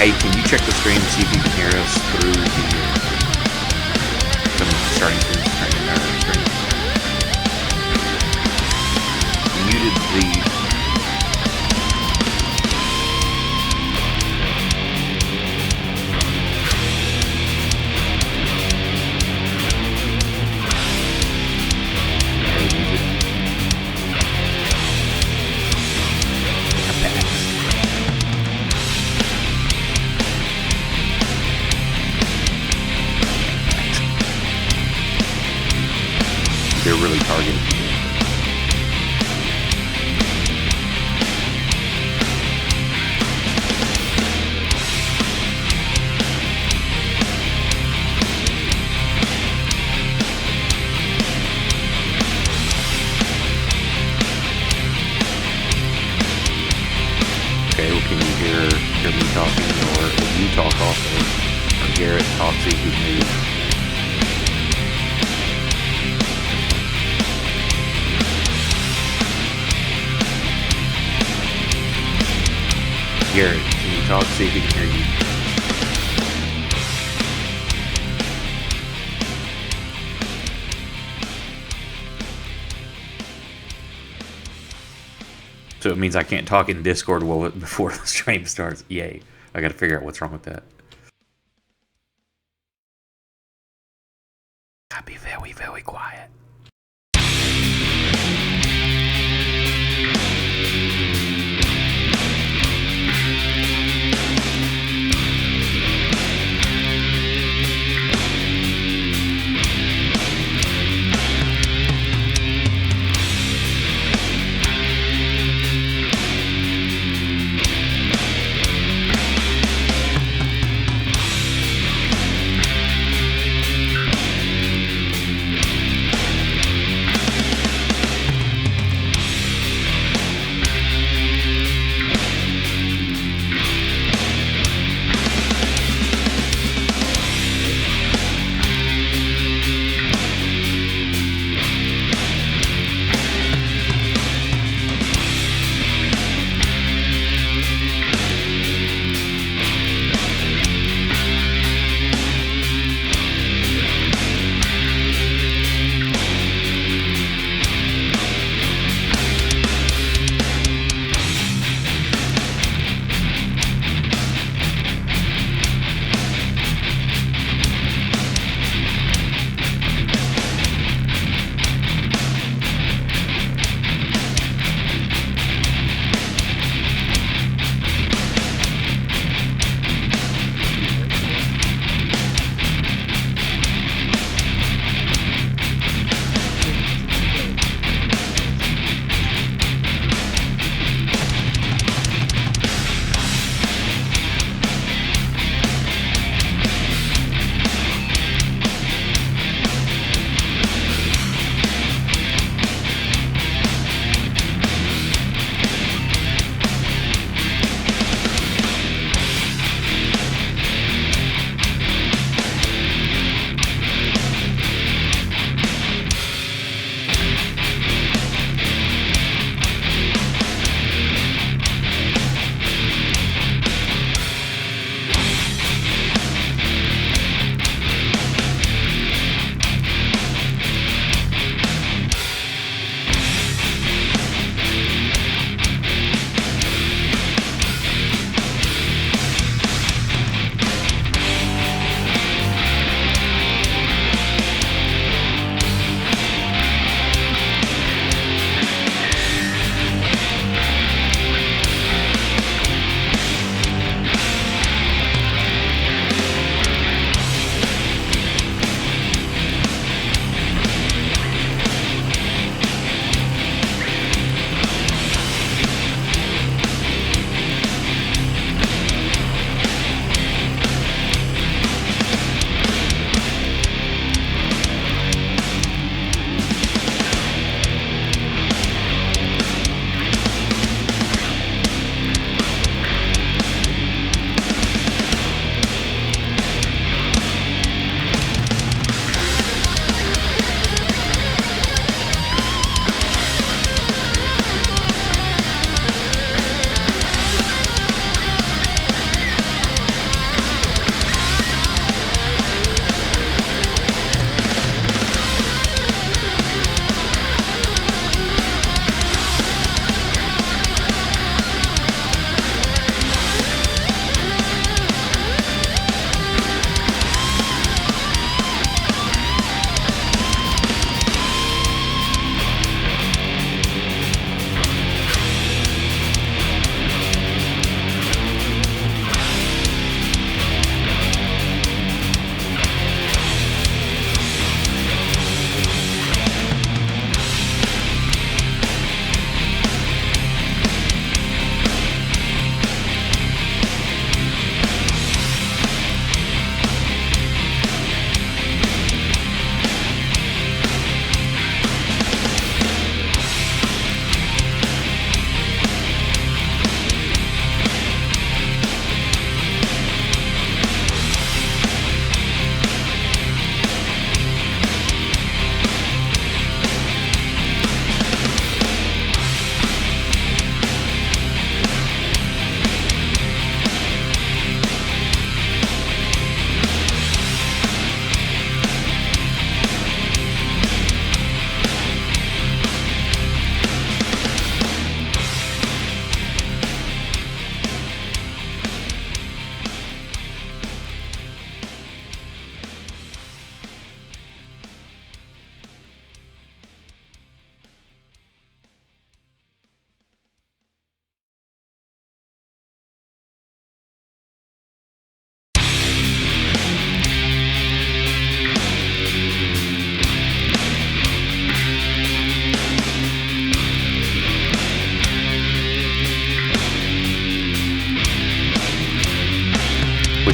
Hey, can you check the stream, see if you can hear us through the starting to stream our stream? Muted the. They're really targeted. Okay, well, can you hear me talking, or if you talk also, or Garrett talk, see if you can move. Garrett, can you talk, see if he can hear you? So it means I can't talk in Discord before the stream starts. Yay. I gotta figure out what's wrong with that. I'll be very, very quiet.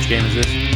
Which game is this?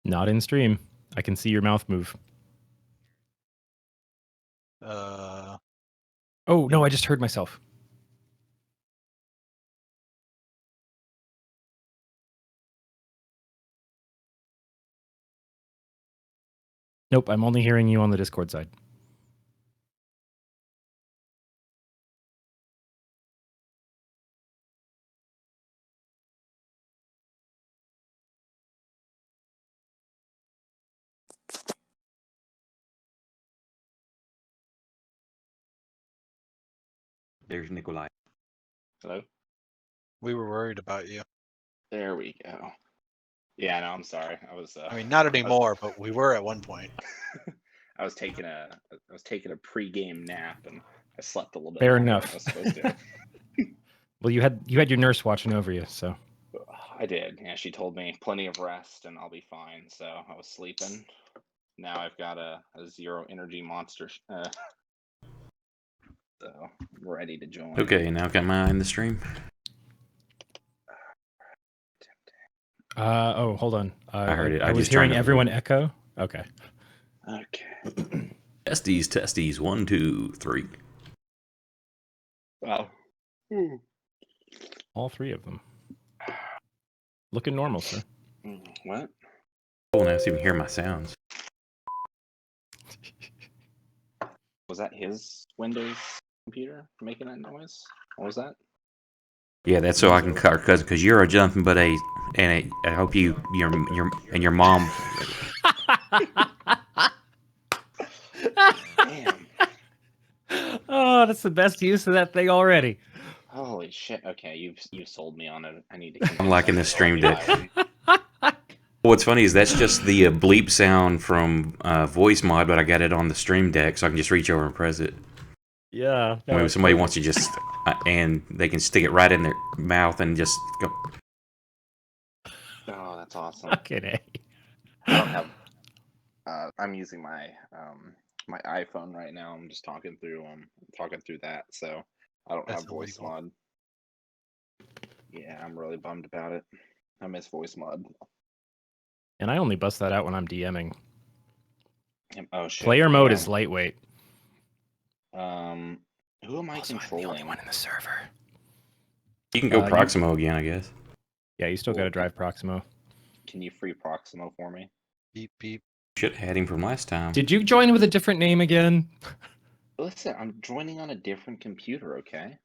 Not in stream. I can see your mouth move. Uh, Oh, no, I just heard myself. Nope, I'm only hearing you on the Discord side. There's Nikolai. Hello? we were worried about you. There we go. Yeah, no, I'm sorry. I was. I mean, not anymore, but we were at one point. I was taking a pre-game nap and I slept a little bit. Fair longer than enough. I was supposed to. Well, you had your nurse watching over you, so. I did. Yeah, she told me plenty of rest and I'll be fine. So I was sleeping. Now I've got a zero energy monster. So I'm ready to join. Okay, now can I in the stream? Oh, hold on. I heard it. I I was just turned hearing it- everyone echo. Okay. Okay. Testes. 1, 2, 3. Wow. All three of them. Looking normal, sir. What? Oh, now I can hear my sounds. Was that his Windows computer making that noise? What was that? Yeah, that's so I can cut her because you're a jumping but I hope your mom. Damn. Oh, that's the best use of that thing already. Holy shit. Okay, you've sold me on it. I need to. I'm liking this stream deck. One. What's funny is that's just the bleep sound from voice mod, but I got it on the stream deck, so I can just reach over and press it. Yeah. When somebody wants to just, and they can stick it right in their mouth and just go. Oh, that's awesome. Okay. I don't have. I'm using my my iPhone right now. I'm just talking through that, so I don't That's have voice illegal. mod. Yeah, I'm really bummed about it. I miss voice mod. And I only bust that out when I'm DMing. Oh shit. Player mode yeah. is lightweight. Who am I Also, I'm the controlling? only one in the server. You can go you- Proximo again, I guess. Yeah, you still got to drive Proximo. Can you free Proximo for me? Beep beep. Should have had him from last time. Did you join with a different name again? Listen, I'm joining on a different computer, okay?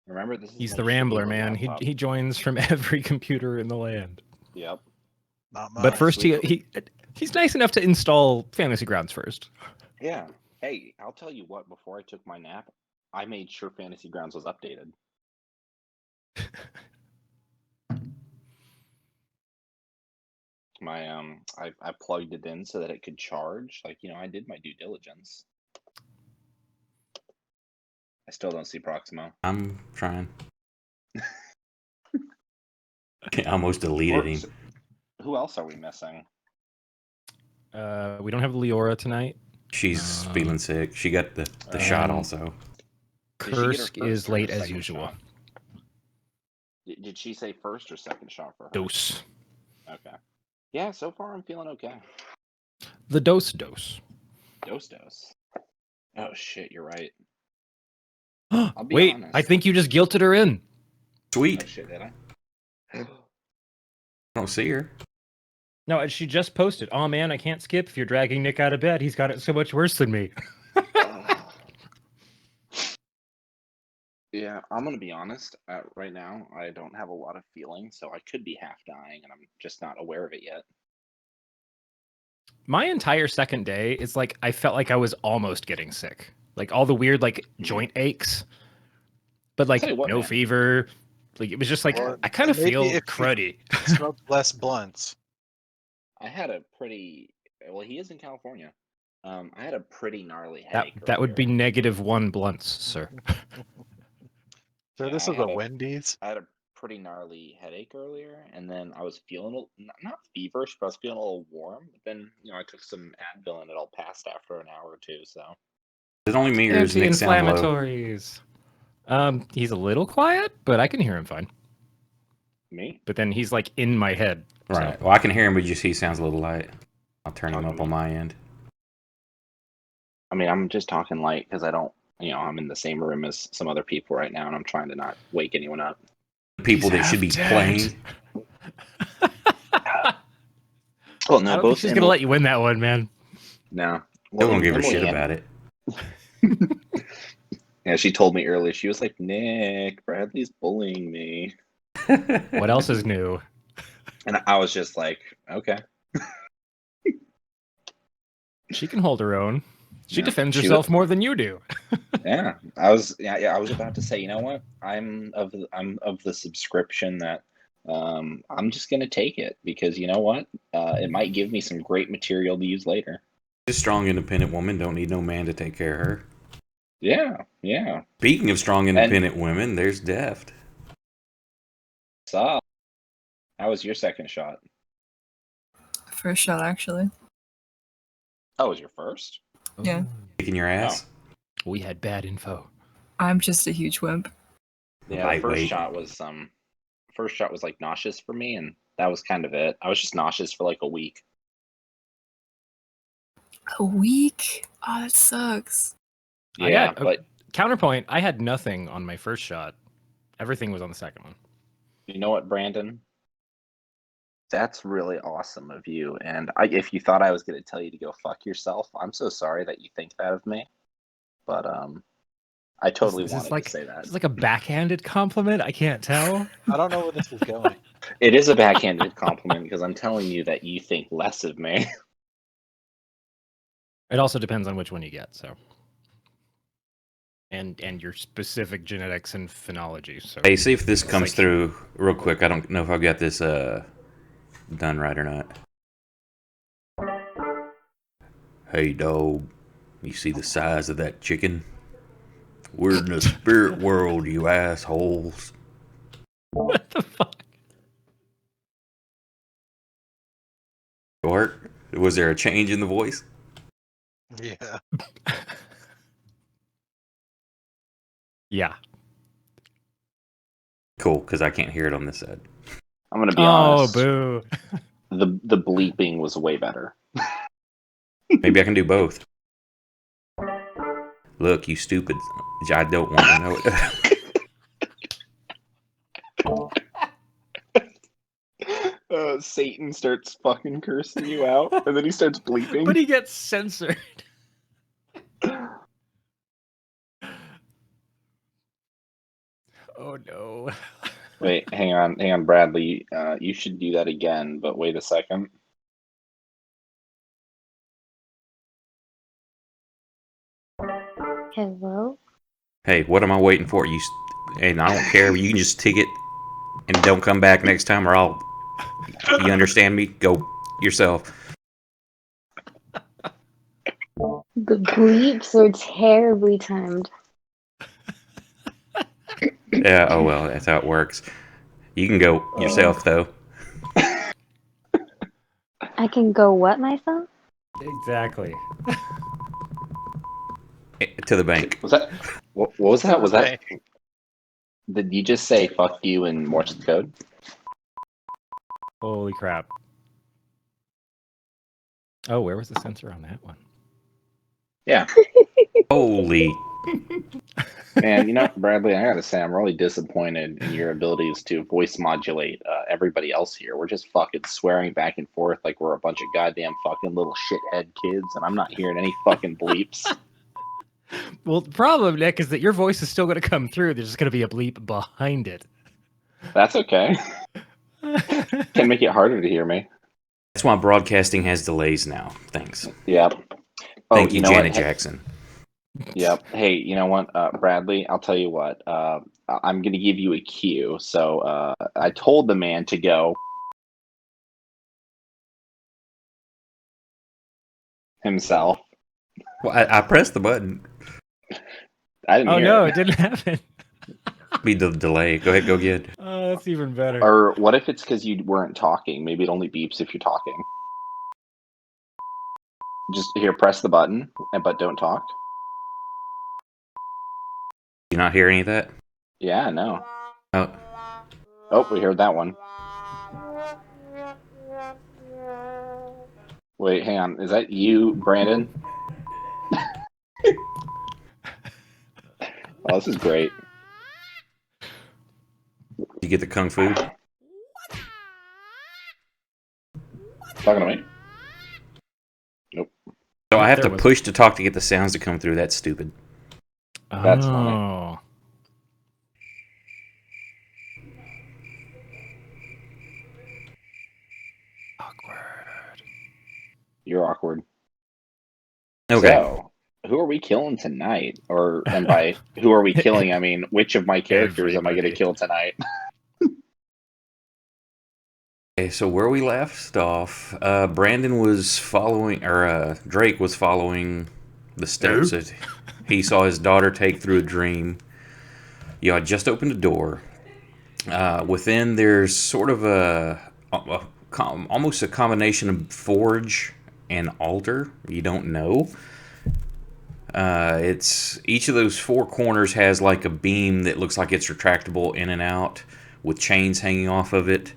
Remember, this is He's my the shitty Rambler, little man. laptop. He joins from every computer in the land. Yep. Not mine. But first, sweet. he's nice enough to install Fantasy Grounds first. Yeah. Hey, I'll tell you what. Before I took my nap, I made sure Fantasy Grounds was updated. My I plugged it in so that it could charge. Like, I did my due diligence. I still don't see Proximo. I'm trying. I almost deleted him. Who else are we missing? We don't have Leora tonight. She's feeling sick. She got the shot and also. Did she get her Kursk is first or her late as second usual. shot? Did she say first or second shot for her? Dose. Okay. Yeah, so far I'm feeling okay. The dose. Dose. Oh shit, you're right. be Wait, honest. I think you just guilted her in. Sweet. Oh shit, did I? I don't see her. No, she just posted. Oh man, I can't skip. If you're dragging Nick out of bed, he's got it so much worse than me. Yeah, I'm gonna be honest. Right now, I don't have a lot of feeling, so I could be half dying, and I'm just not aware of it yet. My entire second day, it's like I felt like I was almost getting sick. Like all the weird joint aches, but like Tell you what, no man. fever. Like it was just like Or I kind of maybe feel if you- cruddy. Smoke less blunts. I had a pretty well. He is in California. I had a pretty gnarly That headache. that would be earlier. -1 blunts, sir. So Yeah, this I is had a a- Wendy's. I had a pretty gnarly headache earlier, and then I was feeling not feverish, but I was feeling a little warm. But then I took some Advil, and it all passed after an hour or two. So Is it only me or does Nick sound low? Anti-inflammatories. He's a little quiet, but I can hear him fine. Me? but then he's like in my head. so- Right. Well, I can hear him, but just he sounds a little light. I'll turn him Talking up on me. my end. I mean, I'm just talking light because I don't, I'm in the same room as some other people right now, and I'm trying to not wake anyone up. The people He's that should be half playing. Well, I no, don't think both she's gonna let you win that one, man. No. They Well, won't give a Emily shit and- about it. Yeah, she told me earlier. She was like, "Nick, Bradley's bullying me," What else is new? and I was just like, "Okay." She can hold her own. She Yeah, defends she herself more than you do. Yeah, I was. Yeah, I was about to say. You know what? I'm of the subscription that I'm just gonna take it because you know what? It might give me some great material to use later. This strong, independent woman don't need no man to take care of her. Yeah, yeah. Speaking of strong, independent women, there's Deft. So, how was your second shot? First shot, actually. Oh, it was your first? Yeah. Kicking your ass. We had bad info. I'm just a huge wimp. Yeah, the Lightweight. first shot was like nauseous for me, and that was kind of it. I was just nauseous for like a week. A week? Oh, that sucks. Yeah, got- but Counterpoint, I had nothing on my first shot. Everything was on the second one. you know what, Brandon? That's really awesome of you. And if you thought I was going to tell you to go fuck yourself, I'm so sorry that you think that of me. But I totally Is this wanted like, to say that. It's like a backhanded compliment. I can't tell. I don't know where this is going. It is a backhanded compliment because I'm telling you that you think less of me. It also depends on which one you get. So, and your specific genetics and phenology. So, Hey, see if this comes like- through real quick. I don't know if I've got this done right or not. Hey, dog. You see the size of that chicken? We're in the spirit world, you assholes. what the fuck? Work? Was there a change in the voice? Yeah. Yeah. Cool, because I can't hear it on this side. I'm going to be Oh, honest. boo. The bleeping was way better. Maybe I can do both. Look, you stupid. I don't want to know it. Satan starts fucking cursing you out, and then he starts bleeping. But he gets censored. Oh no. Wait, hang on, Bradley. You should do that again, but wait a second. Hello? Hey, what am I waiting for? And I don't care. You can just take it and don't come back next time, or I'll. You understand me? Go yourself. The bleeps are terribly timed. Yeah. Oh well, that's how it works. You can go yourself though. I can go what myself? Exactly. To the bank. Was that what was that? Was that? Did you just say "fuck you" in Morse code? Holy crap. Oh, where was the censor on that one? Yeah. Holy. And you know, Bradley, I gotta say, I'm really disappointed in your abilities to voice modulate everybody else here. We're just fucking swearing back and forth like we're a bunch of goddamn fucking little shithead kids, and I'm not hearing any fucking bleeps. Well, the problem, Nick, is that your voice is still going to come through. There's just going to be a bleep behind it. That's okay. Can make it harder to hear me. That's why broadcasting has delays now. Thanks. Yep. Thank you, know Janet what? Jackson. Yep. Hey, you know what, Bradley? I'll tell you what. I'm going to give you a cue. So I told the man to go himself. Well, I pressed the button. I didn't Oh, hear no, it. it didn't happen. Be the delay. Go ahead, go get it. Oh, that's even better. Or what if it's because you weren't talking? Maybe it only beeps if you're talking. Just here, press the button, but don't talk. You not hear any of that? Yeah, no. Oh, Oh, we heard that one. Wait, hang on. Is that you, Brandon? Oh, this is great. You get the kung fu. Talking to me? Nope. So I have There to it was. push to talk to get the sounds to come through. That's stupid. That's funny. Oh. Awkward. You're awkward. Okay. So, who are we killing tonight? And by who are we killing, I mean, which of my characters am I going to Everybody. kill tonight? Okay, so where we left off, Brandon was following, or Drake was following the steps that he saw his daughter take through a dream. You had just opened a door. Within, there's sort of almost a combination of forge and altar. You don't know. It's each of those four corners has like a beam that looks like it's retractable in and out with chains hanging off of it.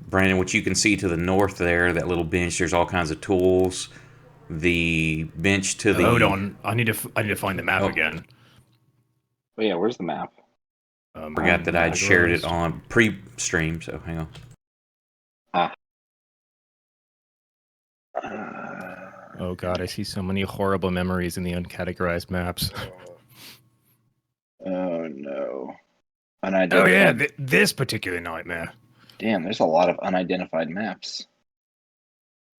Brandon, what you can see to the north there, that little bench, there's all kinds of tools. The bench to the Hold on. I need to find the map Oh. again. Oh, yeah, where's the map? forgot that I'd shared it on pre-stream, so hang on. Oh god, I see so many horrible memories in the uncategorized maps. Oh no. Oh Unidentified. yeah, this particular nightmare. Damn, there's a lot of unidentified maps.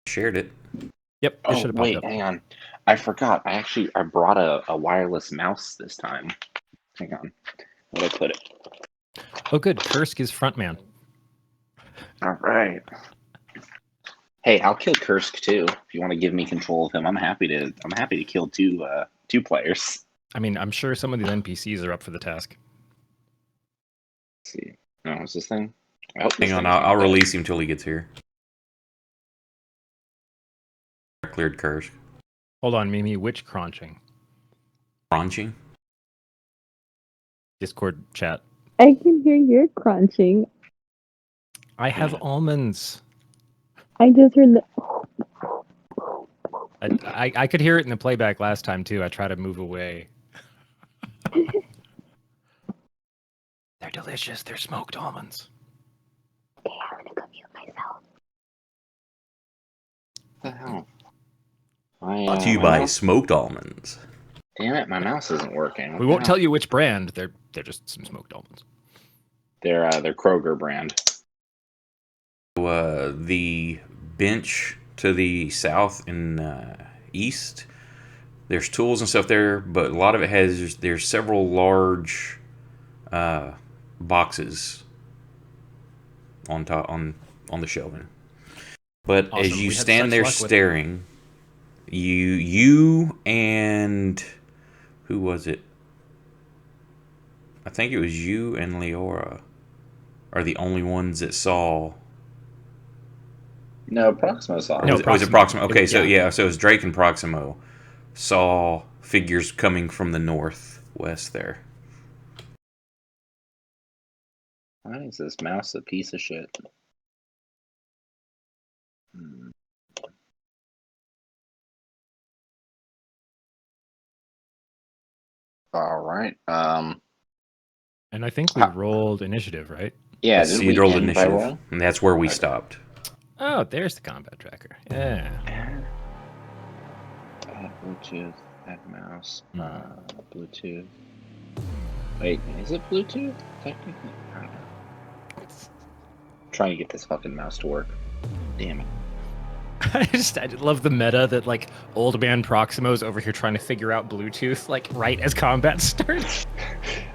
Shared it. Yep, it should have popped wait, up. hang on. I forgot. I brought a wireless mouse this time. Hang on. Where'd I put it? Oh good, Kursk is frontman. All right. Hey, I'll kill Kursk too. If you want to give me control of him, I'm happy to kill two players. I mean, I'm sure some of these NPCs are up for the task. Let's see. No, what's this thing? I hope this Hang on, thing's not I'll dead. release him till he gets here. I cleared curse. Hold on, Mimi, which crunching? Crunching? Discord chat. I can hear your crunching. I have almonds. I just heard the. I could hear it in the playback last time too. I try to move away. They're delicious. They're smoked almonds. Yeah, I'm gonna go mute myself. What the hell? Brought to you by Smoked Almonds. Damn it, my mouse isn't working. We won't tell you which brand. They're just some smoked almonds. They're Kroger brand. So, the bench to the south and east, there's tools and stuff there, but a lot of it there's several large boxes on top on the shelving. But Awesome. as you We had stand such there luck with- staring, you and who was it? I think it was you and Leora are the only ones that saw. No, Proximo saw it. No, Was it Proximo. Proximo? Okay, Yeah. so it was Drake and Proximo saw figures coming from the northwest there. Why is this mouse a piece of shit? All right. And I think we rolled initiative, right? Yeah, So did you we rolled end by initiative, roll? and that's where we stopped. Oh, there's the combat tracker. Yeah. Add Bluetooth, add mouse, Hmm. Bluetooth. Wait, is it Bluetooth? Technically, I don't know. Trying to get this fucking mouse to work. Damn it. I love the meta that like old man Proximo's over here trying to figure out Bluetooth like right as combat starts.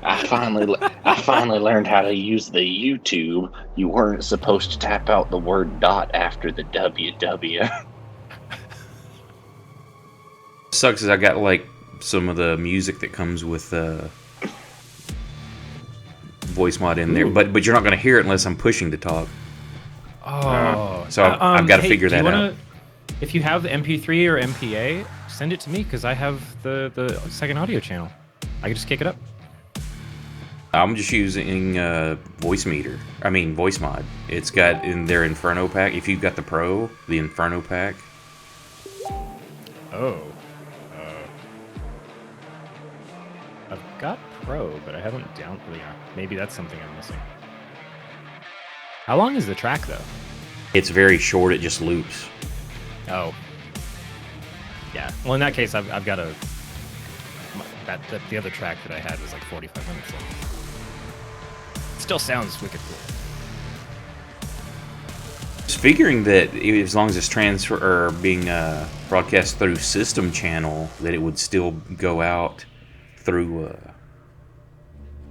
I finally learned how to use the YouTube. You weren't supposed to tap out the word dot after the WW. Sucks is I got like some of the music that comes with voice mod in there, but you're not going to hear it unless I'm pushing to talk. Oh, So I've gotta figure do you that wanna- If you have the MP3 or MPA, send it to me because I have the second audio channel. I can just kick it up. I'm just using voice meter. I mean voice mod. It's got in their Inferno pack. If you've got the Pro, the Inferno pack. Oh. I've got Pro, but I haven't down. Yeah, maybe that's something I'm missing. How long is the track though? It's very short. It just loops. Oh. Yeah. Well, in that case, I've got a. The other track that I had was like 45 minutes long. Still sounds wicked cool. Just figuring that as long as it's transfer or being broadcast through system channel, that it would still go out through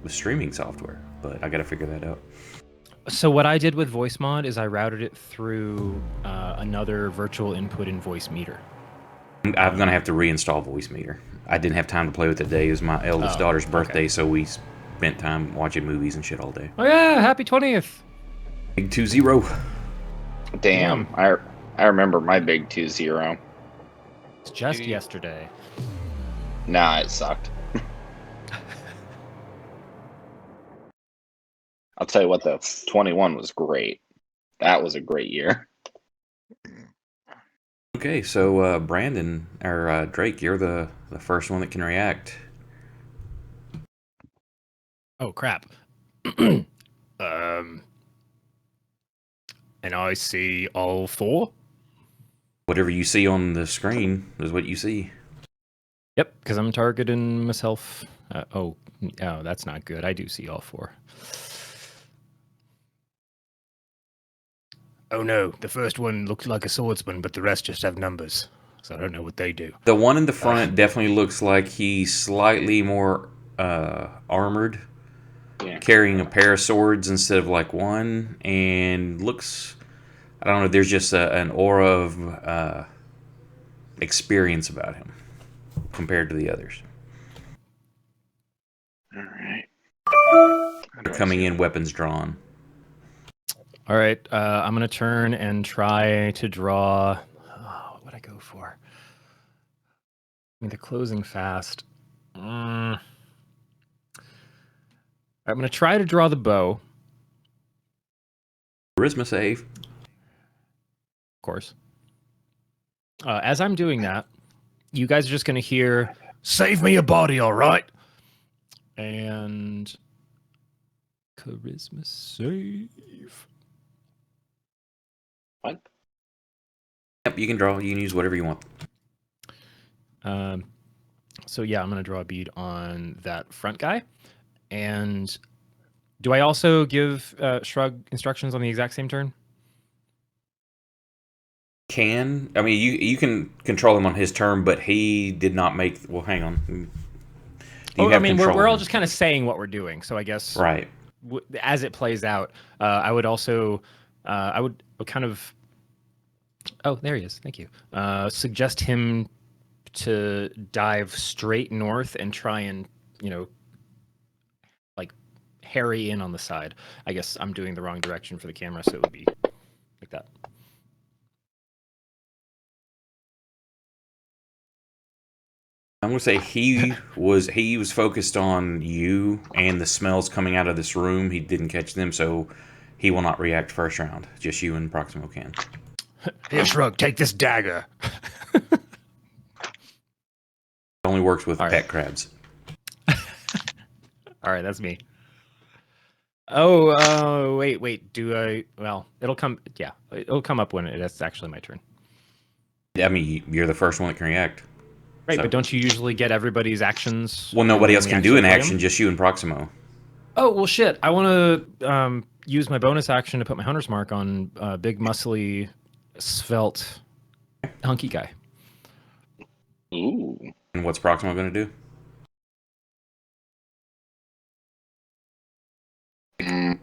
the streaming software. But I got to figure that out. So what I did with voice mod is I routed it through another virtual input in voice meter. I'm going to have to reinstall voice meter. I didn't have time to play with it today. It was my eldest daughter's birthday, so we spent time watching movies and shit all day. Oh yeah, happy 20th. Big 2-0. Damn, I remember my big 2-0. It's just yesterday. Nah, it sucked. I'll tell you what, though, 21 was great. That was a great year. Okay, so Brandon or Drake, you're the first one that can react. Oh crap. And I see all four. Whatever you see on the screen is what you see. Yep, because I'm targeting myself. Oh, that's not good. I do see all four. Oh no, the first one looked like a swordsman, but the rest just have numbers. So I don't know what they do. The one in the front definitely looks like he's slightly more armored, carrying a pair of swords instead of like one, and looks, I don't know, there's just an aura of experience about him compared to the others. All right. They're coming in weapons drawn. All right, I'm going to turn and try to draw... what would I go for? I mean, they're closing fast. I'm going to try to draw the bow. Charisma save. Of course. As I'm doing that, you guys are just going to hear, "Save me a body, all right?" And charisma save. What? Yep, you can draw. You can use whatever you want. So yeah, I'm going to draw a bead on that front guy. And do I also give Shrug instructions on the exact same turn? I mean, you can control him on his turn, but he did not make. Well, hang on. I mean, we're all just kind of saying what we're doing. So I guess right as it plays out, I would also I would kind of. Oh, there he is. Thank you. Suggest him to dive straight north and try and like harry in on the side. I guess I'm doing the wrong direction for the camera, so it would be like that. I'm gonna say he was focused on you and the smells coming out of this room. He didn't catch them, so he will not react first round. Just you and Proximo can. Here, Shrug, take this dagger. It only works with All right. pet crabs. All right, that's me. Oh, wait. Do I? Well, it'll come. Yeah, it'll come up when it's actually my turn. I mean, you're the first one that can react. Right, So- but don't you usually get everybody's actions? Well, nobody when else we can do an actually play action. them? Just you and Proximo. Oh, well, shit. I want to use my bonus action to put my hunter's mark on big, muscly, svelte, hunky guy. Ooh. And what's Proximo gonna do? I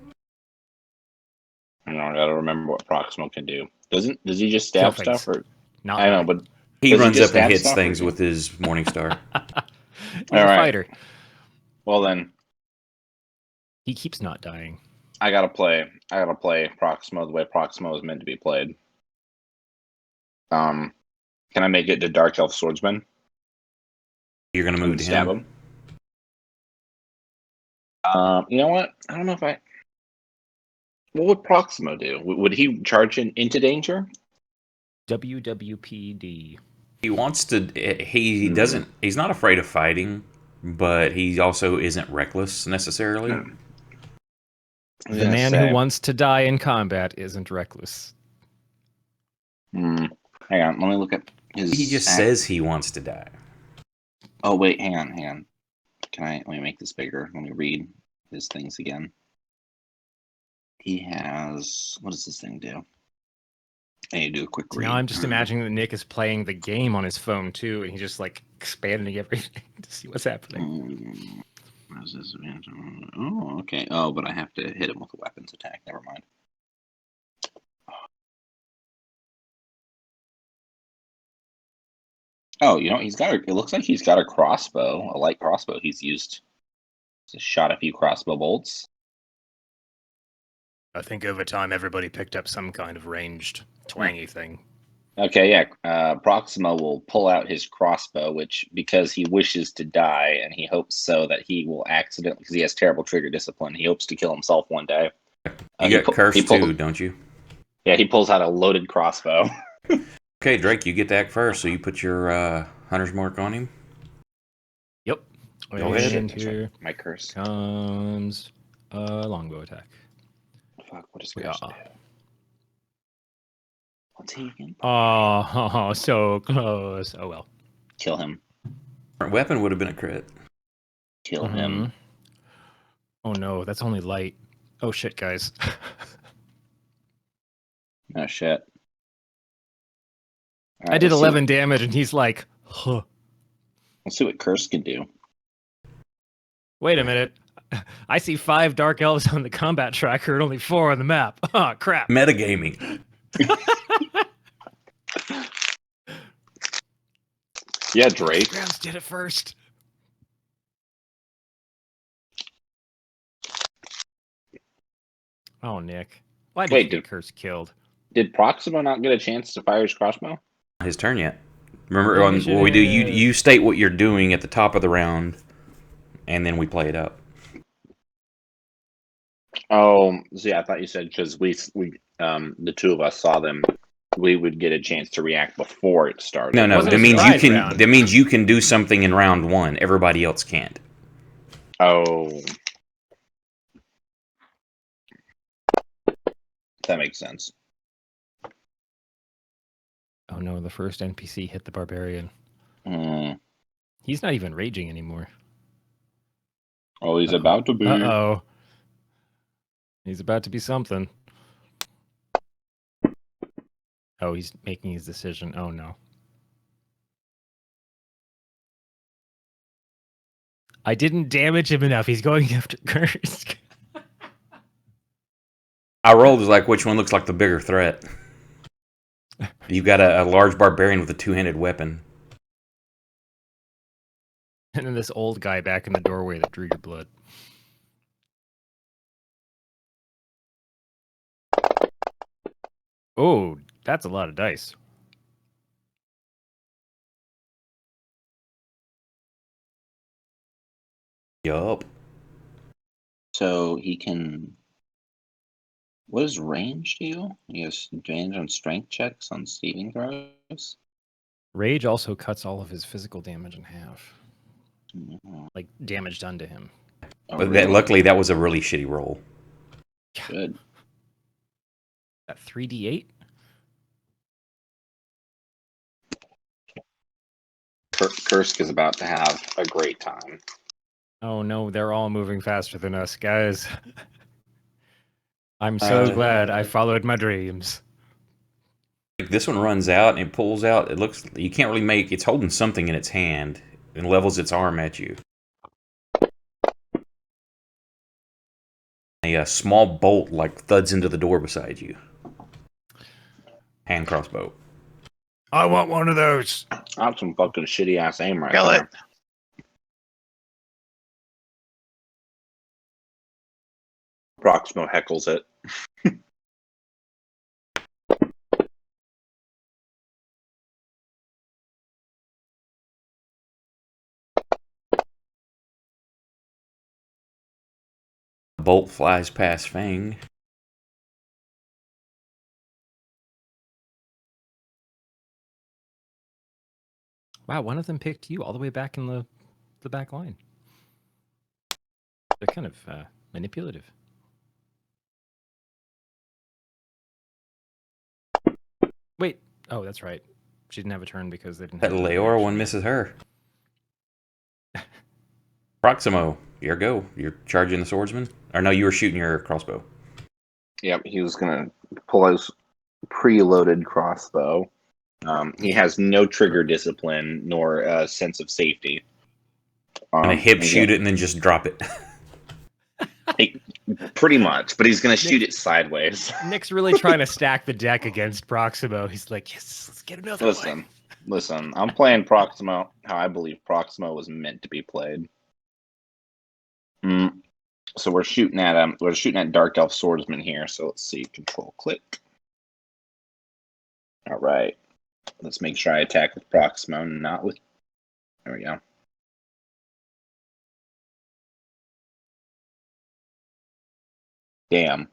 gotta remember what Proximo can do. Does he just stab Kill things. stuff or? Not I know, but He Does he runs just up and stab hits stuff, or things do- with his Morningstar. He's All a right. fighter. well then He keeps not dying. I gotta play Proximo the way Proximo is meant to be played. Can I make it to Dark Elf Swordsman You're gonna move and to stab him. him? You know what? I don't know if I. What would Proximo do? Would he charge into danger? WWPD. He wants to. He Hmm. doesn't. He's not afraid of fighting, but he also isn't reckless necessarily. Hmm. I was The gonna man say- who wants to die in combat isn't reckless. Hang on, let me look at his. He just says he wants to die. Oh wait, hang on. Let me make this bigger. Let me read his things again. He has. What does this thing do? I need to do a quick So read. now I'm just imagining that Nick is playing the game on his phone too, and he's just like expanding everything to see what's happening. What is this? Oh, okay. Oh, but I have to hit him with a weapons attack. Never mind. Oh, he's got. It looks like he's got a crossbow, a light crossbow. He's used. Just shot a few crossbow bolts. I think over time everybody picked up some kind of ranged twangy thing. Okay, yeah. Proxima will pull out his crossbow, which because he wishes to die, and he hopes so that he will accidentally, because he has terrible trigger discipline. He hopes to kill himself one day. You got cursed too, don't you? Yeah, he pulls out a loaded crossbow. Okay, Drake, you get to act first, so you put your hunter's mark on him. Yep. Go ahead. And here My curse. comes a longbow attack. Fuck, what does curse do? What's he again? Oh, so close. Oh well. Kill him. Weapon would have been a crit. Kill him. Oh no, that's only light. Oh shit, guys. Oh shit. All I right, did let's see 11 damage, and he's like, huh. Let's see what curse can do. Wait a minute. I see 5 dark elves on the combat tracker and only 4 on the map. Oh, crap. Metagaming. Yeah, Drake. Grounds did it first. Oh, Nick. Why did you get Curse killed? Did Proxima not get a chance to fire his crossbow? His turn yet? Remember on what we do? You state what you're doing at the top of the round, and then we play it up. Oh, see, I thought you said because we the two of us saw them, we would get a chance to react before it started. No. That means you can. Round. That means you can do something in round 1. Everybody else can't. Oh, that makes sense. Oh no, the first NPC hit the barbarian. Mm. He's not even raging anymore. Oh, he's about to be. Uh-oh. He's about to be something. Oh, he's making his decision. Oh no. I didn't damage him enough. He's going after Kursk. I rolled as like which one looks like the bigger threat. You've got a large barbarian with a 2-handed weapon. And then this old guy back in the doorway that drew your blood. Oh, that's a lot of dice. Yup. So he can. What does range do? He has advantage on strength checks on saving throws. Rage also cuts all of his physical damage in half. Mm-hmm. Like damage done to him. Oh, But really? luckily, that was a really shitty roll. Good. That 3d8? Kursk is about to have a great time. Oh no, they're all moving faster than us, guys. I'm so glad I followed my dreams. This one runs out and it pulls out. It looks you can't really make. It's holding something in its hand and levels its arm at you. A small bolt like thuds into the door beside you. Hand crossbow. I want one of those. That's some fucking shitty ass aim right Kill there. it. Proximo heckles it. bolt flies past Fang. Wow, one of them picked you all the way back in the back line. They're kind of manipulative. Wait. Oh, that's right. She didn't have a turn because they didn't That have a Leora reaction one yet. misses her. Proximo, your go. You're charging the swordsman? Or no, you were shooting your crossbow. Yep, he was gonna pull his preloaded crossbow. He has no trigger discipline nor sense of safety. Gonna hip he's shoot gonna- it and then just drop it. Pretty much, but he's gonna shoot it sideways. Nick's really trying to stack the deck against Proximo. He's like, yes, let's get another one. Listen. I'm playing Proximo how I believe Proximo was meant to be played. So we're shooting at Dark Elf Swordsman here. So let's see, control click. All right, let's make sure I attack with Proximo, not with. There we go. Damn,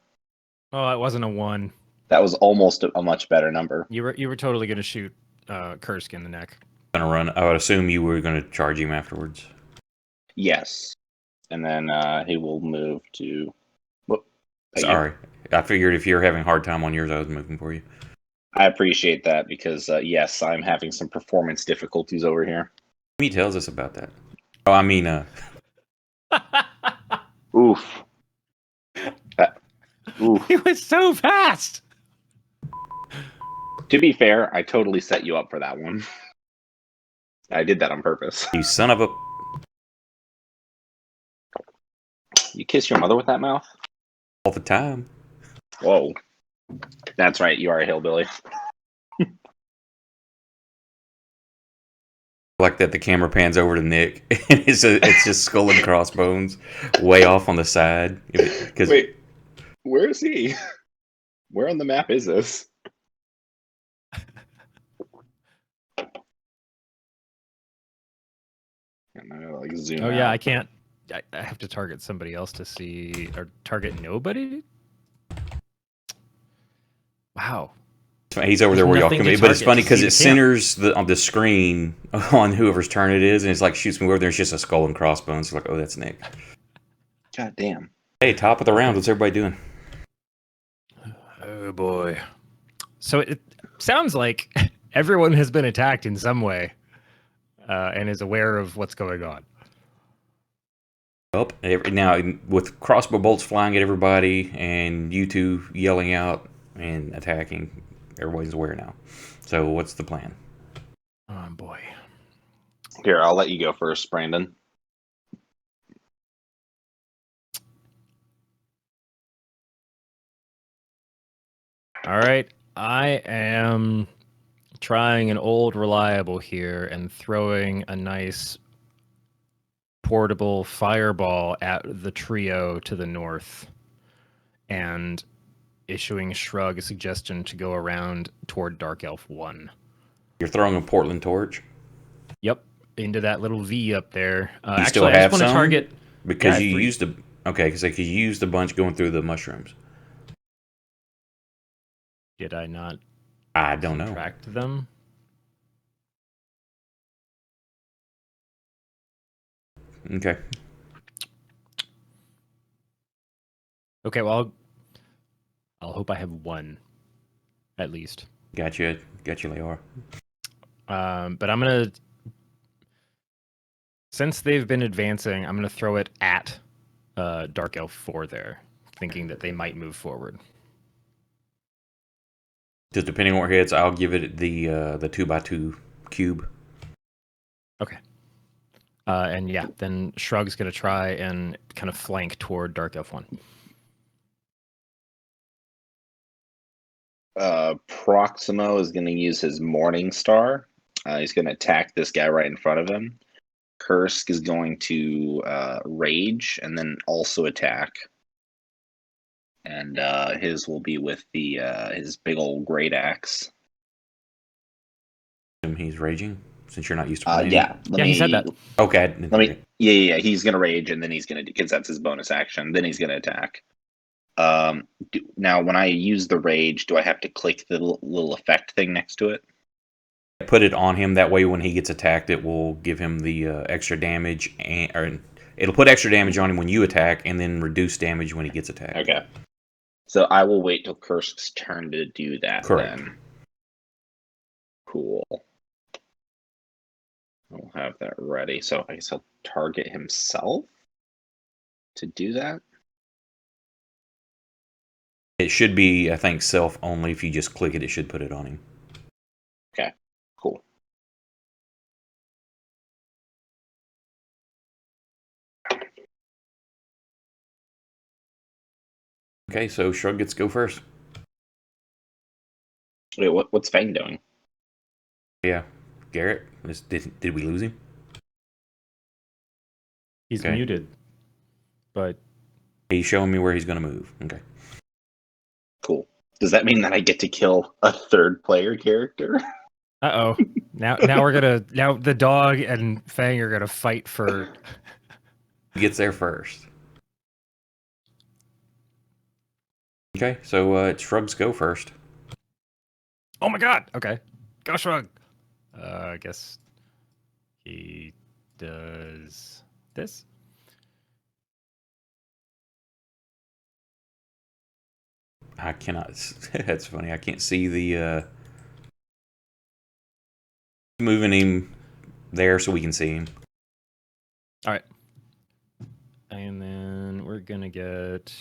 Oh, it wasn't a 1. that was almost a much better number. You were totally gonna shoot Kursk in the neck. Gonna run. I would assume you were gonna charge him afterwards. Yes, and then he will move to. Whoop. Sorry. I figured if you're having a hard time on yours, I was moving for you. I appreciate that because yes, I'm having some performance difficulties over here. He tells us about that. Oh, I mean, Oof. Oof. He was so fast. To be fair, I totally set you up for that one. I did that on purpose. you son of a. You kiss your mother with that mouth? All the time. Whoa. That's right, you are a hillbilly. Like that, the camera pans over to Nick, and it's just skull and crossbones, way off on the side. Wait, where is he? Where on the map is this? I'm gonna like zoom Oh yeah, out. I can't. I have to target somebody else to see, or target nobody. Wow. He's over there There's where y'all nothing can to be, but it's target funny to because see it the camp. centers on the screen on whoever's turn it is, and it's like shoots me over there. It's just a skull and crossbones. It's like, oh, that's Nick. God damn. Hey, top of the round. What's everybody doing? Oh boy. So it sounds like everyone has been attacked in some way, and is aware of what's going on. Up now with crossbow bolts flying at everybody, and you two yelling out and attacking. Everybody's aware now. So what's the plan? Oh boy. Here, I'll let you go first, Brandon. All right. I am trying an old reliable here and throwing a nice portable fireball at the trio to the north, and issuing Shrug a suggestion to go around toward Dark Elf 1. You're throwing a Portland torch. Yep, into that little V up there. You Actually, still I just have want to some? target. Because Yeah, you 3. used a okay, because you used a bunch going through the mushrooms. Did I not I don't know. subtract them? Okay. Okay, well, I'll hope I have 1, at least. Got you, Leora. But I'm gonna, since they've been advancing, I'm gonna throw it at Dark Elf 4 there, thinking that they might move forward. Just depending on where it hits, I'll give it the 2x2 cube. Okay. And yeah, then Shrug's gonna try and kind of flank toward Dark Elf 1. Proximo is going to use his Morning Star. He's going to attack this guy right in front of him. Kursk is going to rage and then also attack. And his will be with the his big old great axe. He's raging. since you're not used to playing. Yeah. Yeah, he said that. Okay. I didn't Let hear me. it. Yeah. He's gonna rage, and then he's gonna because that's his bonus action. Then he's gonna attack. Now, when I use the rage, do I have to click the little effect thing next to it? Put it on him. That way, when he gets attacked, it will give him the extra damage, or it'll put extra damage on him when you attack, and then reduce damage when he gets attacked. Okay. So I will wait till Kursk's turn to do that. Correct. Then. Cool. I'll have that ready. So I guess I'll target himself to do that. It should be, I think, self only. If you just click it, it should put it on him. Okay. Cool. Okay, so Shrug gets to go first. Wait, what's Fang doing? Yeah, Garrett. Did we lose him? He's Okay. muted, but He's showing me where he's going to move. Okay. Cool. Does that mean that I get to kill a third player character? uh-oh. Now the dog and Fang are gonna fight for. He gets there first. Okay, so it's Shrug's go first. Oh my god! Okay, go Shrug. I guess he does this. I cannot. That's funny. I can't see the moving him there so we can see him. All right, and then we're gonna get.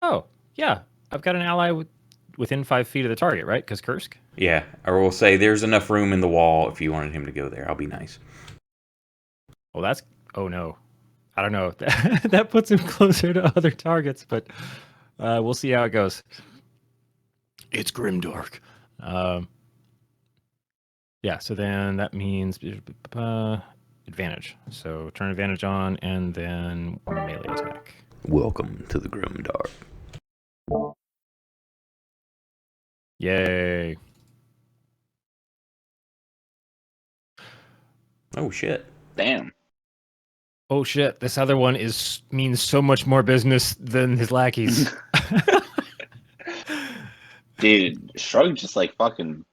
Oh yeah, I've got an ally within 5 feet of the target, right? Because Kursk. Yeah, or we'll say there's enough room in the wall if you wanted him to go there. I'll be nice. Well, that's. Oh no, I don't know. That puts him closer to other targets, but we'll see how it goes. It's GrimDark. Yeah, so then that means advantage. So turn advantage on, and then melee attack. Welcome to the GrimDark. Yay. Oh shit. Damn. Oh shit, this other one means so much more business than his lackeys. Dude, Shrug just like fucking.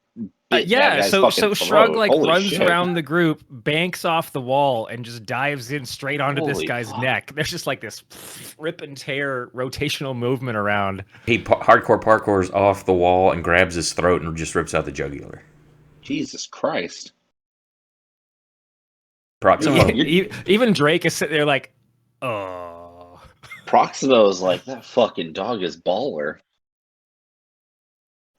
Yeah, so Shrug like Holy runs shit. around the group, banks off the wall, and just dives in straight onto this Holy guy's fuck. neck. There's just like this rip and tear rotational movement around. He hardcore parkours off the wall and grabs his throat and just rips out the jugular. Jesus Christ. Proximo. Even Drake is sitting there like, oh. Proximo is like, that fucking dog is baller.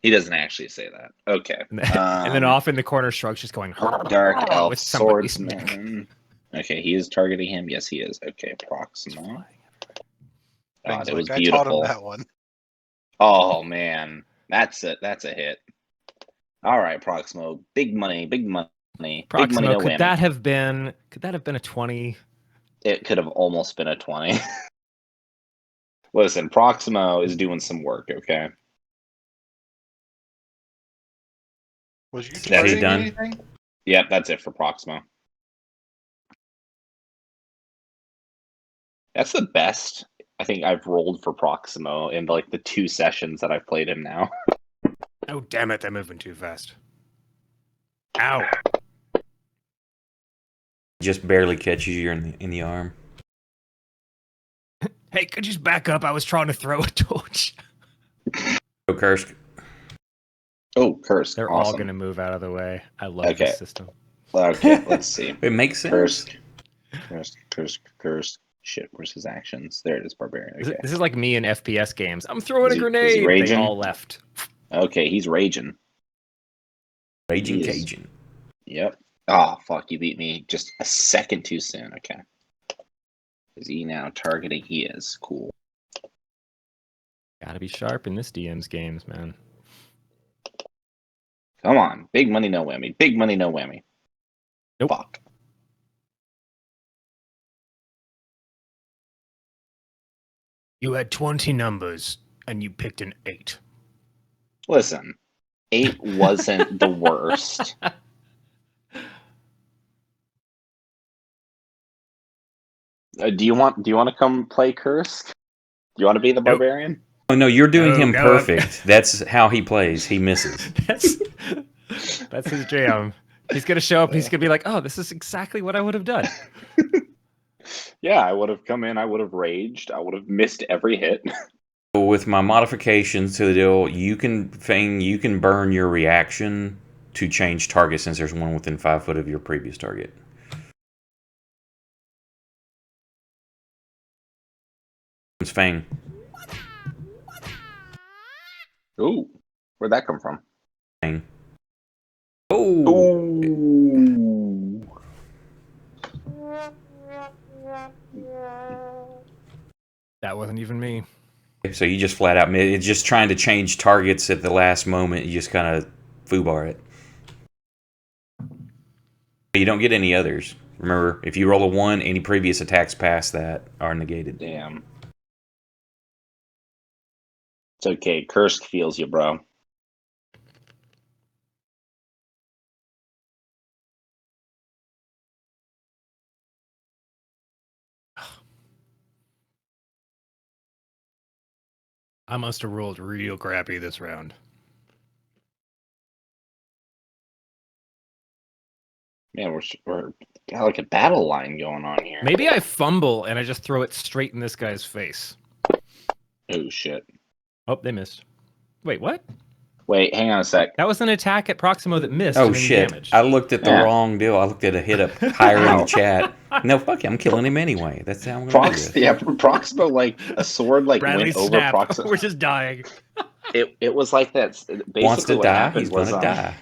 He doesn't actually say that. Okay. And then off in the corner, Shrug's just going, Dark Elf with somebody's neck. Swordsman. Okay, he is targeting him. Yes, he is. Okay, Proximo. God, Things it was like, I taught him beautiful. that one. Oh man, that's a hit. All right, Proximo, big money, big money, big money. Proximo, No could whammy. that have been a 20? It could have almost been a 20. Listen, Proximo is doing some work. Okay. Was you Is he targeting done? anything? Yep, that's it for Proximo. That's the best I think I've rolled for Proximo in like the 2 sessions that I've played him now. Oh, damn it, they're moving too fast. Ow. Just barely catches you in the arm. Hey, could you just back up? I was trying to throw a torch. Go Kursk. Oh, curse. They're awesome. all going to move out of the way. I love Okay. this system. Okay, let's see. It makes sense. Curse. Shit, where's his actions? There it is, Barbarian. Okay. This is like me in FPS games. I'm throwing Is a he grenade. They raging? all left. Okay, he's raging. Raging He is. Cajun. Yep. Oh, fuck, you beat me just a second too soon. Okay. Is he now targeting? He is. Cool. Gotta be sharp in this DM's games, man. Come on. Big money, no whammy. Big money, no whammy. Nope. Fuck. You had 20 numbers, and you picked an 8. Listen, 8 wasn't the worst. Do you want to come play Kursk? Do you want to be the Nope. barbarian? Oh no, you're doing No, him no, perfect. That's how he plays. He misses. That's his jam. He's gonna show up. He's gonna be like, "Oh, this is exactly what I would have done." Yeah, I would have come in. I would have raged. I would have missed every hit. With my modifications to the deal, you can burn your reaction to change target since there's one within 5 foot of your previous target. It's Fang. Ooh, where'd that come from? Fang. Oh. Ooh. That wasn't even me. So you just flat out, it's just trying to change targets at the last moment. You just kind of foobar it. You don't get any others. Remember, if you roll a 1, any previous attacks past that are negated. Damn. It's okay. Kursk feels you, bro. I must have rolled real crappy this round. Man, we're got like a battle line going on here. Maybe I fumble and I just throw it straight in this guy's face. Oh shit. Oh, they missed. Wait, what? Wait, hang on a sec. That was an attack at Proximo that missed. Oh and then shit! damaged. I looked at the Yeah. wrong deal. I looked at a hit up higher in the chat. No, fuck it. I'm killing him anyway. That's how I'm gonna do this. Yeah, Proximo, like a sword like Bradley went over snap. Proximo. We're just dying. It was like that. Basically, Wants to what die. happened He's was, gonna die.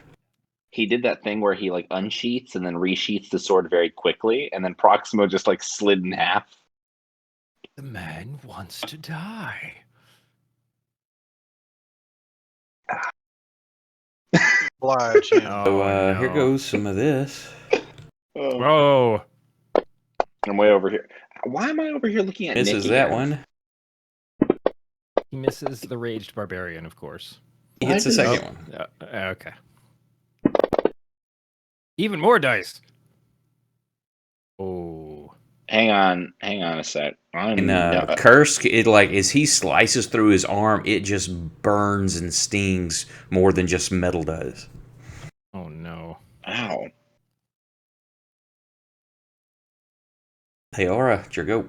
he did that thing where he like unsheaths and then resheaths the sword very quickly, and then Proximo just like slid in half. The man wants to die. Oblige him. So no. here goes some of this. Oh, Oh, I'm way over here. Why am I over here looking at Misses Nick that again? one. he misses the raged barbarian, of course. He hits the Why did- second one. Okay. Even more dice. Oh. Hang on a sec. And Kursk, it like as he slices through his arm, it just burns and stings more than just metal does. Oh no. Ow. Hey, Aura, it's your go.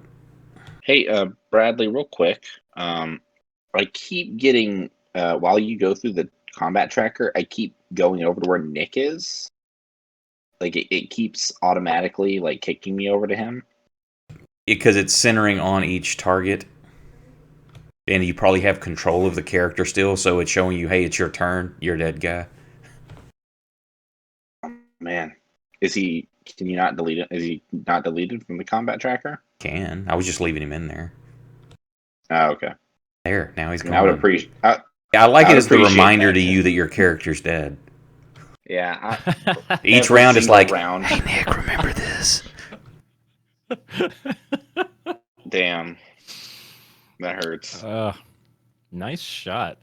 Hey, Bradley, real quick. I keep getting while you go through the combat tracker, I keep going over to where Nick is. Like it keeps automatically like kicking me over to him. Because it's centering on each target. And you probably have control of the character still, so it's showing you, hey, it's your turn. You're a dead guy. Man, can you not delete it? Is he not deleted from the combat tracker? Can. I was just leaving him in there. Oh, okay. There, now he's gone. I would appreciate. I like I it would as the appreciate reminder that. to you that your character's dead. Yeah. Each Every round is single like, round. hey, Nick, remember this? Damn, that hurts. Nice shot.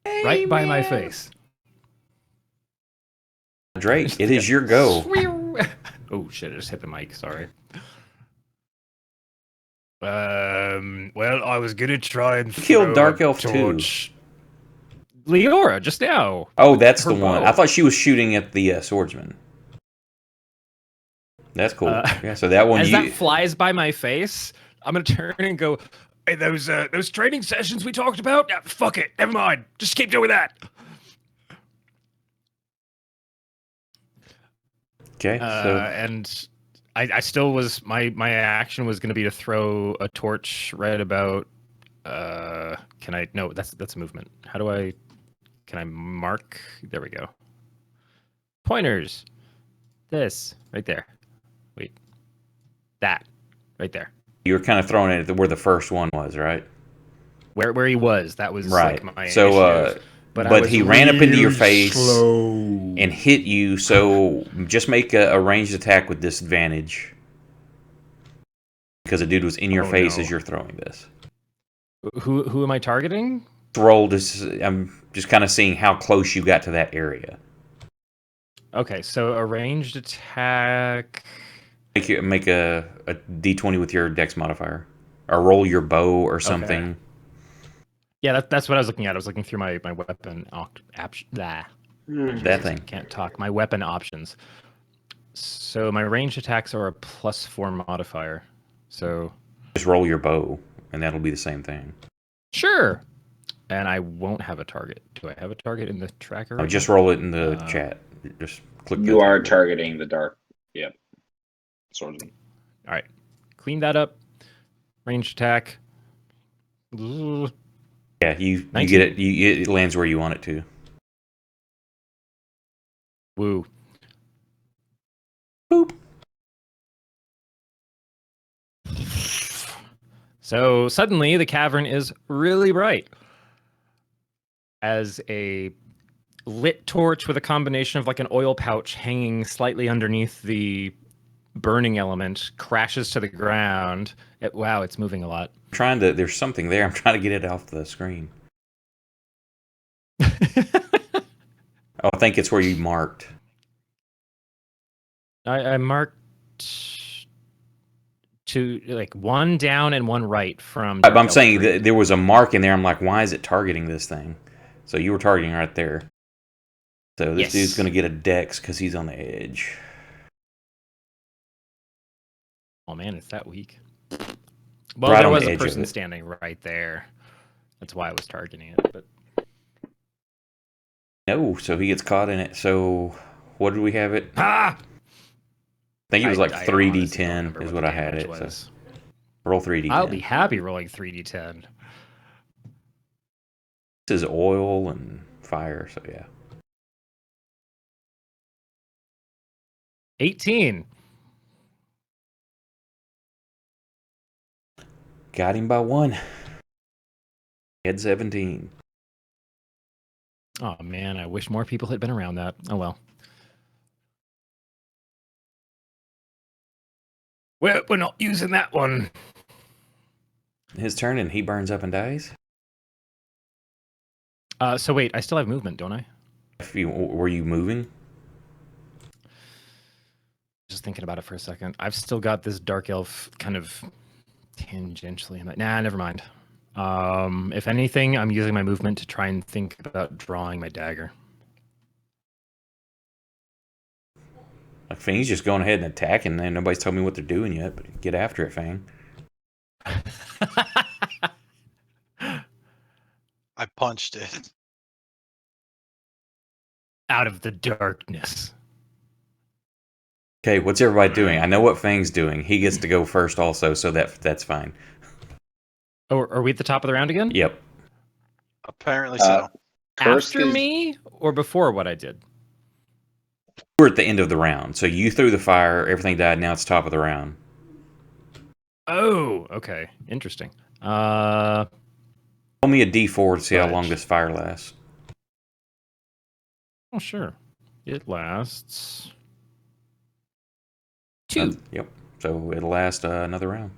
Right by my face. Drake, it is your go. Oh shit! I just hit the mic. Sorry. Well, I was gonna try and Killed throw Dark a Elf too. torch. Leora, just now. Oh, that's Her the one. bow. I thought she was shooting at the swordsman. That's cool. Yeah, so that one As you that flies by my face, I'm gonna turn and go. Hey, those training sessions we talked about. Yeah, fuck it. Never mind. Just keep doing that. okay. So And I still was my action was going to be to throw a torch right about. Can I? No, that's a movement. How do I? Can I mark? There we go. Pointers. This right there. Wait. That right there. you were kind of throwing it at where the first one was, right? Where he was. That was Right. Like my So, initiative. I but was he ran up into your really face slow. and hit you. So just make a ranged attack with disadvantage because the dude was in your Oh, face no. as you're throwing this. Who am I targeting? Roll this. I'm just kind of seeing how close you got to that area. Okay, so a ranged attack. Make a d20 with your dex modifier, or roll your bow or something. Okay. Yeah, that's what I was looking at. I was looking through my weapon That thing. Can't talk. My weapon options. So my ranged attacks are a +4 modifier. So Just roll your bow, and that'll be the same thing. sure. And I won't have a target. Do I have a target in the tracker? No, Right just now? roll it in the chat. Just click. You are targeting the dark. Yep. Swordsman. All right. Clean that up. Ranged attack. Ooh. Yeah, you 19. get it. It lands where you want it to. Woo. Boop. So suddenly the cavern is really bright as a lit torch with a combination of like an oil pouch hanging slightly underneath the burning element crashes to the ground. Wow, it's moving a lot. There's something there. I'm trying to get it off the screen. Oh, I think it's where you marked. I marked to like one down and one right from. I'm saying that there was a mark in there. I'm like, why is it targeting this thing? So you were targeting right there. So this dude's going to get a dex because he's on the edge. Oh man, it's that weak. Well, Right there on was the a edge of person it. standing right there. That's why I was targeting it. But No, so he gets caught in it. So what did we have it? ah, I think it was like I honestly don't 3d10 remember is what what the I had damage it. was. So roll 3d10. I'll be happy rolling 3d10. This is oil and fire, so yeah. 18. Got him by 1. He had 17. Oh man, I wish more people had been around that. Oh well. We're not using that one. His turn and he burns up and dies. So wait, I still have movement, don't I? Were you moving? Just thinking about it for a second. I've still got this dark elf kind of tangentially. Nah, never mind. If anything, I'm using my movement to try and think about drawing my dagger. Like Fang's just going ahead and attacking, and nobody's told me what they're doing yet. But get after it, Fang. I punched it. Out of the darkness. Okay, what's everybody doing? I know what Fang's doing. He gets to go first, also, so that's fine. Oh, are we at the top of the round again? Yep. Apparently so. After me or before what I did? We're at the end of the round, so you threw the fire. Everything died. Now it's top of the round. Oh, okay. Interesting. Roll me a d4 to see how long this fire lasts. Oh, sure. It lasts 2. Yep. So it'll last another round.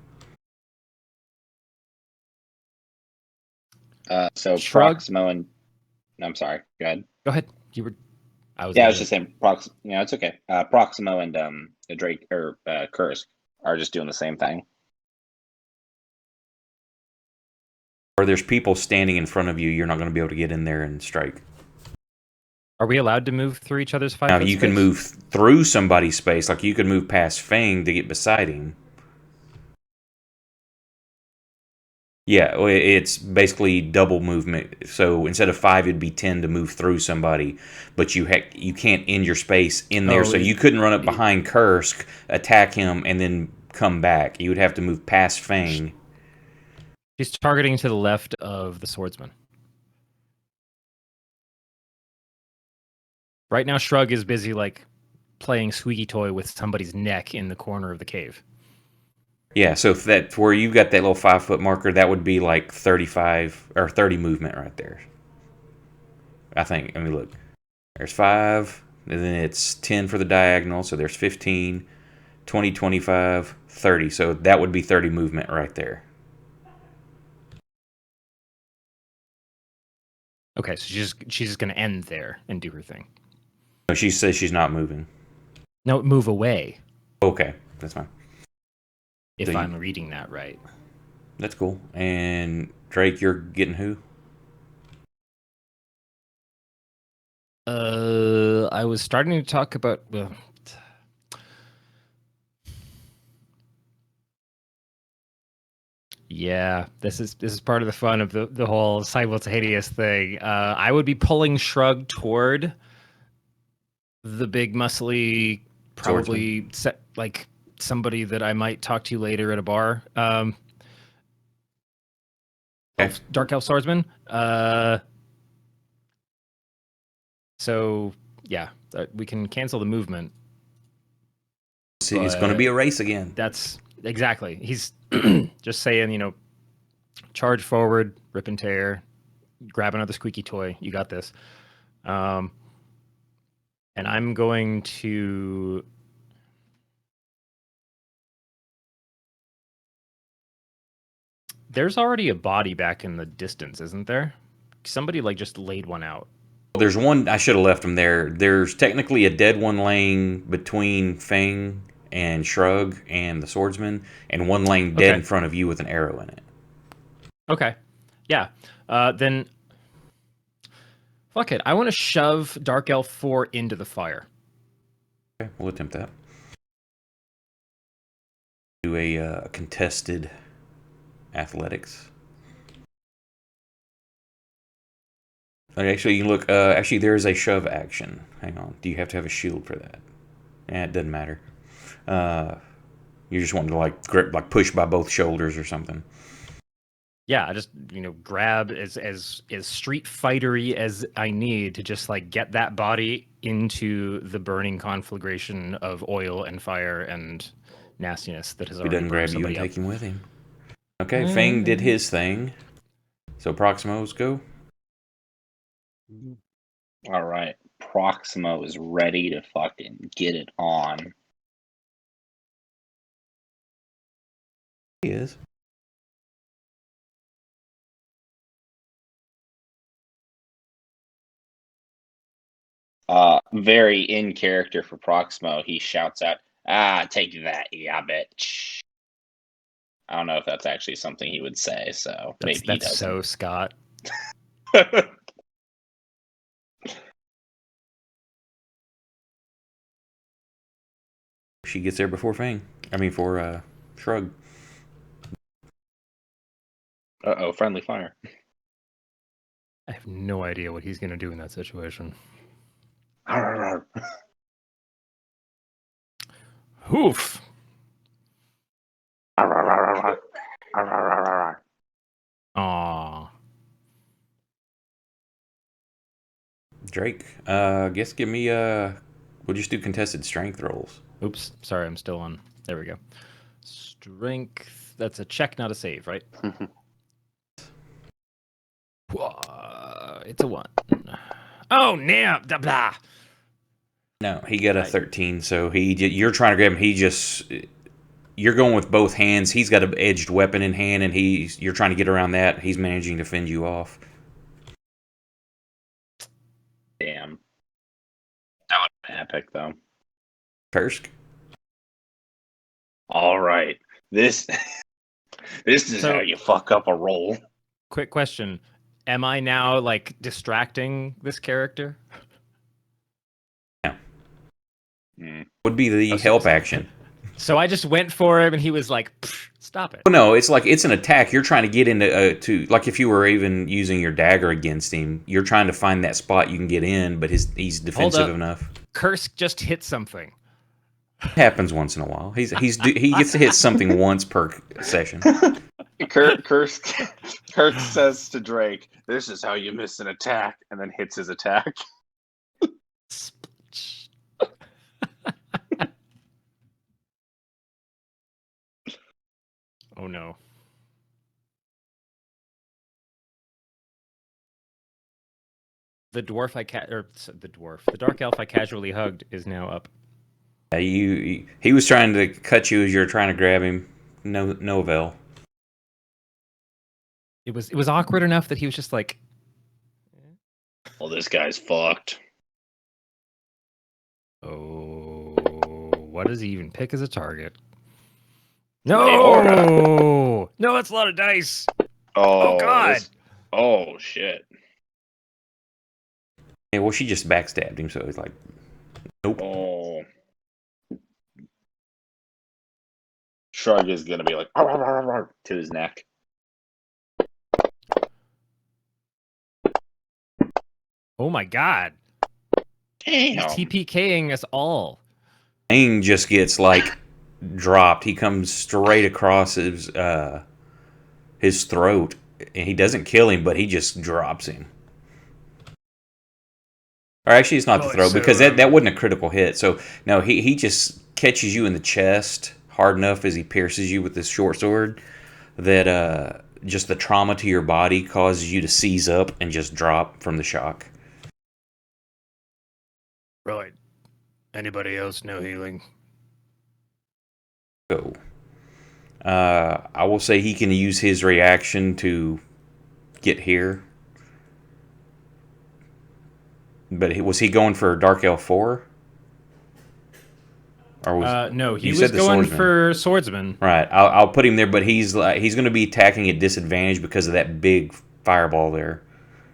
So Shrug. Proximo and I'm sorry. Go ahead. Go ahead. You were. I was just saying. It's okay. Proximo and Drake or Kursk are just doing the same thing. Or there's people standing in front of you. You're not going to be able to get in there and strike. Are we allowed to move through each other's 5 Now foot you can space? move through somebody's space. Like you could move past Fang to get beside him. Yeah, it's basically double movement. So instead of 5, it'd be 10 to move through somebody, but you can't end your space in there. So you couldn't run up behind Kursk, attack him, and then come back. You would have to move past Fang. She's targeting to the left of the swordsman. Right now, Shrug is busy like playing squeaky toy with somebody's neck in the corner of the cave. Yeah, so if that where you got that little 5 foot marker, that would be like 35 or 30 movement right there. I think. Let me look. There's 5, and then it's 10 for the diagonal, so there's 15, 20, 25, 30. So that would be 30 movement right there. Okay, so she's just gonna end there and do her thing. No, she says she's not moving. No, move away. Okay, that's fine. If So I'm reading that right. That's cool. And Drake, you're getting who? I was starting to talk about. Yeah, this is part of the fun of the whole simultaneous thing. I would be pulling Shrug toward the big muscly, probably like somebody that I might talk to later at a bar. Okay. Dark elf swordsman. So yeah, we can cancel the movement. See, it's going to be a race again. That's exactly. He's just saying, charge forward, rip and tear, grab another squeaky toy. You got this. And I'm going to. There's already a body back in the distance, isn't there? Somebody just laid one out. There's one. I should have left him there. There's technically a dead one laying between Fang and Shrug and the swordsman, and one laying dead in front of you with an arrow in it. Okay. Yeah. Then. Fuck it. I want to shove Dark Elf 4 into the fire. Okay, we'll attempt that. Do a contested athletics. Actually, you can look. Actually, there is a shove action. Hang on. Do you have to have a shield for that? It doesn't matter. You just want to grip, push by both shoulders or something. Yeah, I just grab as street fightery as I need to just get that body into the burning conflagration of oil and fire and nastiness that has He already doesn't burned grab you and somebody take him with him. Okay, Fang did his thing. So Proximos, go. All right. Proximo is ready to fucking get it on. He is. Very in character for Proximo. He shouts out, take that, yeah, bitch. I don't know if that's actually something he would say, so maybe he doesn't. So Scott. She gets there before Fang. I mean, for Shrug. Uh-oh, friendly fire. I have no idea what he's going to do in that situation. Oof. Aww. Drake, guess give me we'll just do contested strength rolls. Oops, sorry, I'm still on. There we go. Strength. That's a check, not a save, right? It's a 1. Oh, no. Blah, blah. No, he got a 13, so you're trying to grab him. You're going with both hands. He's got an edged weapon in hand, and you're trying to get around that. He's managing to fend you off. Damn. That would have been epic, though. Kursk? All right. This is how you fuck up a roll. Quick question. Am I now, distracting this character? Yeah. Would be the help action. So I just went for him, and he was like, stop it. Well, no, it's an attack. You're trying to get into, if you were even using your dagger against him, you're trying to find that spot you can get in, but he's defensive enough. Kursk just hit something. It happens once in a while. He gets to hit something once per session. Kirk says to Drake, "This is how you miss an attack," and then hits his attack. Oh no. The dark elf I casually hugged is now up. He was trying to cut you as you were trying to grab him. No avail. It was awkward enough that he was just like, Well, this guy's fucked. Oh, what does he even pick as a target? Leora. No! No, that's a lot of dice. Oh, God. Oh, shit. Yeah, well, she just backstabbed him, so he's like, nope. Oh. Shrug is gonna be like, "Arr, arr, arr, arr," to his neck. Oh, my God. He's Damn. TPKing us all. Aang just gets, like, dropped. He comes straight across his throat. And he doesn't kill him, but he just drops him. Or actually, it's not the Oh, throat, so, because that wasn't a critical hit. So, no, he just catches you in the chest hard enough as he pierces you with this short sword that just the trauma to your body causes you to seize up and just drop from the shock. Right. Anybody else know healing? So, I will say he can use his reaction to get here. But was he going for Dark Elf 4? Or was No, he you was said the going swordsman. for swordsman. Right, I'll put him there, but he's going to be attacking at disadvantage because of that big fireball there.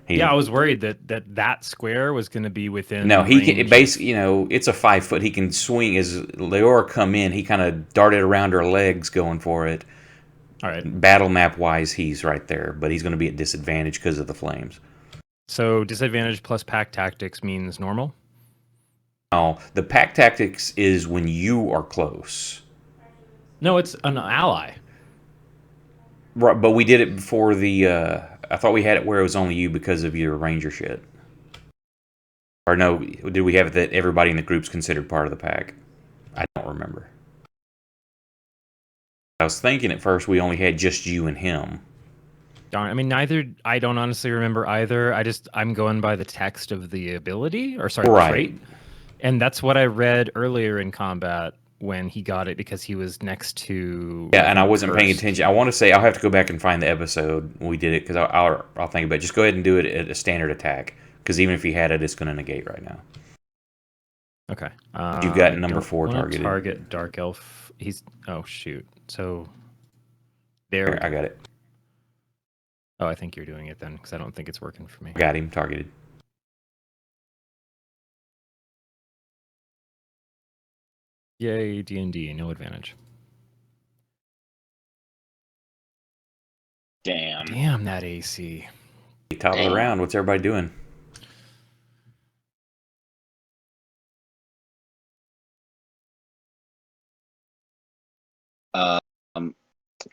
Yeah, I was worried that square was going to be within. No, he can range basically, it's a 5 foot. He can swing as Leora come in. He kind of darted around her legs, going for it. All right. Battle map wise, he's right there, but he's going to be at disadvantage because of the flames. So disadvantage plus pack tactics means normal. Oh, the pack tactics is when you are close. No, it's an ally. Right, but we did it before the. I thought we had it where it was only you because of your ranger shit. Or no, did we have it that everybody in the group's considered part of the pack? I don't remember. I was thinking at first we only had just you and him. Darn, I mean, I don't honestly remember either. I'm going by the text of the ability, or sorry, Right. the trait. And that's what I read earlier in combat when he got it because he was next to. Yeah, and I wasn't paying Kursk. attention. I want to say I'll have to go back and find the episode we did it because I'll think about it. Just go ahead and do it at a standard attack because even if he had it, it's going to negate right now. Okay. You've got I number don't 4 wanna targeted. Target Dark Elf. Oh shoot. So there. Here, I got it. Oh, I think you're doing it then because I don't think it's working for me. Got him targeted. Yay, D&D, no advantage. Damn. Damn that AC. Top of the round. What's everybody doing?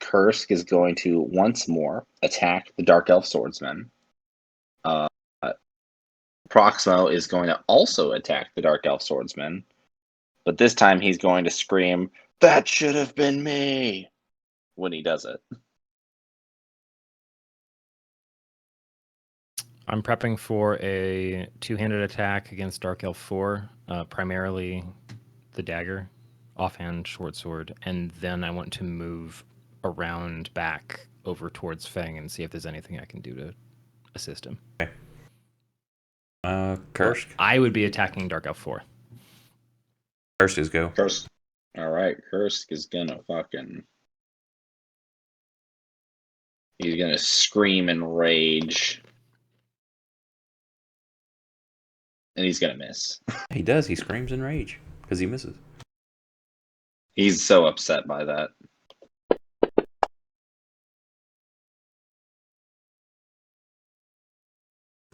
Kursk is going to once more attack the Dark Elf Swordsman. Proximo is going to also attack the Dark Elf Swordsman, but this time he's going to scream, "That should have been me!" when he does it. I'm prepping for a two-handed attack against Dark Elf 4, primarily the dagger, offhand short sword, and then I want to move around back over towards Fang and see if there's anything I can do to assist him. Okay. Kursk? I would be attacking Dark Elf 4. Kursk is go. Kursk. Alright, Kursk is gonna fucking... He's gonna scream in rage. And he's gonna miss. He does. He screams in rage because he misses. He's so upset by that.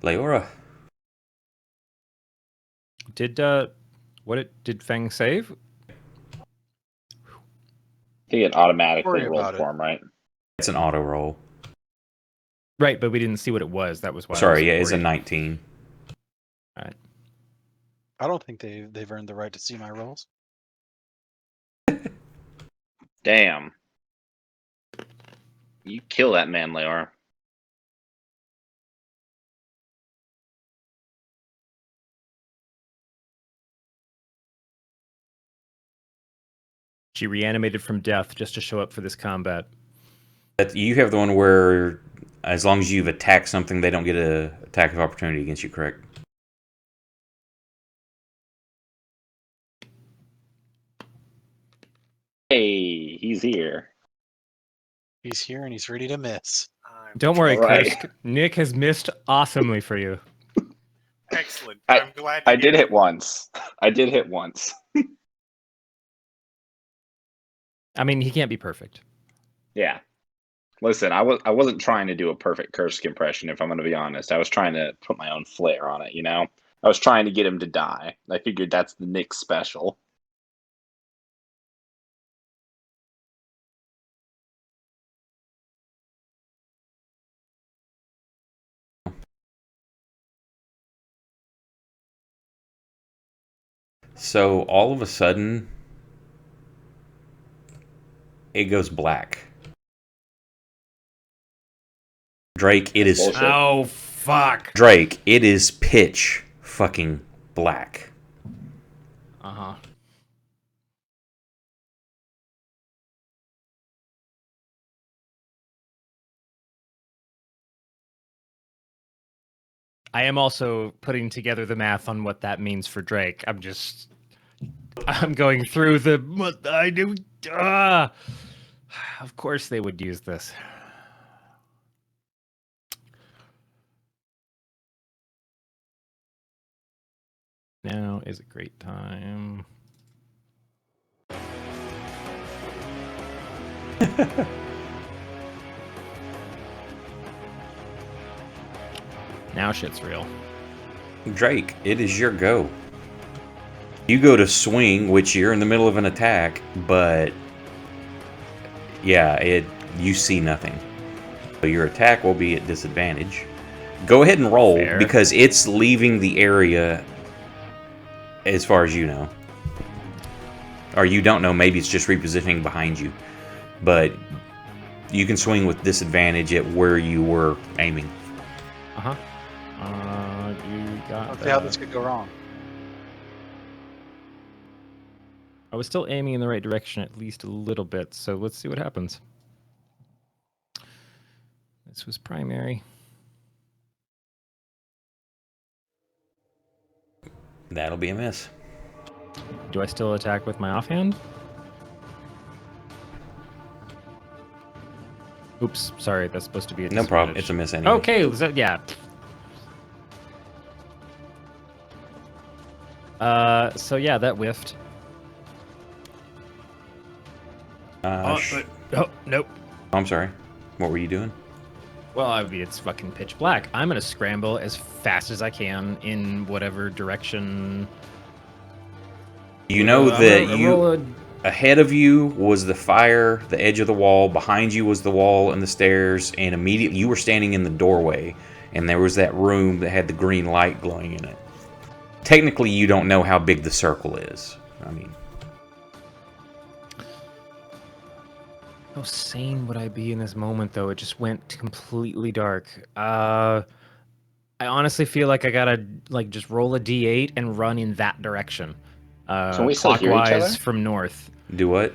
Leora. Did Fang save? I think it automatically Worry rolled about it. for him, right? It's an auto roll. Right, but we didn't see what it was. That was why. Sorry, I yeah, was it's a worried. 19. All right. I don't think they've earned the right to see my rolls. Damn. You kill that man, Leora. She reanimated from death just to show up for this combat. You have the one where, as long as you've attacked something, they don't get an attack of opportunity against you, correct? he's here. He's here and he's ready to miss. Don't worry, Right. Kursk. Nick has missed awesomely for you. Excellent. I- I'm glad to I did hear hit once. I did hit once. I mean, he can't be perfect. Yeah. Listen, I wasn't trying to do a perfect Kursk impression, if I'm going to be honest. I was trying to put my own flair on it, you know? I was trying to get him to die. I figured that's the Nick special. So all of a sudden, it goes black. Drake, it is Bullshit. Oh, fuck. Drake. It is pitch fucking black. Uh-huh. I am also putting together the math on what that means for Drake. I'm going through the what I do. Of course they would use this. Now is a great time. Now shit's real. Drake, it is your go. You go to swing, which you're in the middle of an attack, but yeah, you see nothing. So your attack will be at disadvantage. Go ahead and roll Fair. because it's leaving the area as far as you know. Or you don't know, maybe it's just repositioning behind you. But you can swing with disadvantage at where you were aiming. Uh-huh. You got Let's see how this could go wrong. I was still aiming in the right direction at least a little bit, so let's see what happens. This was primary. That'll be a miss. Do I still attack with my offhand? Oops, sorry, that's supposed to be a No problem. disadvantage. It's a miss anyway. Okay, so, yeah. So yeah, that whiffed. Oh, nope. I'm sorry. What were you doing? Well, I mean, it's fucking pitch black. I'm gonna scramble as fast as I can in whatever direction. You know I'm that gonna roll ahead of you was the fire, the edge of the wall. Behind you was the wall and the stairs, and immediately you were standing in the doorway, and there was that room that had the green light glowing in it. Technically, you don't know how big the circle is. I mean, how sane would I be in this moment, though? It just went completely dark. I honestly feel like I gotta just roll a d8 and run in that direction. Can we still hear each Clockwise other? from north. do what?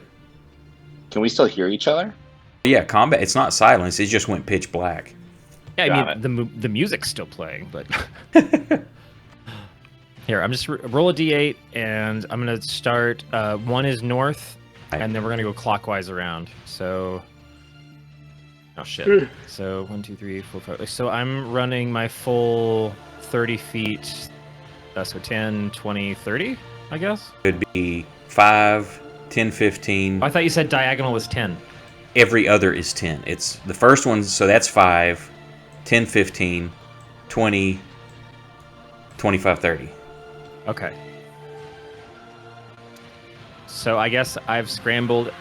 Can we still hear each other? Yeah, combat. It's not silence. It just went pitch black. Yeah, I Got mean the music's still playing, but here I'm just roll a d8 and I'm gonna start. One is north, and then we're gonna go clockwise around. So, oh shit. So 1, 2, 3, 4, 5. So I'm running my full 30 feet. So 10, 20, 30, I guess. Could be 5, 10, 15. Oh, I thought you said diagonal was 10. Every other is 10. It's the first one, so that's 5, 10, 15, 20, 25, 30. Okay. So I guess I've scrambled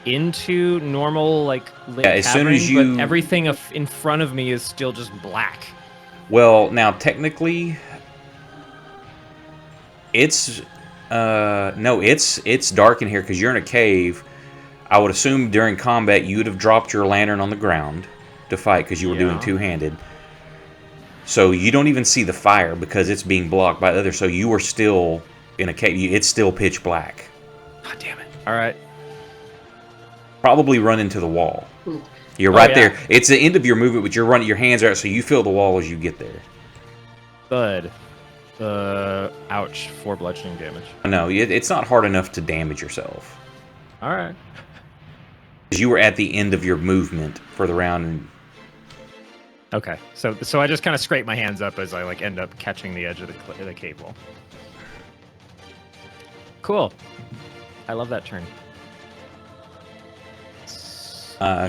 into normal lit Yeah, as soon as cavern, you- but everything in front of me is still just black. Well, now technically, it's no, it's dark in here because you're in a cave. I would assume during combat you would have dropped your lantern on the ground to fight because you were doing Yeah. two-handed. So you don't even see the fire because it's being blocked by the other. So you were still in a cave. It's still pitch black. God damn it! All right. Probably run into the wall. You're right yeah. there. It's the end of your movement, but you're running. Your hands are out, so you feel the wall as you get there. Bud. Ouch. 4 bludgeoning damage. No, it's not hard enough to damage yourself. All right. 'Cause you were at the end of your movement for the round, and Okay, so I just kind of scrape my hands up as I like end up catching the edge of the cable. Cool. I love that turn.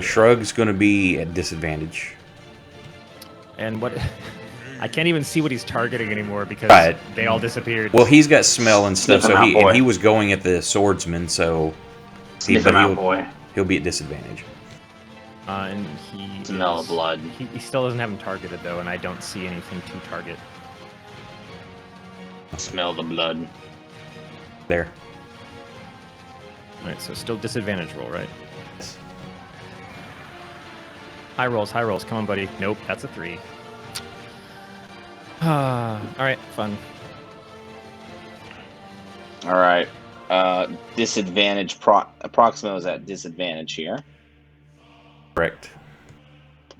Shrug's going to be at disadvantage. And what? I can't even see what he's targeting anymore because Right. they all disappeared. Well, he's got smell and stuff, Sniff him so out, boy. he was going at the swordsman, so Sniff him out, boy. he'll be at disadvantage. And he Smell is- of blood. He still doesn't have him targeted though, and I don't see anything to target. Smell the blood. There. All right, so still disadvantage roll, right? High rolls, come on, buddy. Nope, that's a 3. All right, fun. All right. Disadvantage. Proximo is at disadvantage here. Correct.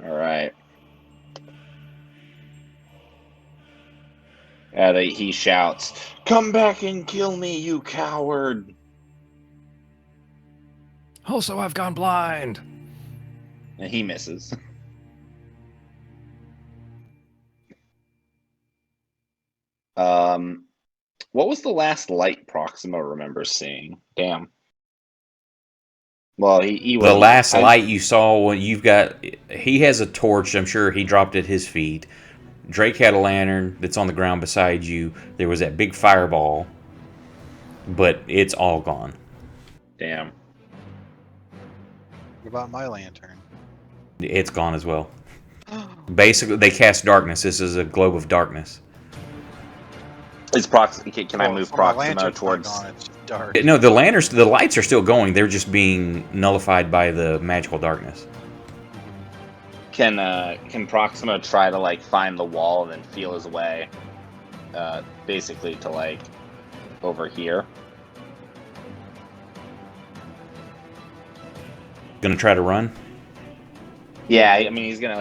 All right. He shouts, "Come back and kill me, you coward!" Also, I've gone blind. And he misses. What was the last light Proximo remembers seeing? Damn. Well, he The last light you saw when he has a torch. I'm sure he dropped at his feet. Drake had a lantern that's on the ground beside you. There was that big fireball, but it's all gone. Damn. What about my lantern? It's gone as well. Basically, they cast darkness. This is a globe of darkness. Is Can I move So my Proximo lantern's not towards? gone, it's just dark. No, the lights are still going. They're just being nullified by the magical darkness. Can Proximo try to like find the wall and then feel his way, basically to like over here? Gonna try to run. Yeah, I mean he's gonna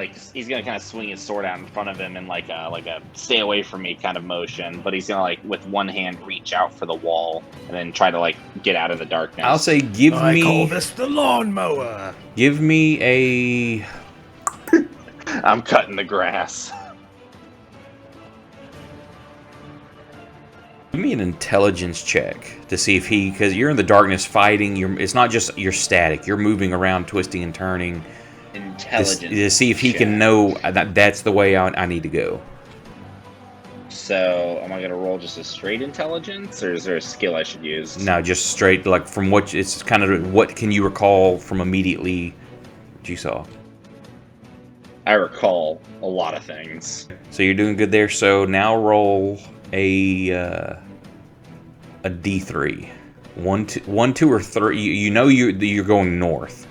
kind of swing his sword out in front of him in like a stay away from me kind of motion, but he's gonna like with one hand reach out for the wall and then try to like get out of the darkness. I'll say, give me the lawnmower. Give me a. I'm cutting the grass. Give me an intelligence check to see if because you're in the darkness fighting. It's not just you're static. You're moving around, twisting and turning. Intelligence. To see if he can know that's the way I need to go. So, am I gonna roll just a straight intelligence, or is there a skill I should use? No, just straight like from what it's kind of what can you recall from immediately what you saw. I recall a lot of things. So you're doing good there. So now roll a D3. 1, 2, or 3. You know you're going north.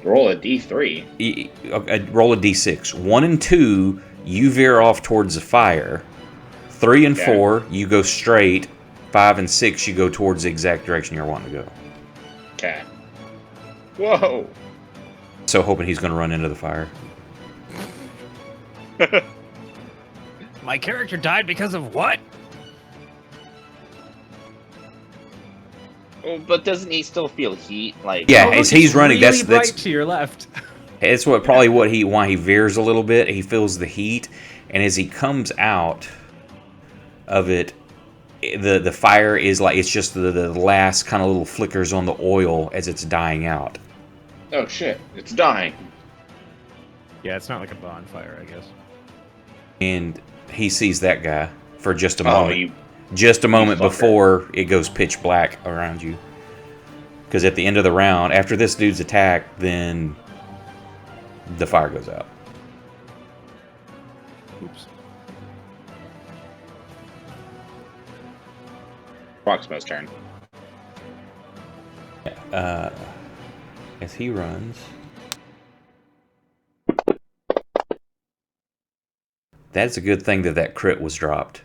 Roll a D3. Roll a D6. 1 and 2, you veer off towards the fire. 3 and 4, you go straight. 5 and 6, you go towards the exact direction you're wanting to go. Okay. Whoa. So hoping he's going to run into the fire. My character died because of what? Well, but doesn't he still feel heat? Like Yeah, as he's running, really that's bright to your left. It's why he veers a little bit. He feels the heat, and as he comes out of it, the fire is like it's just the last kind of little flickers on the oil as it's dying out. Oh shit, it's dying. Yeah, it's not like a bonfire, I guess. And he sees that guy for just a moment. Oh, just a moment fucker. before it goes pitch black around you. Because at the end of the round, after this dude's attack, then the fire goes out. Oops. Proximo's turn. As he runs. That's a good thing that crit was dropped.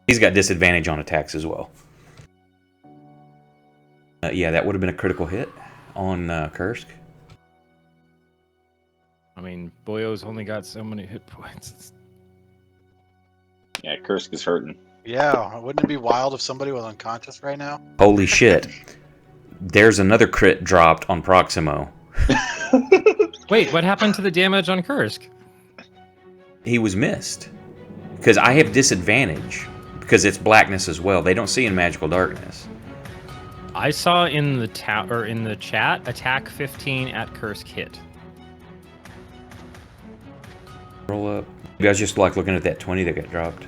He's got disadvantage on attacks as well. Yeah, that would have been a critical hit on Kursk. I mean, Boyo's only got so many hit points. Yeah, Kursk is hurting. Yeah, wouldn't it be wild if somebody was unconscious right now? Holy shit. There's another crit dropped on Proximo. Wait, what happened to the damage on Kursk? He was missed. Because I have disadvantage. Because it's blackness as well. They don't see in magical darkness. I saw in the chat attack 15 at Kursk hit. Roll up. You guys just like looking at that 20 that got dropped.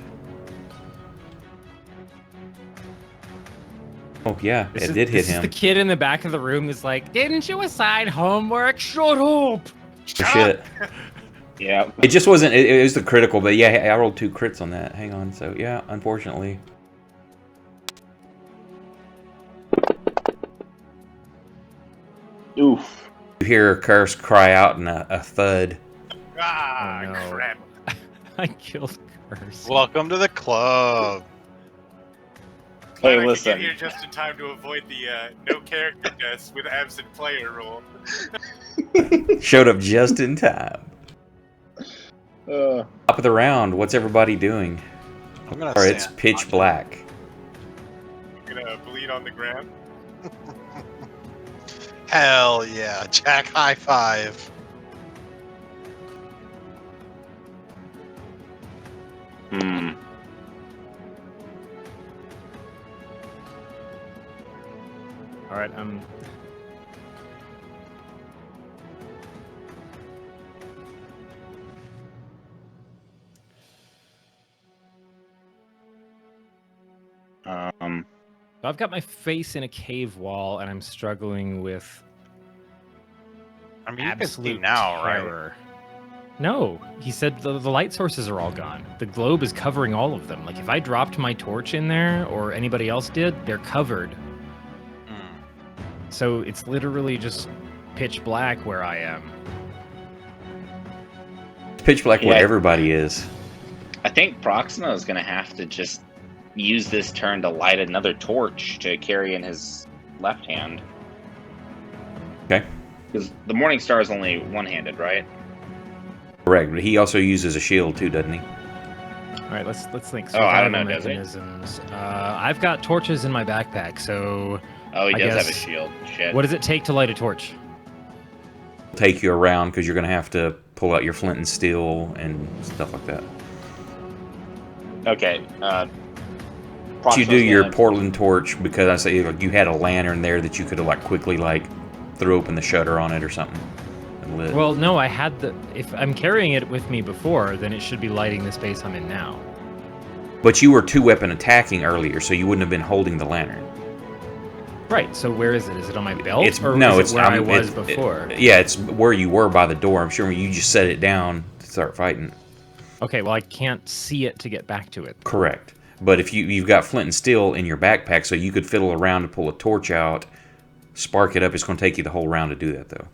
Oh yeah, it did hit This him. is the kid in the back of the room is like, didn't you assign homework? Shut up! Shit. Yeah. It just wasn't. It was the critical, but yeah, I rolled 2 crits on that. Hang on. So yeah, unfortunately. Oof. You hear a curse cry out and a thud. Ah, Oh, no. crap. I killed Kursk. Welcome to the club. Hey, Glad I could listen. get here just in time to avoid the no character deaths with absent player rule. Showed up just in time. Uh, Top of the round. What's everybody doing? I'm gonna Or it's stand pitch watching. black. I'm gonna bleed on the ground. Hell yeah, Jack! High five. hmm. All right, I've got my face in a cave wall, and I'm struggling with I mean, you can see absolute now, right? terror. No, he said the light sources are all gone. The globe is covering all of them. Like, if I dropped my torch in there, or anybody else did, they're covered. Hmm. So it's literally just pitch black where I am. It's pitch black where Yeah. everybody is. I think Proxima is going to have to just use this turn to light another torch to carry in his left hand. Okay. Because the Morning Star is only one-handed, right? Correct. But he also uses a shield too, doesn't he? All right, let's think. Oh, I don't survival know, does he? mechanisms. I've got torches in my backpack, so Oh, he I does have a guess- shield. Shit. what does it take to light a torch? Take you around because you're going to have to pull out your flint and steel and stuff like that. Okay. But you do Proxima's your gonna- Portland torch because I say like you had a lantern there that you could have like quickly like threw open the shutter on it or something and lit. Well, no, I had the. If I'm carrying it with me before, then it should be lighting the space I'm in now. But you were 2-weapon attacking earlier, so you wouldn't have been holding the lantern. Right. So where is it? Is it on my belt? It's or no, is it's it where I I'm- was it- before. Yeah, it's where you were by the door. I'm sure you just set it down to start fighting. Okay. Well, I can't see it to get back to it. Correct. But if you've got flint and steel in your backpack, so you could fiddle around to pull a torch out, spark it up. It's going to take you the whole round to do that, though.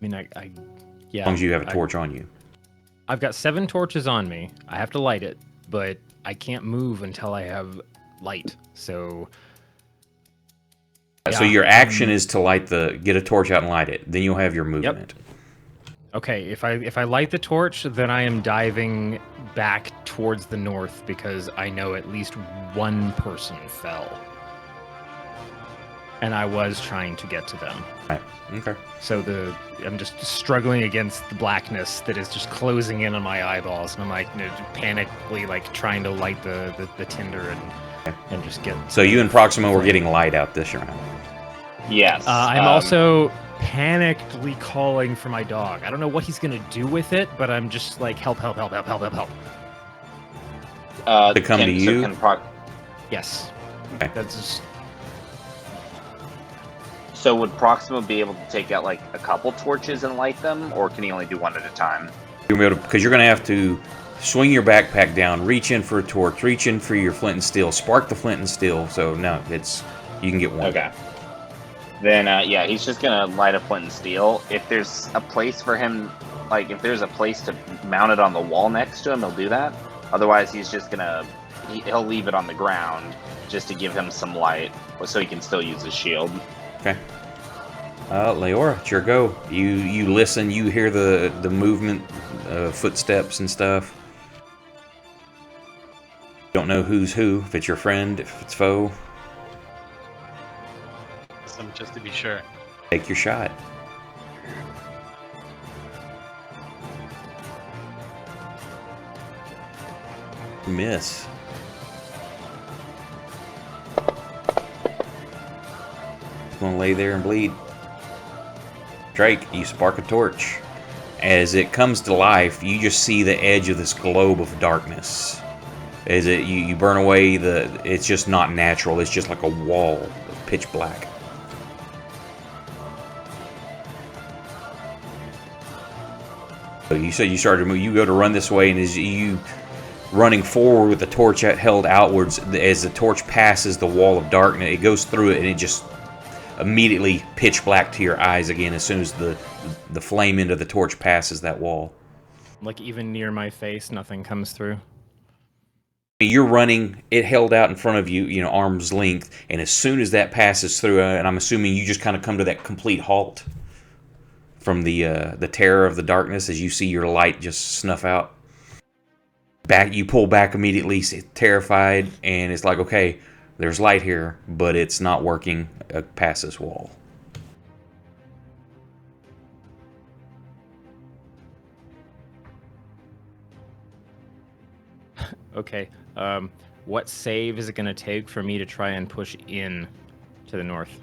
I mean, yeah. As long as you have a torch on you. I've got 7 torches on me. I have to light it, but I can't move until I have light. So. So Yeah, your action is to get a torch out and light it. Then you'll have your movement. Okay, if I light the torch, then I am diving back towards the north because I know at least one person fell. And I was trying to get to them. Right. Okay. So I'm just struggling against the blackness that is just closing in on my eyeballs, and I'm like panically like trying to light the tinder and just get. So you and Proxima were getting light out this round. Yes. I'm also panically calling for my dog. I don't know what he's gonna do with it, but I'm just like help. To come to you? Yes. Okay. That's just. So would Proxima be able to take out like a couple torches and light them, or can he only do one at a time? Because you're going to have to swing your backpack down, reach in for a torch, reach in for your flint and steel, spark the flint and steel. So no, you can get one. Okay. Then yeah, he's just gonna light a flint and steel. If there's a place for him, like if there's a place to mount it on the wall next to him, he'll do that. Otherwise, he's just he'll leave it on the ground just to give him some light, so he can still use his shield. Okay. Leora, it's your go. You listen, you hear the movement, footsteps and stuff. Don't know who's who, if it's your friend, if it's foe. just to be sure. Take your shot. Miss. Gonna lay there and bleed. Drake, you spark a torch. As it comes to life, you just see the edge of this globe of darkness. As you burn away it's just not natural. It's just like a wall of pitch black. So you said you started to move. You go to run this way, and as you running forward with the torch held outwards, as the torch passes the wall of darkness, it goes through it, and it just immediately pitch black to your eyes again as soon as the flame into the torch passes that wall. Like even near my face, nothing comes through. You're running, it held out in front of you, you know, arm's length, and as soon as that passes through, and I'm assuming you just kind of come to that complete halt from the terror of the darkness as you see your light just snuff out. You pull back immediately, terrified, and it's like, okay, there's light here, but it's not working past this wall. Okay. What save is it going to take for me to try and push in to the north?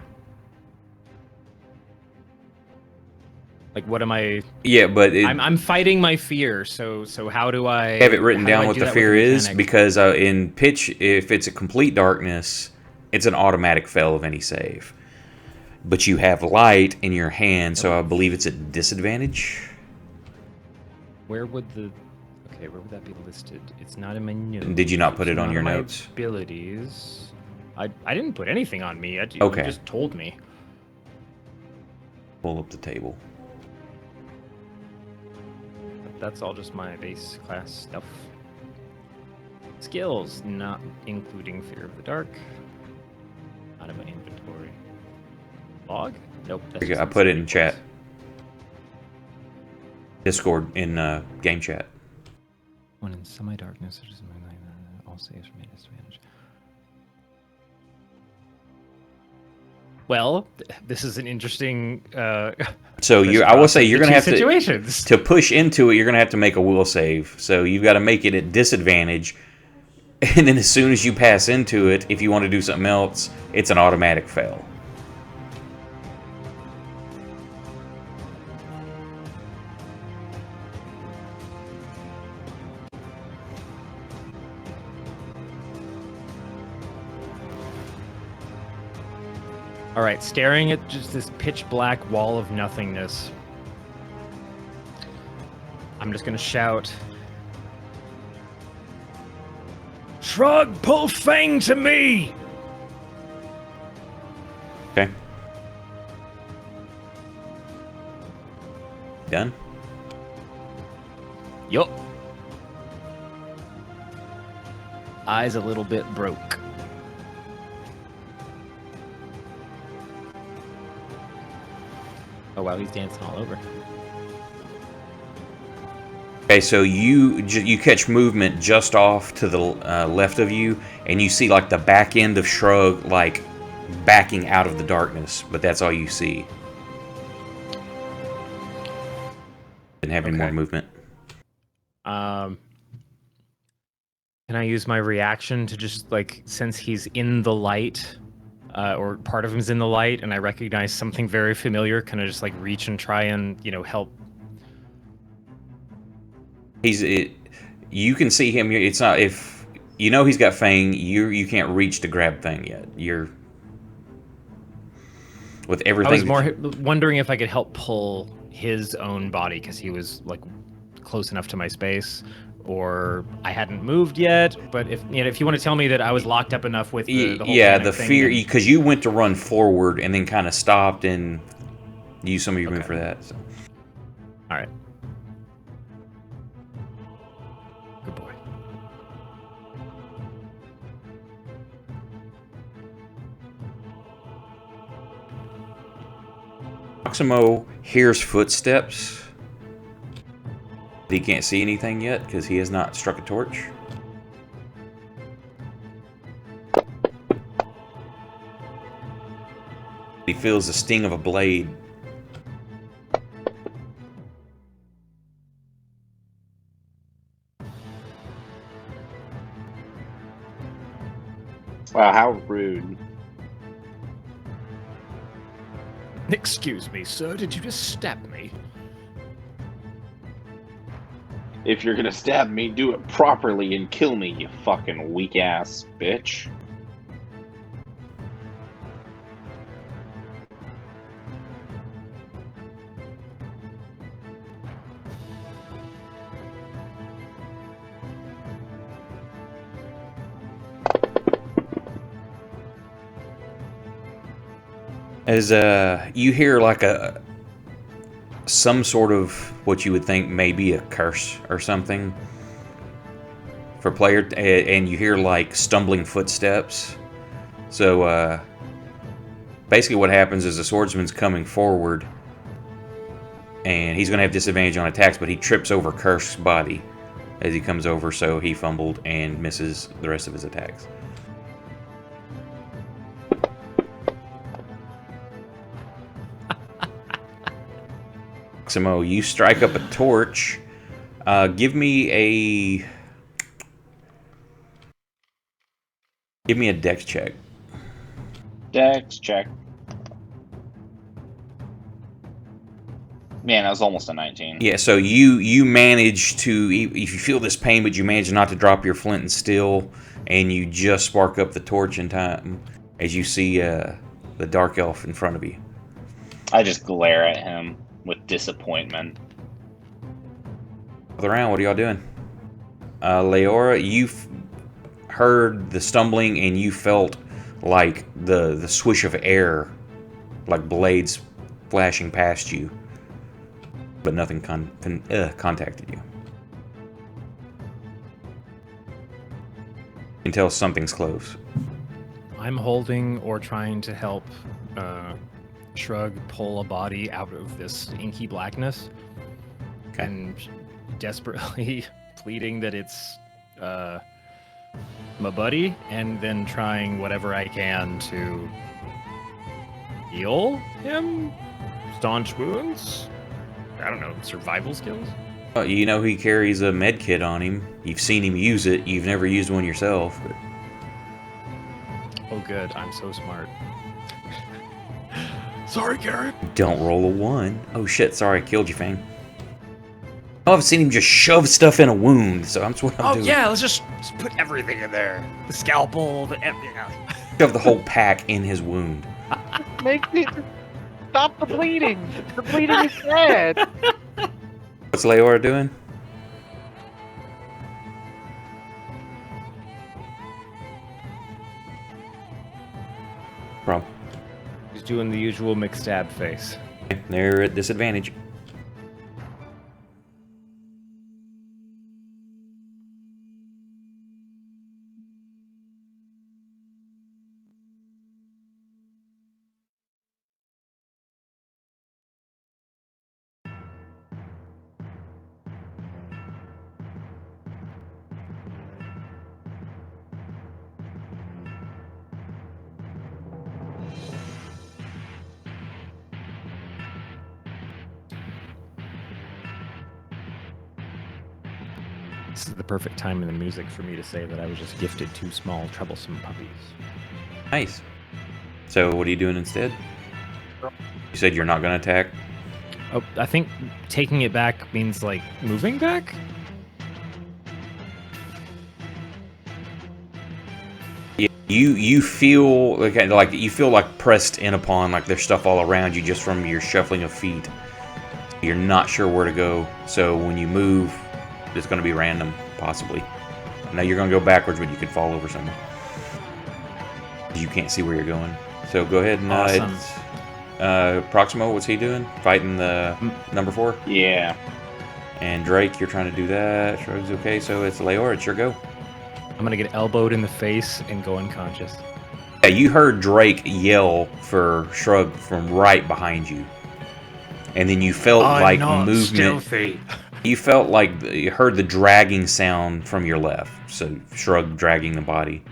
Like, what am I? Yeah, but I'm fighting my fear. So how do I have it written how do down I what do the that with fear is? mechanics? Because in pitch, if it's a complete darkness, it's an automatic fail of any save. But you have light in your hand, so I believe it's at disadvantage. Where would that be listed? It's not in my notes. Did you not put It's it on not your in my notes? Abilities. I didn't put anything on me. You Okay. just told me. Pull up the table. That's all just my base class stuff. Skills, not including Fear of the Dark. Out of my inventory. Log? Nope. That's Okay, just I put it in saving chat. points. Discord in game chat. When in semi-darkness, it is all saves from a disadvantage. Well, this is an interesting. So I will say you're gonna have situations. to push into it. You're gonna have to make a will save. So you've got to make it at disadvantage, and then as soon as you pass into it, if you want to do something else, it's an automatic fail. All right, staring at just this pitch black wall of nothingness. I'm just gonna shout. Shrug, pull Fang to me! Okay. Done. Yup. Eyes a little bit broke. Oh wow, he's dancing all over. Okay, so you catch movement just off to the left of you, and you see like the back end of Shrug like backing out of the darkness, but that's all you see. Didn't have any more Okay. movement. Can I use my reaction to just like, since he's in the light, or part of him's in the light, and I recognize something very familiar, can I just like reach and try and help? You can see him. It's not if you know he's got Fang. You can't reach to grab Fang yet. You're with everything. I was more wondering if I could help pull his own body because he was like close enough to my space, or I hadn't moved yet. But if you want to tell me that I was locked up enough with the whole panic thing, fear, then- because you went to run forward and then kind of stopped and used some of your move Okay. for that. So. All right. Good boy. Proximo hears footsteps. He can't see anything yet because he has not struck a torch. He feels the sting of a blade. Wow, how rude. Excuse me, sir. Did you just stab me? If you're gonna stab me, do it properly and kill me, you fucking weak ass bitch. As you hear like some sort of what you would think may be a curse or something for player, and you hear like stumbling footsteps. So basically what happens is the swordsman's coming forward and he's going to have disadvantage on attacks, but he trips over Kirsch's body as he comes over, so he fumbled and misses the rest of his attacks. Maximo, you strike up a torch. Give me a dex check. Dex check. Man, that was almost a 19. Yeah, so you manage to, if you feel this pain, but you manage not to drop your flint and steel, and you just spark up the torch in time as you see the dark elf in front of you. I just glare at him with disappointment. Around, what are y'all doing? Leora, you've heard the stumbling and you felt like the swish of air, like blades flashing past you, but nothing contacted you. You can tell something's close. I'm holding or trying to help Shrug pull a body out of this inky blackness, Okay. and desperately pleading that it's my buddy, and then trying whatever I can to heal him, staunch wounds. I don't know, survival skills. You know he carries a med kit on him. You've seen him use it. You've never used one yourself. But... Oh, good. I'm so smart. Sorry, Garrett. Don't roll a 1. Oh shit! Sorry, I killed you, Fang. Oh, I've seen him just shove stuff in a wound, so that's what I'm doing. Yeah, let's just put everything in there. The scalpel, yeah. Shove the whole pack in his wound. Make me stop the bleeding. The bleeding is bad. What's Leora doing? Problem. He's doing the usual McStab face. They're at disadvantage. This is the perfect time in the music for me to say that I was just gifted 2 small, troublesome puppies. Nice. So what are you doing instead? You said you're not going to attack? Oh, I think taking it back means, like, moving back? Yeah, you feel like you feel like pressed in upon, like there's stuff all around you just from your shuffling of feet. You're not sure where to go, so when you move, it's going to be random, possibly. Now you're going to go backwards, but you could fall over somewhere. You can't see where you're going. So go ahead and Awesome. Proximo, what's he doing? Fighting the number 4? Yeah. And Drake, you're trying to do that. Shrug's okay, so it's Leora, it's your go. I'm gonna get elbowed in the face and go unconscious. Yeah, you heard Drake yell for Shrug from right behind you. And then you felt like movement. Stealthy. You felt like you heard the dragging sound from your left. So Shrug dragging the body.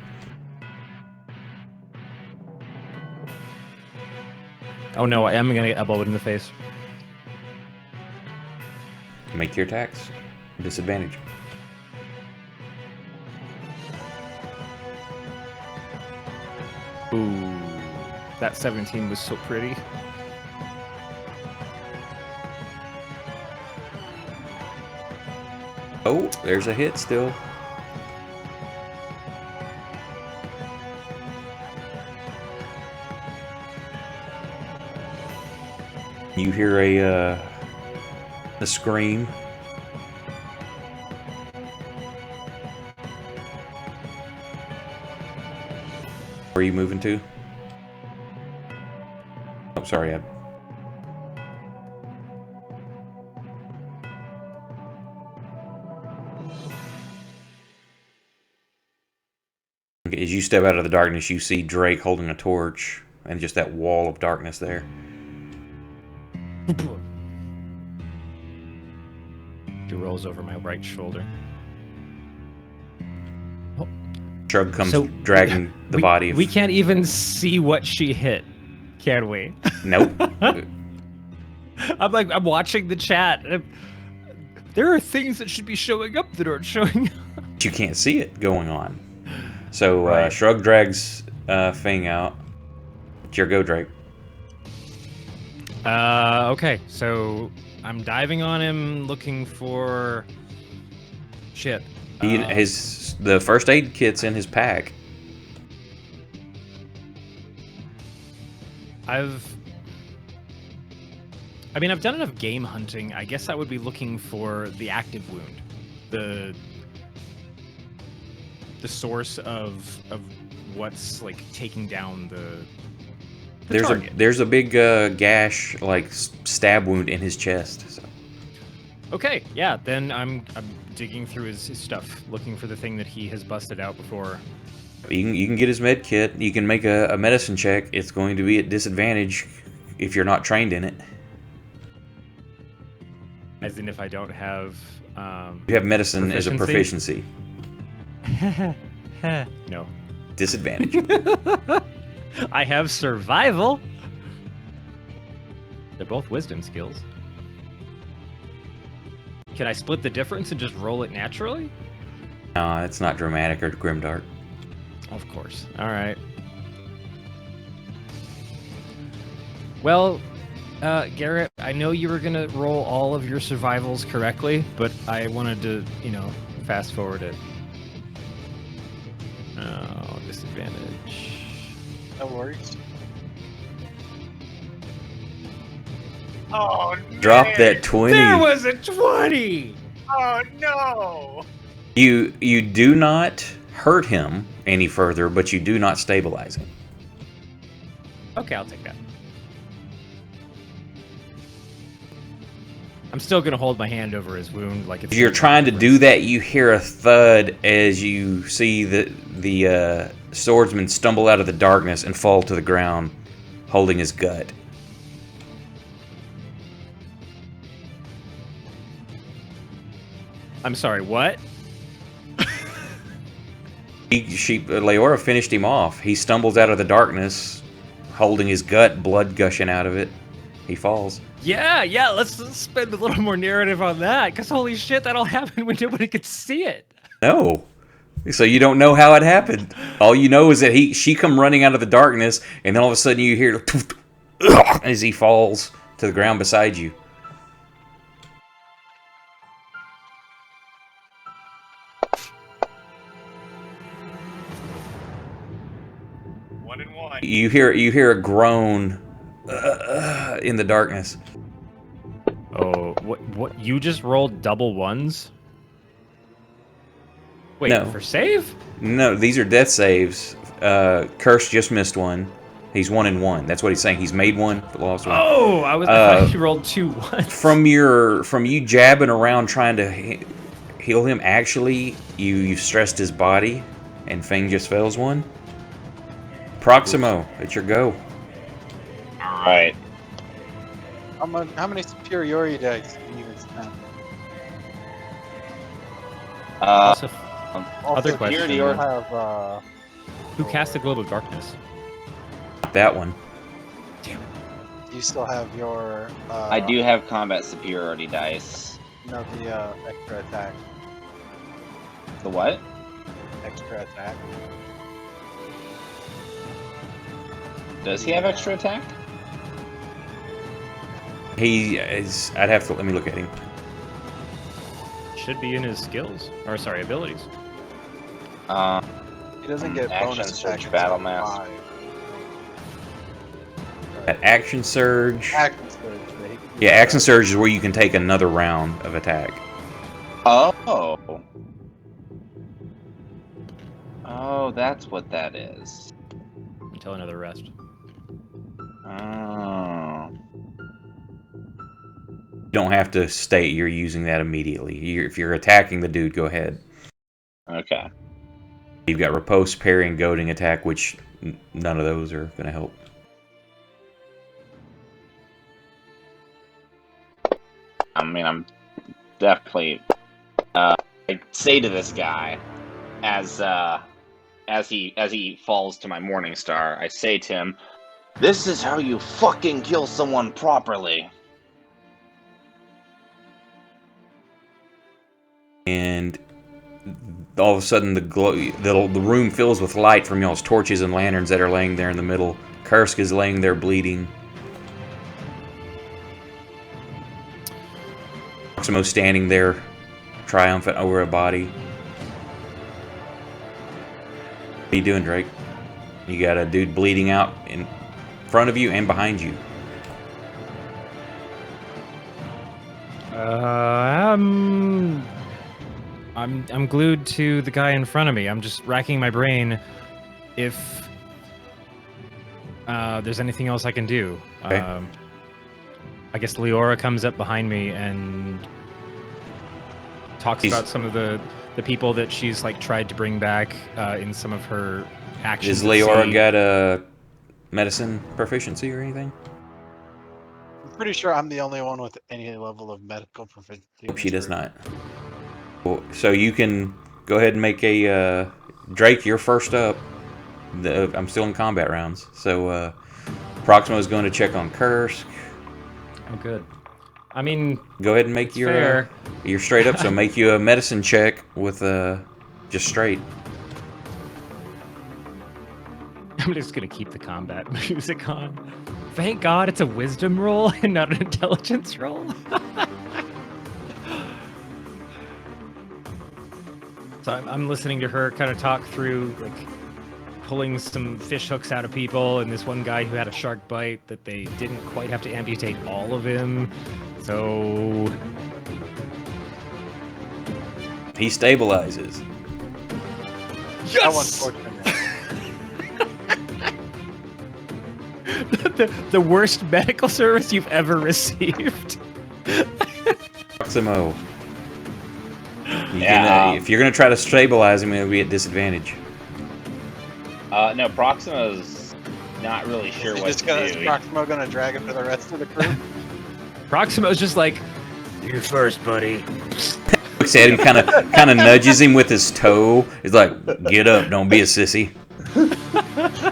Oh no, I am gonna get elbowed in the face. Make your attacks. Disadvantage. Ooh, that 17 was so pretty. Oh, there's a hit still. You hear a scream. Where are you moving to? Oh, sorry. As you step out of the darkness, you see Drake holding a torch and just that wall of darkness there. He rolls over my right shoulder. Shrug comes So, dragging the body of... We can't even see what she hit, can we? Nope. I'm watching the chat. There are things that should be showing up that aren't showing up. You can't see it going on. So Right. Shrug drags Fang out. It's your go, Drake. Okay, so I'm diving on him, looking for shit. The first aid kit's in his pack. I've done enough game hunting. I guess I would be looking for the active wound, the source of what's like taking down the target. There's a big gash, like stab wound in his chest. So. Okay, yeah. Then I'm digging through his stuff, looking for the thing that he has busted out before. You can get his med kit. You can make a medicine check. It's going to be at disadvantage if you're not trained in it. As in, if I don't have. You have medicine as a proficiency. No. Disadvantage. I have survival. They're both wisdom skills. Can I split the difference and just roll it naturally? No, it's not dramatic or GrimDark. Of course. All right. Well, Garrett, I know you were gonna roll all of your survivals correctly, but I wanted to, fast forward it. Oh, disadvantage. No worries. Oh, Drop man. that 20. There was a 20! Oh, no. You do not hurt him any further, but you do not stabilize him. Okay, I'll take that. I'm still gonna hold my hand over his wound like it's... If you're trying to do that, you hear a thud as you see the swordsman stumble out of the darkness and fall to the ground, holding his gut. I'm sorry, what? Leora finished him off. He stumbles out of the darkness, holding his gut, blood gushing out of it. He falls. Yeah, let's spend a little more narrative on that, because holy shit, that all happened when nobody could see it. No. So you don't know how it happened. All you know is that she come running out of the darkness, and then all of a sudden you hear as he falls to the ground beside you. One and one. You hear a groan in the darkness. Oh, what? You just rolled double ones? Wait, No. for save? No, these are death saves. Curse just missed one. He's 1 and 1. That's what he's saying. He's made one, but lost one. Oh, I thought you rolled 2 ones. From you jabbing around trying to heal him, actually, you stressed his body, and Fang just fails one. Proximo, it's your go. All right. How many superiority dice can you even spend? Also, Also, Other do question. you have, who cast the globe of darkness? That one. you still have your. I do have combat superiority dice. No, the extra attack. The what? Extra attack. Does he have extra attack? He is. I'd have to let me look at him. Should be in his skills, or sorry, abilities. He doesn't get Action bonus surge attack battle until master. 5. At action surge. Action surge. Yeah, he can do Yeah, that. action surge is where you can take another round of attack. Oh. Oh, that's what that is. Until another rest. Oh. You don't have to state you're using that immediately. If you're attacking the dude, go ahead. Okay. You've got riposte, parry, and goading attack, which none of those are going to help. I mean, I'm definitely. I say to this guy, as he falls to my morning star, I say to him, "This is how you fucking kill someone properly." And all of a sudden, the room fills with light from y'all's torches and lanterns that are laying there in the middle. Kursk is laying there bleeding. Proximo's standing there, triumphant over a body. What are you doing, Drake? You got a dude bleeding out in front of you and behind you. I'm glued to the guy in front of me. I'm just racking my brain if there's anything else I can do. Okay. I guess Leora comes up behind me and talks about some of the people that she's like tried to bring back in some of her actions. Does Leora got a medicine proficiency or anything? I'm pretty sure I'm the only one with any level of medical proficiency. Nope, she does not. Cool. So you can go ahead and make a Drake. You're first up. I'm still in combat rounds, so Proximo is going to check on Kursk. Oh, good. I mean, go ahead and make your fair. You're straight up, so make you a medicine check with just straight. I'm just gonna keep the combat music on. Thank God it's a wisdom roll and not an intelligence roll. So I'm listening to her kind of talk through, like, pulling some fish hooks out of people, and this one guy who had a shark bite that they didn't quite have to amputate all of him. So he stabilizes. Yes! the worst medical service you've ever received. Proximo. If you're gonna try to stabilize him, it'll be at disadvantage. No, Proximo's not really sure what to do. Is Proximo gonna drag him to the rest of the crew? Proximo's just like, you first, buddy. Looks at him, kind of nudges him with his toe. He's like, "Get up, don't be a sissy."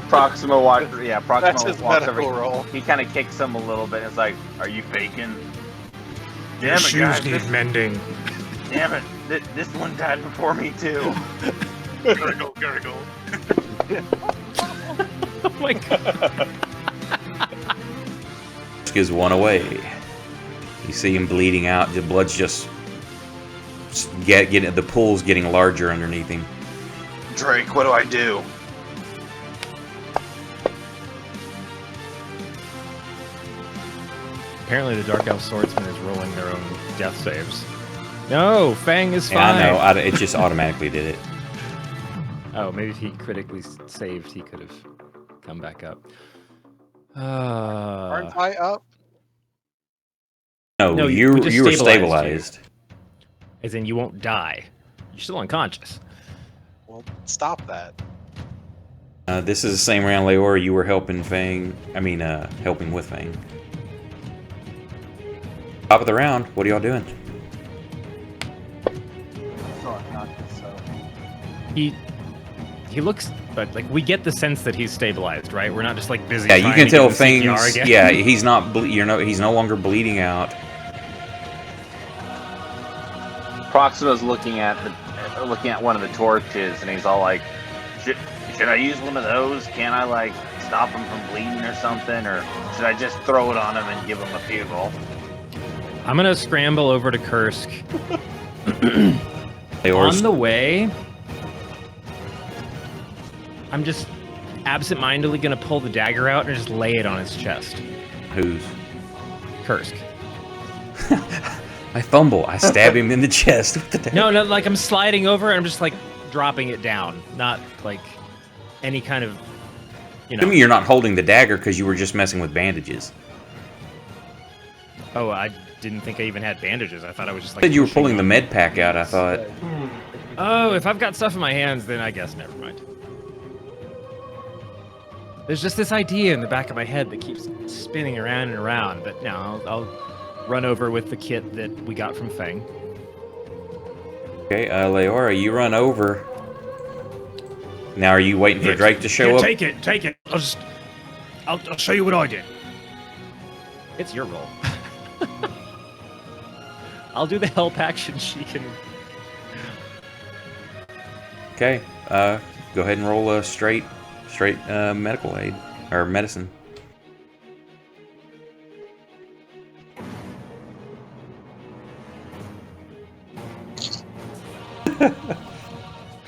Proximo walks. Yeah, Proximo That's his walks medical over. roll. He kind of kicks him a little bit. It's like, "Are you faking?" Your Damn it, shoes guys! need mending. Damn it! This one died before me too. Gurgle, gurgle. Oh my God. Is one away. You see him bleeding out. The blood's just getting the pool's getting larger underneath him. Drake, what do I do? Apparently the Dark Elf Swordsman is rolling their own death saves. No, Fang is fine. Yeah, I know. It just automatically did it. Oh, maybe if he critically saved, he could have come back up. Aren't I up? No, you you just were stabilized, stabilized. As in, you won't die. You're still unconscious. Well, stop that. This is the same round, Leora. You were helping Fang. Helping with Fang. Top of the round. What are y'all doing? I'm still unconscious, so. He looks, but like we get the sense that he's stabilized, right? We're not just like busy. Yeah, you trying can to tell give him CPR things. again. Yeah, he's not. He's no longer bleeding out. Proxima's looking at one of the torches, and he's all like, "Should I use one of those? Can I like stop him from bleeding or something, or should I just throw it on him and give him a funeral?" I'm gonna scramble over to Kursk. On the way, I'm just absentmindedly gonna pull the dagger out and just lay it on his chest. Who's? Kursk. I fumble. I stab him in the chest with the dagger. No, like I'm sliding over and I'm just like dropping it down, not like any kind of, you know. Assuming you're not holding the dagger because you were just messing with bandages. Oh, I didn't think I even had bandages. I thought I was just like. You said you were pulling the med pack out. I thought. Oh, if I've got stuff in my hands, then I guess never mind. There's just this idea in the back of my head that keeps spinning around and around. But no, I'll run over with the kit that we got from Fang. Okay, Leora, you run over. Now, are you waiting for Drake to show up? Take it. I'll show you what I did. It's your roll. I'll do the help action. She can. Okay, go ahead and roll a straight medical aid or medicine.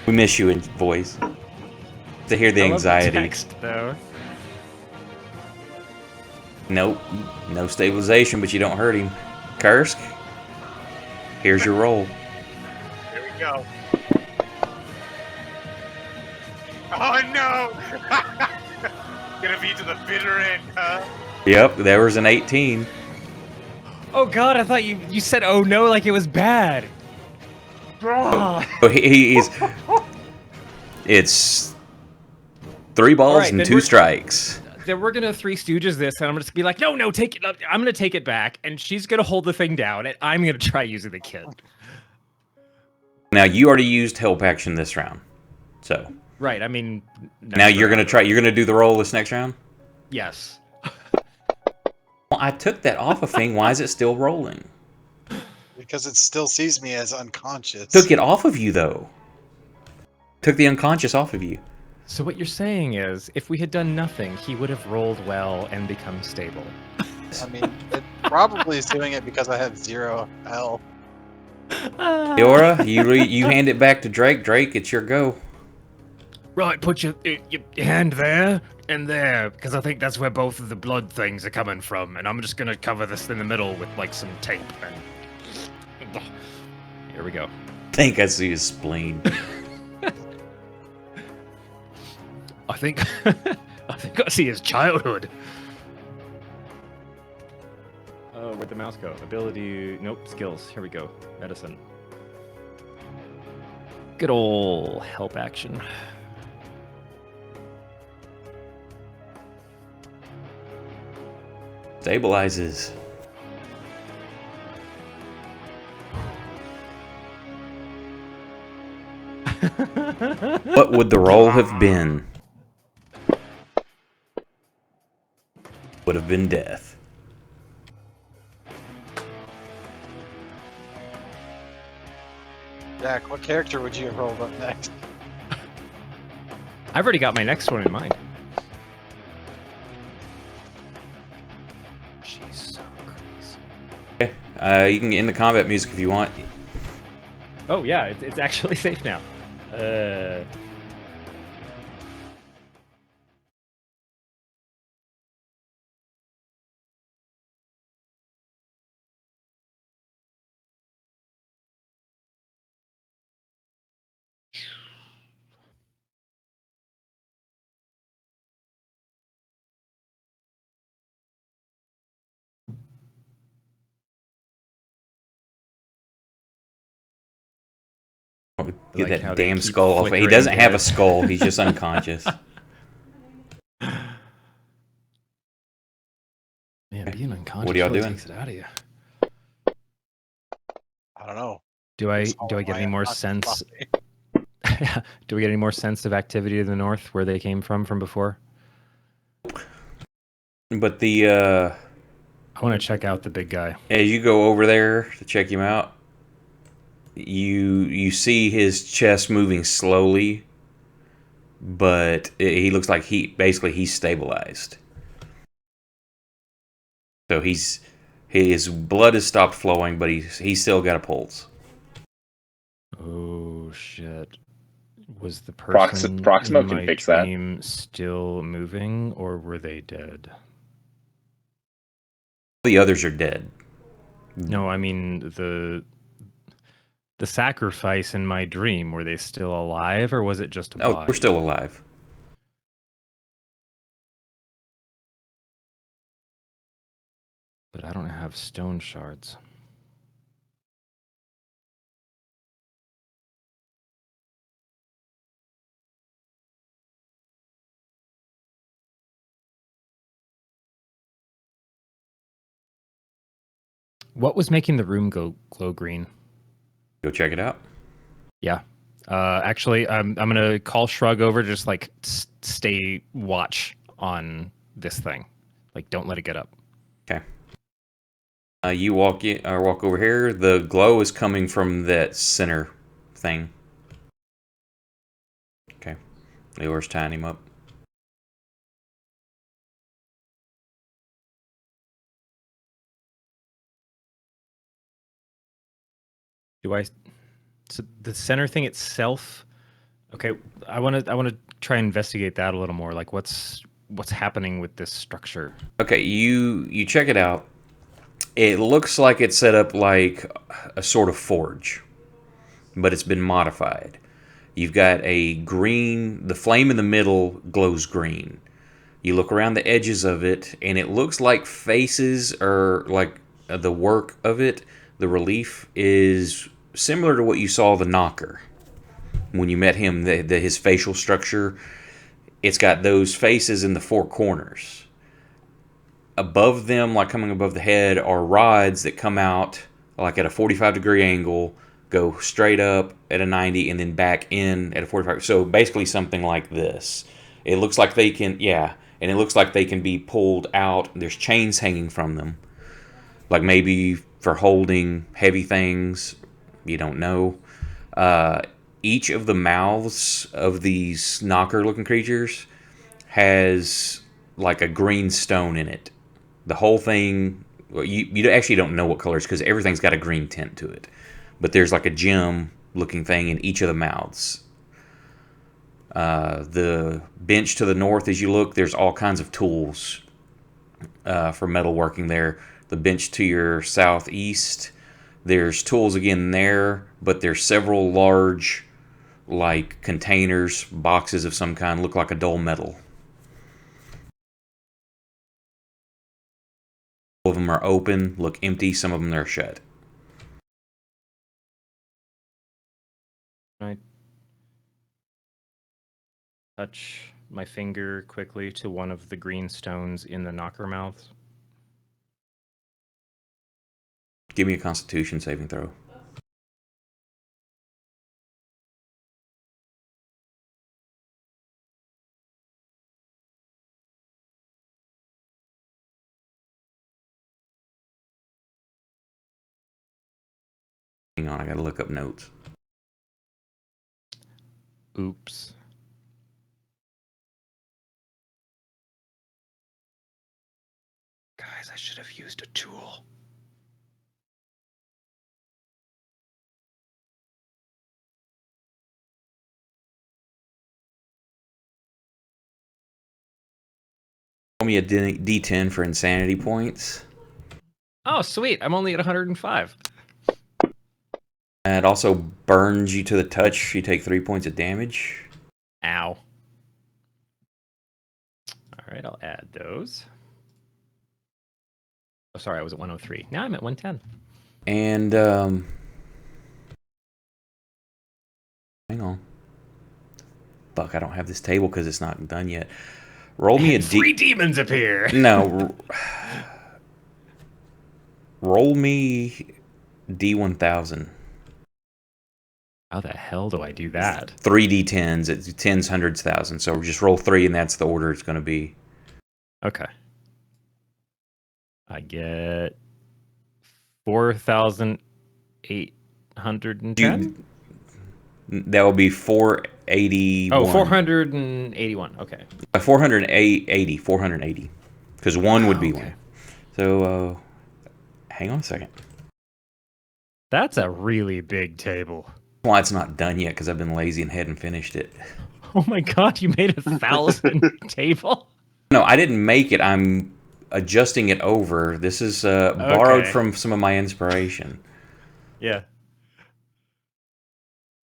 We miss you in voice. To hear the anxiety. I love the text, though. Nope, no stabilization, but you don't hurt him. Kursk, here's your roll. Here we go. Oh no! Gonna be to the bitter end, huh? Yep, there was an 18. Oh God, I thought you said oh no like it was bad. So he's. It's 3 balls right, and then 2 strikes. Then we're gonna Three Stooges this, and I'm just gonna be like, no, take it. I'm gonna take it back, and she's gonna hold the thing down, and I'm gonna try using the kit. Now you already used help action this round, so. Right. I mean. Now you're gonna try. You're gonna do the roll this next round. Yes. Well, I took that off of thing. Why is it still rolling? Because it still sees me as unconscious. Took it off of you though. Took the unconscious off of you. So what you're saying is, if we had done nothing, he would have rolled well and become stable. I mean, it probably is doing it because I have 0 health. Leora, you hand it back to Drake. Drake, it's your go. Right, put your hand there and there, because I think that's where both of the blood things are coming from, and I'm just gonna cover this in the middle with like some tape. And here we go. I think I see his spleen. I think I see his childhood. Where'd the mouse go? Ability, nope, skills. Here we go. Medicine. Good ol' help action. Stabilizes. What would the roll have been? Would have been death. Jack, what character would you have rolled up next? I've already got my next one in mind. She's so crazy. Okay. You can end the combat music if you want. Oh yeah, it's actually safe now. Get like how that they damn keep skull off. He flickering doesn't have here. a skull. He's just unconscious. Man, being unconscious What are y'all really doing? takes it out of you. I don't know. Do I It's all get any my more unconscious sense? body. Do we get any more sense of activity to the north where they came from before? But the I want to check out the big guy. as you go over there to check him out, you see his chest moving slowly, but he looks like he's stabilized. So his blood has stopped flowing, but he's still got a pulse. Oh shit! Was the Proximo person Proximo in can my fix that. dream still moving, or were they dead? The others are dead. No, I mean the sacrifice in my dream. Were they still alive, or was it just a Oh, body? we're still alive. But I don't have stone shards. What was making the room glow green? Go check it out. Yeah. Actually, I'm gonna call Shrug over. Just like stay watch on this thing. Like, don't let it get up. Okay. You walk over here. The glow is coming from that center thing. Okay. Leor's tying him up. So the center thing itself. Okay, I want to try and investigate that a little more. Like, what's happening with this structure? Okay, you check it out. It looks like it's set up like a sort of forge, but it's been modified. You've got a green, the flame in the middle glows green. You look around the edges of it, and it looks like faces or like the work of it. The relief is similar to what you saw the knocker when you met him. His facial structure, it's got those faces in the four corners. Above them, like coming above the head, are rods that come out like at a 45-degree angle, go straight up at a 90, and then back in at a 45. So basically something like this. It looks like they can, yeah, and it looks like they can be pulled out. There's chains hanging from them, like maybe for holding heavy things. You don't know. Each of the mouths of these knocker-looking creatures has like a green stone in it. The whole thing, well, you actually don't know what colors because everything's got a green tint to it. But there's like a gem looking thing in each of the mouths. The bench to the north, as you look, there's all kinds of tools for metalworking there. The bench to your southeast, there's tools again there, but there's several large, like containers, boxes of some kind, look like a dull metal. All of them are open, look empty, some of them are shut. I touch my finger quickly to one of the green stones in the knocker mouths. Give me a Constitution saving throw. Hang on, I gotta look up notes. Oops. Guys, I should have used a tool. Roll me a D10 for insanity points. Oh, sweet. I'm only at 105. And it also burns you to the touch. You take 3 points of damage. Ow. All right, I'll add those. Oh, sorry, I was at 103. Now I'm at 110. And, hang on. Fuck, I don't have this table because it's not done yet. Roll me a Three demons appear. No. Roll me D1000. How the hell do I do that? 3d10s. It's tens, hundreds, thousands. So just roll 3, and that's the order it's going to be. Okay. I get 4,810. That will be 481. Oh, 481. Okay. 480. 480. Because 1 would be Okay. 1. So, hang on a second. That's a really big table. Well, it's not done yet because I've been lazy and hadn't finished it. Oh my god, you made 1,000 table? No, I didn't make it. I'm adjusting it over. This is borrowed Okay. from some of my inspiration. Yeah.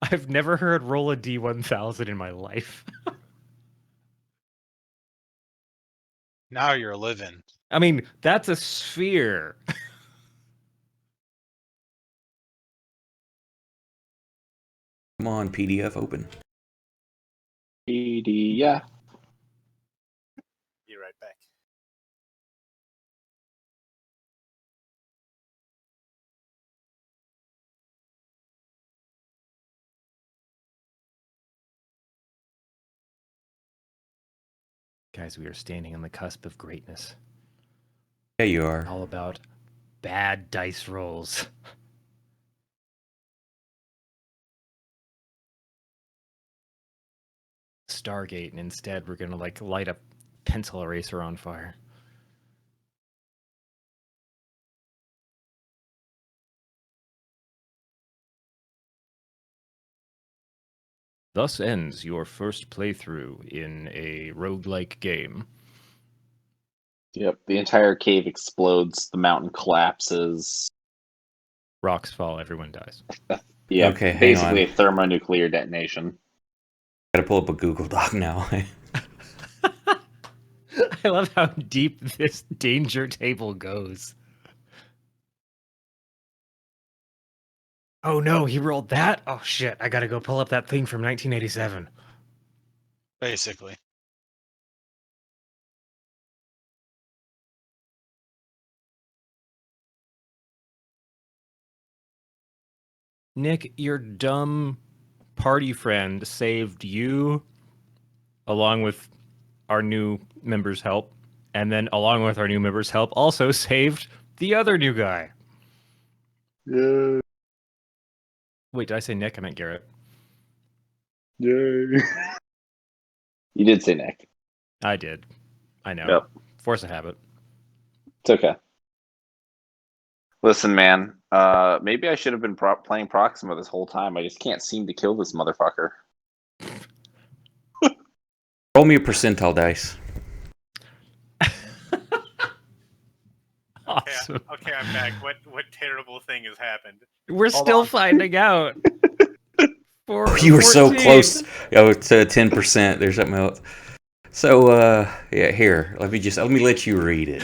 I've never heard roll a D1000 in my life. Now you're living. I mean, that's a sphere. Come on, PDF open. Yeah. Be right back. Guys, we are standing on the cusp of greatness. Yeah, you are. All about bad dice rolls. Stargate, and instead we're gonna like light a pencil eraser on fire. Thus ends your first playthrough in a roguelike game. Yep. The entire cave explodes. The mountain collapses. Rocks fall, everyone dies. Yeah. Okay, hang basically on. a thermonuclear detonation. Gotta pull up a Google Doc now. I love how deep this danger table goes. Oh no, he rolled that? Oh shit, I gotta go pull up that thing from 1987. Basically. Nick, your dumb party friend saved you along with our new member's help, and then along with our new member's help also saved the other new guy. Yeah. Wait, did I say Nick? I meant Garrett. Yay. You did say Nick. I did. I know. Yep. Force a habit. It's okay. Listen, man. Maybe I should have been playing Proxima this whole time. I just can't seem to kill this motherfucker. Roll me a percentile dice. Awesome. Okay, I'm back. What terrible thing has happened? We're Hold still on. finding out. You were so 14. close. Oh, to 10%. There's something else. So, yeah, here. Let me let you read it.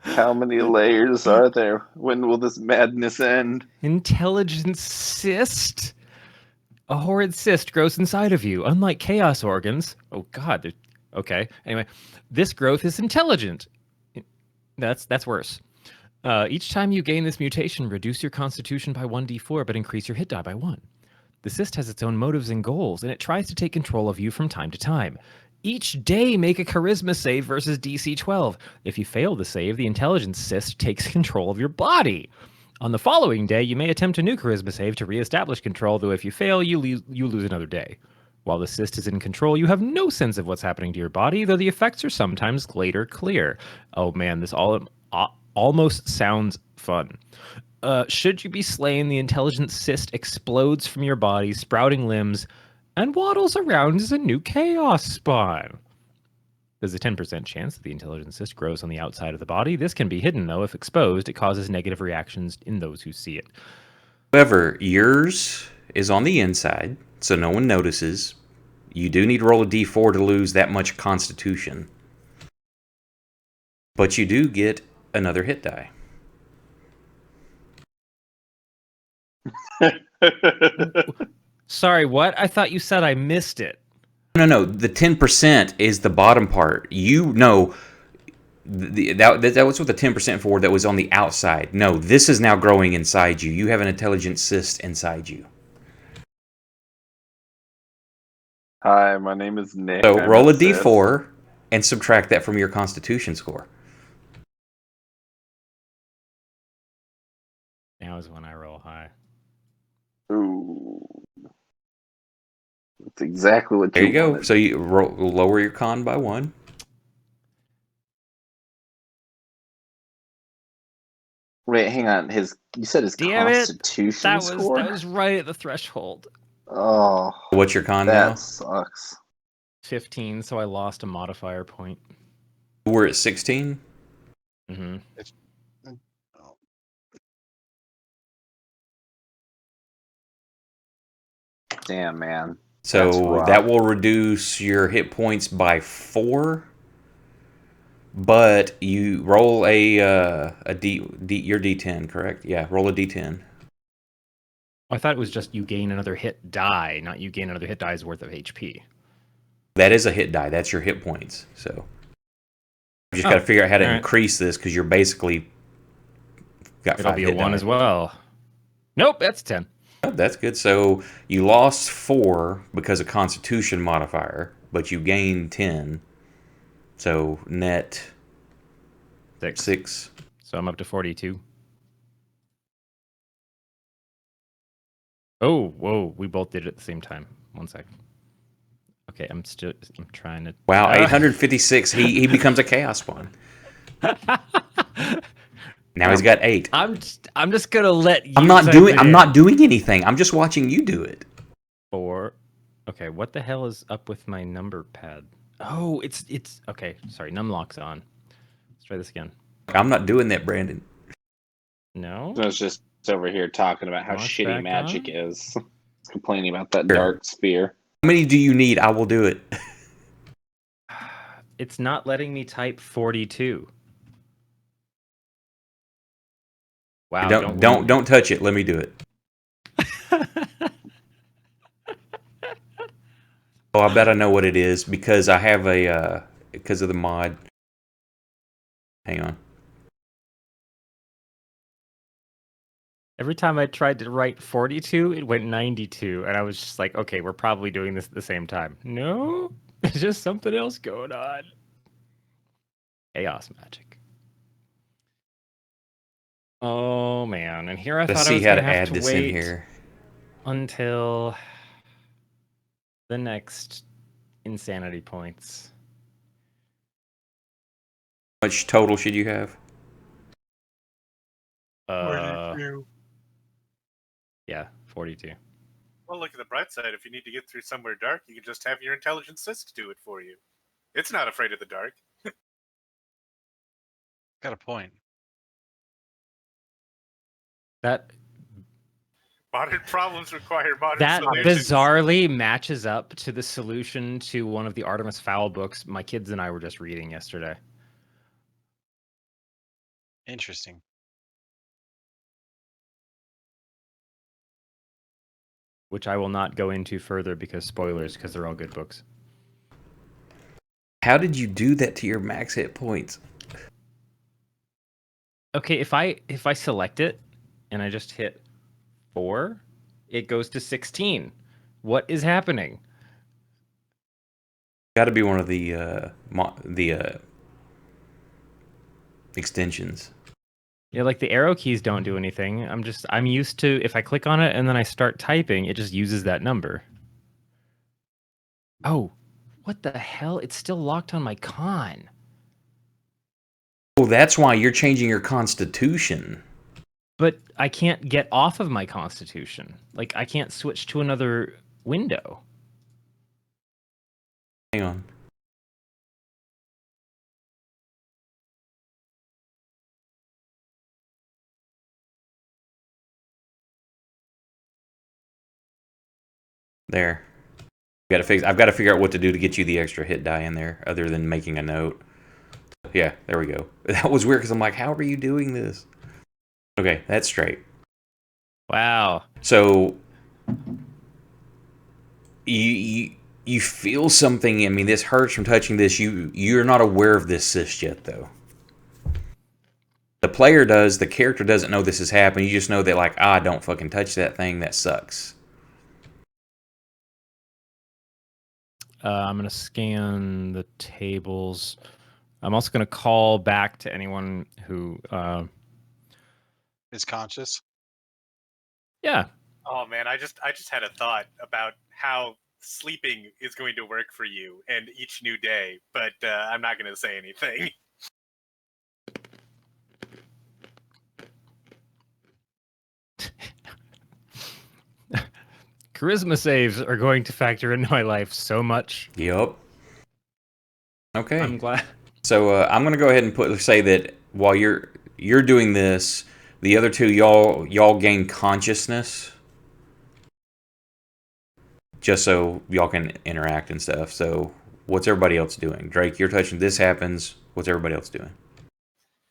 How many layers are there? When will this madness end? Intelligence cyst. A horrid cyst grows inside of you. Unlike chaos organs. Oh God. Okay. Anyway, this growth is intelligent. That's worse. Each time you gain this mutation, reduce your constitution by 1d4, but increase your hit die by 1. The cyst has its own motives and goals, and it tries to take control of you from time to time. Each day, make a charisma save versus DC 12. If you fail the save, the intelligence cyst takes control of your body. On the following day, you may attempt a new charisma save to reestablish control, though if you fail, you lose another day. While the cyst is in control, you have no sense of what's happening to your body, though the effects are sometimes later clear. Oh man, this almost sounds fun. Should you be slain, the intelligent cyst explodes from your body, sprouting limbs, and waddles around as a new chaos spawn. There's a 10% chance that the intelligent cyst grows on the outside of the body. This can be hidden, though. If exposed, it causes negative reactions in those who see it. However, yours is on the inside, so no one notices. You do need to roll a d4 to lose that much constitution. But you do get another hit die. Sorry, what? I thought you said I missed it. No, the 10% is the bottom part. You know, that was what the 10% for. That was on the outside. No, this is now growing inside you. You have an intelligent cyst inside you. Hi, my name is Nick. So I'm roll a cis. d4 and subtract that from your Constitution score. Now is when I roll high. Ooh. That's exactly what There you go. wanted. So you lower your con by 1. Wait, hang on. You said his Damn it! Constitution score? That was right at the threshold. Oh, What's your con now? that sucks. 15, so I lost a modifier point. We're at 16. Mm-hmm. Damn, man. So That's rough. that will reduce your hit points by 4. But you roll your D10, correct? Yeah, roll a D10. I thought it was just you gain another hit die, not you gain another hit die's worth of HP. That is a hit die. That's your hit points. So you just got to figure out how to increase this because you're basically got It'll 5 be hit a 1 die. as well. Nope, that's 10. Oh, that's good. So you lost 4 because of Constitution modifier, but you gained 10. So net 6. So I'm up to 42. Oh, whoa, we both did it at the same time. 1 second. Okay, I'm trying to... Wow, 856. He becomes a chaos spawn. Now he's got 8. I'm just gonna let you. I'm not doing anything. I'm just watching you do it. 4. Okay, what the hell is up with my number pad? Oh, it's okay. Sorry, numlock's on. Let's try this again. I'm not doing that, Brandon. No. I was just over here talking about how Launch shitty back magic on? is. Complaining about that Sure. dark sphere. How many do you need? I will do it. It's not letting me type 42. Wow. Don't touch it. Let me do it. Oh, I bet I know what it is because I have because of the mod. Hang on. Every time I tried to write 42, it went 92, and I was just like, okay, we're probably doing this at the same time. No, there's just something else going on. Chaos magic. Oh man, and here I Let's thought I see was how gonna to have add to this in wait here. until the next insanity points. How much total should you have? 42. Yeah, 42. Well, look at the bright side. If you need to get through somewhere dark, you can just have your intelligent cyst do it for you. It's not afraid of the dark. Got a point. That Modern problems require modern solutions. bizarrely matches up to the solution to one of the Artemis Fowl books my kids and I were just reading yesterday. Interesting. Which I will not go into further because spoilers, because they're all good books. How did you do that to your max hit points? Okay, if I select it and I just hit 4, it goes to 16. What is happening? Got to be one of the extensions. Yeah, like the arrow keys don't do anything. I'm used to if I click on it and then I start typing, it just uses that number. Oh, what the hell? It's still locked on my con. Oh, that's why you're changing your constitution. But I can't get off of my constitution. Like I can't switch to another window. Hang on. There. I've got to figure out what to do to get you the extra hit die in there, other than making a note. Yeah, there we go. That was weird because I'm like, how are you doing this? Okay, that's straight. Wow. So you feel something. I mean, this hurts from touching this. You're not aware of this cyst yet, though. The player does. The character doesn't know this has happened. You just know that, like, don't fucking touch that thing. That sucks. I'm going to scan the tables. I'm also going to call back to anyone who... Is conscious. Yeah. Oh man, I just had a thought about how sleeping is going to work for you and each new day, but I'm not going to say anything. Charisma saves are going to factor into my life so much. Yep. Okay. I'm glad. So I'm gonna go ahead and say that while you're doing this, the other two y'all gain consciousness, just so y'all can interact and stuff. So what's everybody else doing? Drake, you're touching. This happens. What's everybody else doing?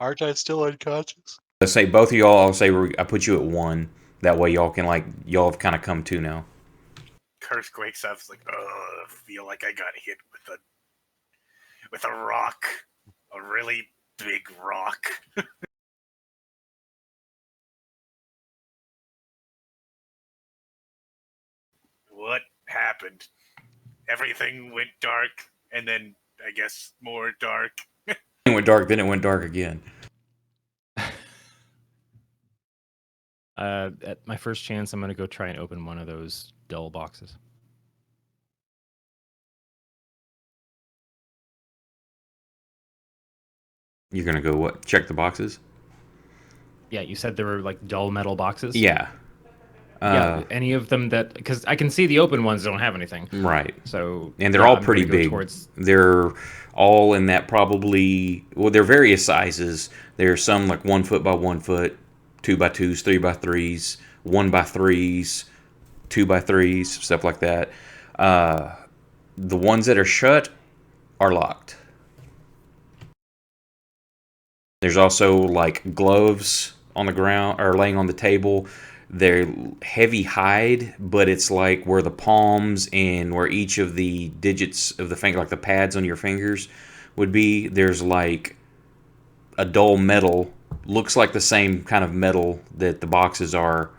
Archive's still unconscious. Let's say both of y'all. I'll say I put you at 1. That way y'all can y'all have kind of come to now. Curse wakes up, it's like, I feel like I got hit with a rock, a really big rock. What happened? Everything went dark, and then I guess more dark. It went dark, then it went dark again. At my first chance, I'm going to go try and open one of those dull boxes. You're gonna go what? Check the boxes? Yeah, you said there were like dull metal boxes? Yeah. Yeah, any of them that... Because I can see the open ones don't have anything. Right. So... And they're all pretty big. They're all in that probably... Well, they're various sizes. There's some like 1 foot by 1 foot, 2 by 2s, 3 by 3s, 1 by 3s, 2 by 3s, stuff like that. The ones that are shut are locked. There's also like gloves on the ground or laying on the table. They're heavy hide, but it's like where the palms and where each of the digits of the finger, like the pads on your fingers, would be. There's like a dull metal, looks like the same kind of metal that the boxes are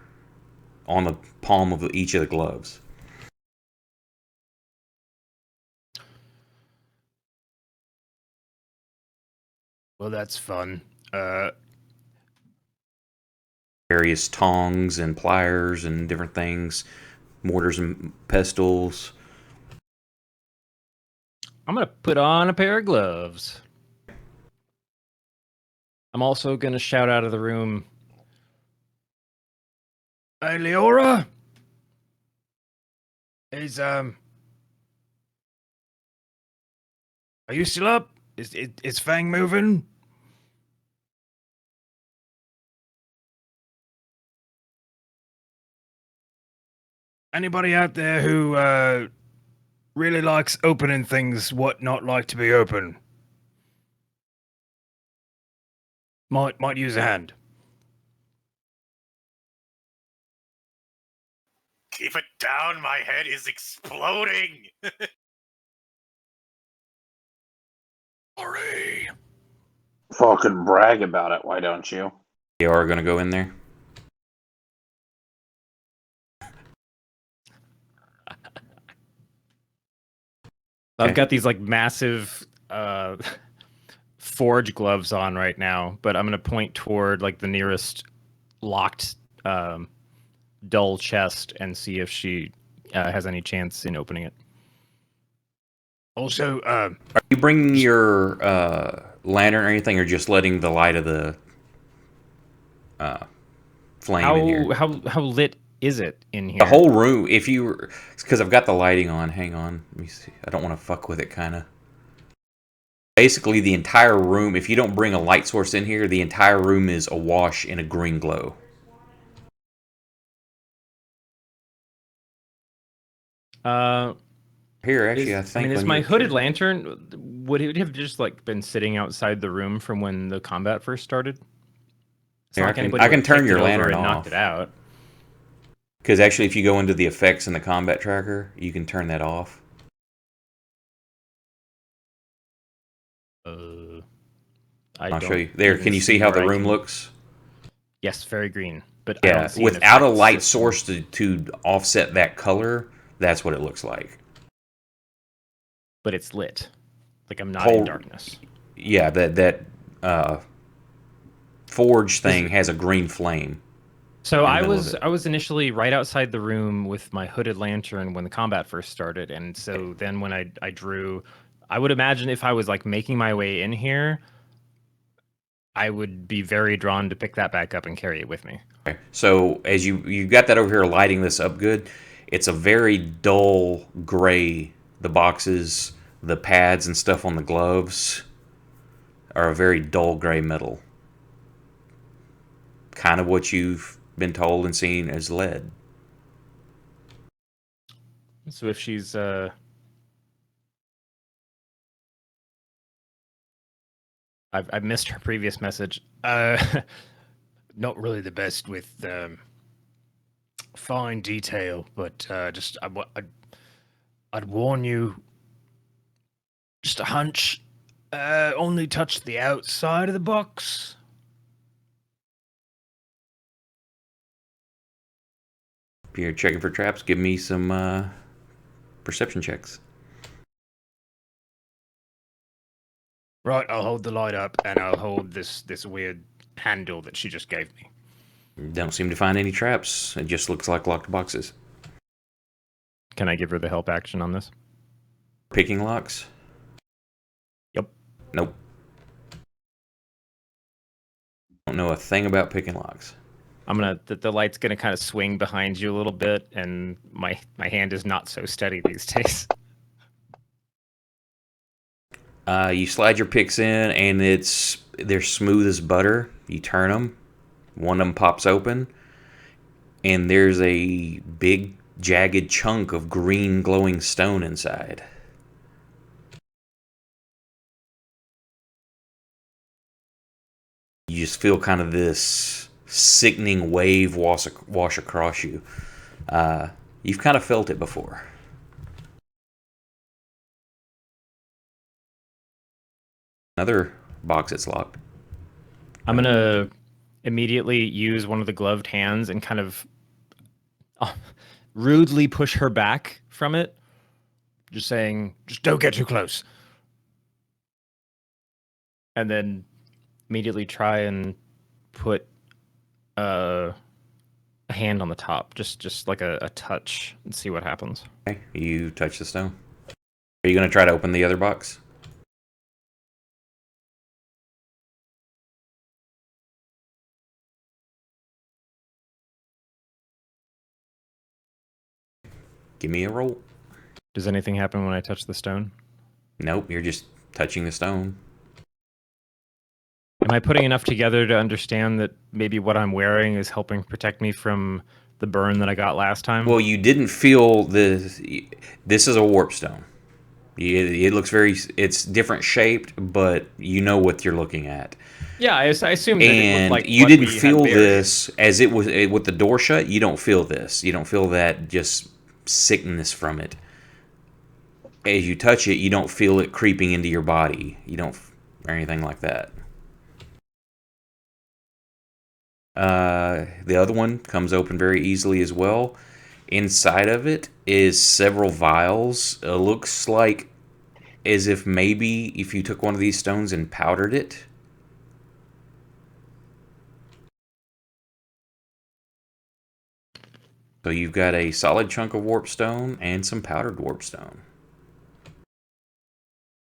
on the palm of each of the gloves. Well, that's fun. Various tongs and pliers and different things, mortars and pestles. I'm going to put on a pair of gloves. I'm also going to shout out of the room, "Hey, Leora! Are you still up? Is Fang moving?" Anybody out there who really likes opening things what not like to be open? Might use a hand. Keep it down, my head is exploding! Sorry. Fucking brag about it, why don't you? You are going to go in there? I've got these like massive forge gloves on right now, but I'm gonna point toward like the nearest locked dull chest and see if she has any chance in opening it. Also, are you bringing your lantern or anything, or just letting the light of the flame in here? How lit is it in here? The whole room, because I've got the lighting on. Hang on, let me see. I don't want to fuck with it, kind of. Basically, the entire room, if you don't bring a light source in here, the entire room is awash in a green glow. Here, actually, I think. Is my hooded lantern, would it have just like been sitting outside the room from when the combat first started? Here, I can turn your lantern off. Knocked it out. Because actually, if you go into the effects in the combat tracker, you can turn that off. I'll show you. There, can you see how the room looks? Yes, very green. But I Yeah, don't see an without a effect light system. source to offset that color, that's what it looks like. But it's lit. Like I'm not Whole- in darkness. Yeah, that forge thing has a green flame. So in the I middle of was it. I was initially right outside the room with my hooded lantern when the combat first started, and so then when I drew, I would imagine if I was like making my way in here, I would be very drawn to pick that back up and carry it with me. Okay. So as you got that over here lighting this up good, it's a very dull gray. The boxes, the pads and stuff on the gloves are a very dull gray metal. Kind of what you've been told and seen as lead. So if she's I've missed her previous message. Not really the best with fine detail, but just I'd warn you. Just a hunch. Only touch the outside of the box. If you're checking for traps, give me some perception checks. Right, I'll hold the light up, and I'll hold this weird handle that she just gave me. Don't seem to find any traps. It just looks like locked boxes. Can I give her the help action on this? Picking locks? Yep. Nope. Don't know a thing about picking locks. I'm gonna. The light's gonna kind of swing behind you a little bit, and my hand is not so steady these days. You slide your picks in, and they're smooth as butter. You turn them, one of them pops open, and there's a big jagged chunk of green glowing stone inside. You just feel kind of this sickening wave wash across you. You've kind of felt it before. Another box that's locked. I'm gonna immediately use one of the gloved hands and kind of rudely push her back from it, just saying, "Just don't get too close." And then immediately try and put a hand on the top, just like a touch, and see what happens. Okay, you touch the stone. Are you going to try to open the other box? Give me a roll. Does anything happen when I touch the stone? Nope, you're just touching the stone. Am I putting enough together to understand that maybe what I'm wearing is helping protect me from the burn that I got last time? Well, you didn't feel this. This is a warp stone. It looks it's different shaped, but you know what you're looking at. Yeah, I assume that it And looked like you what didn't we had feel buried. this as it was with the door shut. You don't feel this. You don't feel that just sickness from it. As you touch it, you don't feel it creeping into your body. You don't, or anything like that. The other one comes open very easily as well. Inside of it is several vials. It looks like as if maybe if you took one of these stones and powdered it. So you've got a solid chunk of warp stone and some powdered warp stone.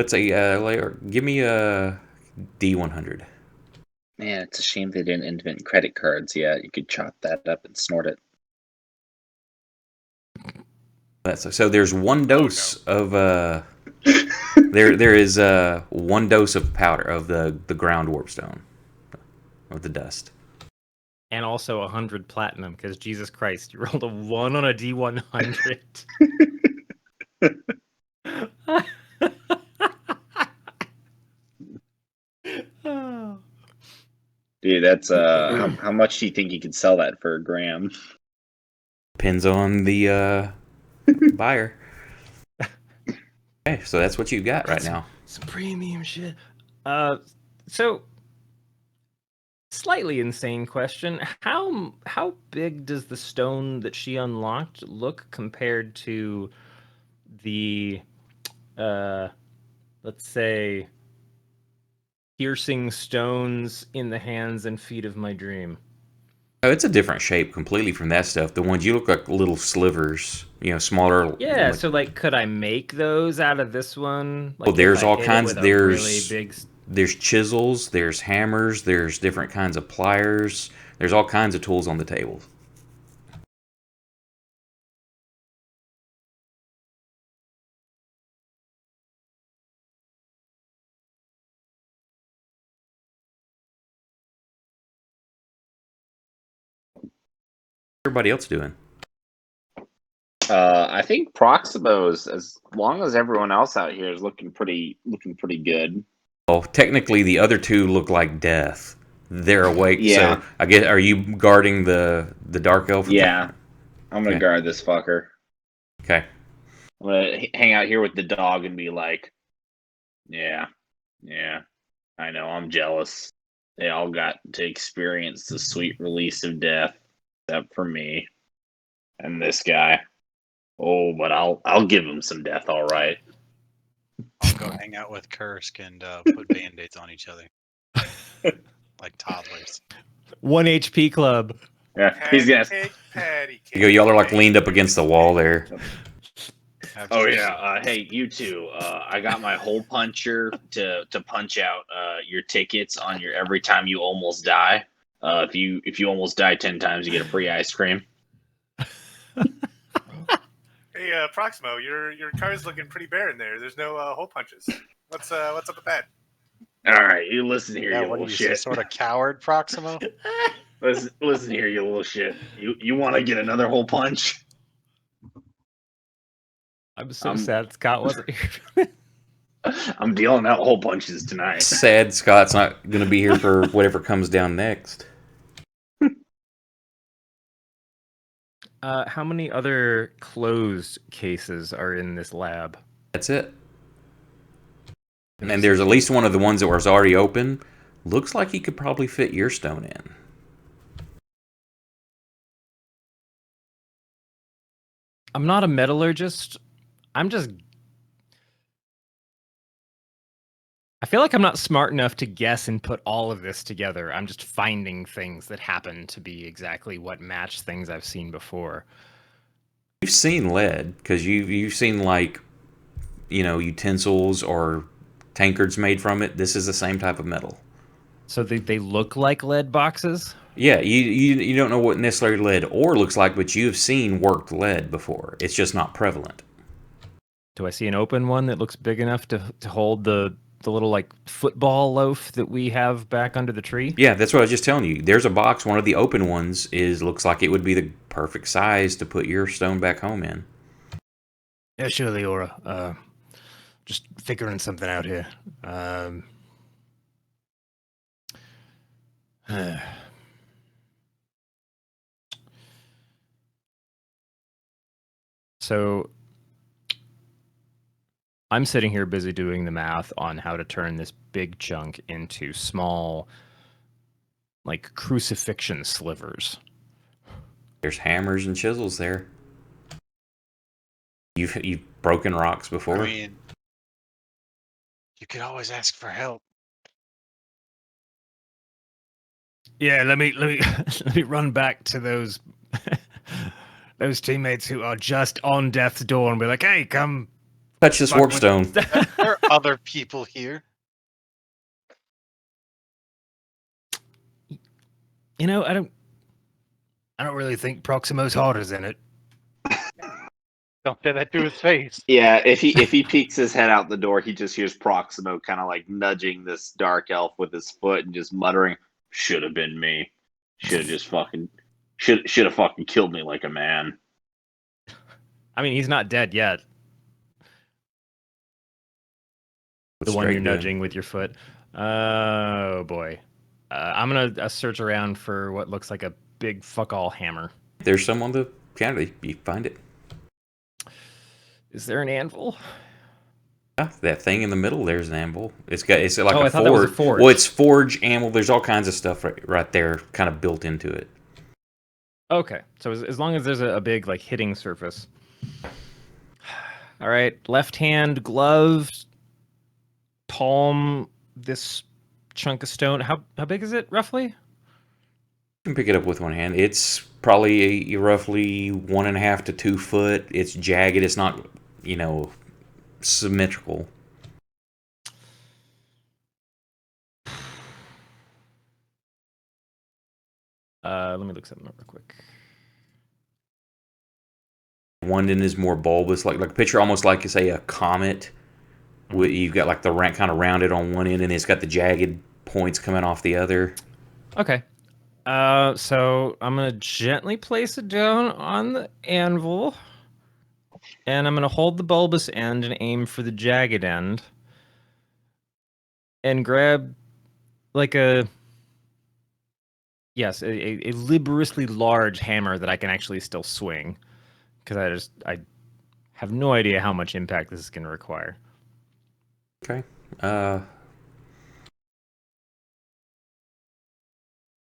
Let's say layer. Give me a D100. Man, it's a shame they didn't invent credit cards yet. You could chop that up and snort it. So there's one dose of there is one dose of powder of the ground warp stone of the dust. And also 100 platinum, because Jesus Christ, you rolled a 1 on a D100. Oh. Dude, that's how much do you think you could sell that for a gram? Depends on the buyer. Okay, so that's what you got right now. Some premium shit. So slightly insane question. How big does the stone that she unlocked look compared to the let's say piercing stones in the hands and feet of my dream? Oh, it's a different shape completely from that stuff. The ones you look like little slivers, smaller. Yeah, Like, so like could I make those out of this one? Like there's if I all hit it kinds. with a really big There's chisels, there's hammers, there's different kinds of pliers. There's all kinds of tools on the table. Everybody else doing? I think Proximo's, as long as everyone else out here is looking pretty good. Well, technically, the other two look like death. They're awake, Yeah. so I guess are you guarding the dark elf? Yeah, I'm gonna Okay. guard this fucker. Okay. I'm gonna hang out here with the dog and be like, yeah, I know, I'm jealous. They all got to experience the sweet release of death, except for me and this guy. Oh, but I'll give him some death, all right. I'll go hang out with Kursk and put band-aids on each other. Like toddlers. 1 HP club. Yeah, he's gonna. Patty cake. Y'all are like leaned up against the wall there. Oh yeah. Hey, you two. I got my hole puncher to punch out your tickets on your every time you almost die. If you almost die 10 times, you get a free ice cream. Hey, Proximo, your car's looking pretty barren there. There's no hole punches. What's up with that? All right, you listen here, Yeah, you what are little you, shit. some sort of coward, Proximo? Listen here, you little shit. You want to get another hole punch? I'm so sad Scott wasn't here. I'm dealing out hole punches tonight. Sad Scott's not going to be here for whatever comes down next. How many other closed cases are in this lab? That's it. And there's at least one of the ones that was already open. Looks like he could probably fit your stone in. I'm not a metallurgist. I feel like I'm not smart enough to guess and put all of this together. I'm just finding things that happen to be exactly what match things I've seen before. You've seen lead because you've seen like utensils or tankards made from it. This is the same type of metal. So they look like lead boxes? Yeah, you don't know what necessarily lead ore looks like, but you've seen worked lead before. It's just not prevalent. Do I see an open one that looks big enough to hold the little like football loaf that we have back under the tree? Yeah, that's what I was just telling you. There's a box. One of the open ones looks like it would be the perfect size to put your stone back home in. Yeah, sure, Leora. Just figuring something out here. So I'm sitting here busy doing the math on how to turn this big chunk into small, like crucifixion slivers. There's hammers and chisels there. You've broken rocks before. I mean, you could always ask for help. Yeah, let me let me run back to those those teammates who are just on death's door and be like, "Hey, come touch this warp stone." There are other people here. You know, I don't really think Proximo's heart is in it. Don't say that to his face. Yeah, if he peeks his head out the door, he just hears Proximo kind of like nudging this dark elf with his foot and just muttering, "Should have been me. Should have just fucking should have fucking killed me like a man." I mean, he's not dead yet. What's The one Drake you're doing? nudging with your foot. Oh boy. I'm gonna search around for what looks like a big fuck all hammer. There's some on the counter. You find it. Is there an anvil? That thing in the middle there's an anvil. It's like Oh, a I thought that was a forge. forge. Well, it's forge, anvil. There's all kinds of stuff right there, kind of built into it. Okay, so as long as there's a big like hitting surface. All right, left hand glove, palm this chunk of stone. How big is it roughly? You can pick it up with one hand. It's probably roughly 1.5 to 2 foot. It's jagged. It's not, symmetrical. Let me look something up real quick. One end is more bulbous, like a picture almost like say a comet. You've got like the kind of rounded on one end, and it's got the jagged points coming off the other. Okay. So I'm gonna gently place it down on the anvil, and I'm gonna hold the bulbous end and aim for the jagged end, and grab like a laboriously large hammer that I can actually still swing, because I have no idea how much impact this is gonna require. Okay.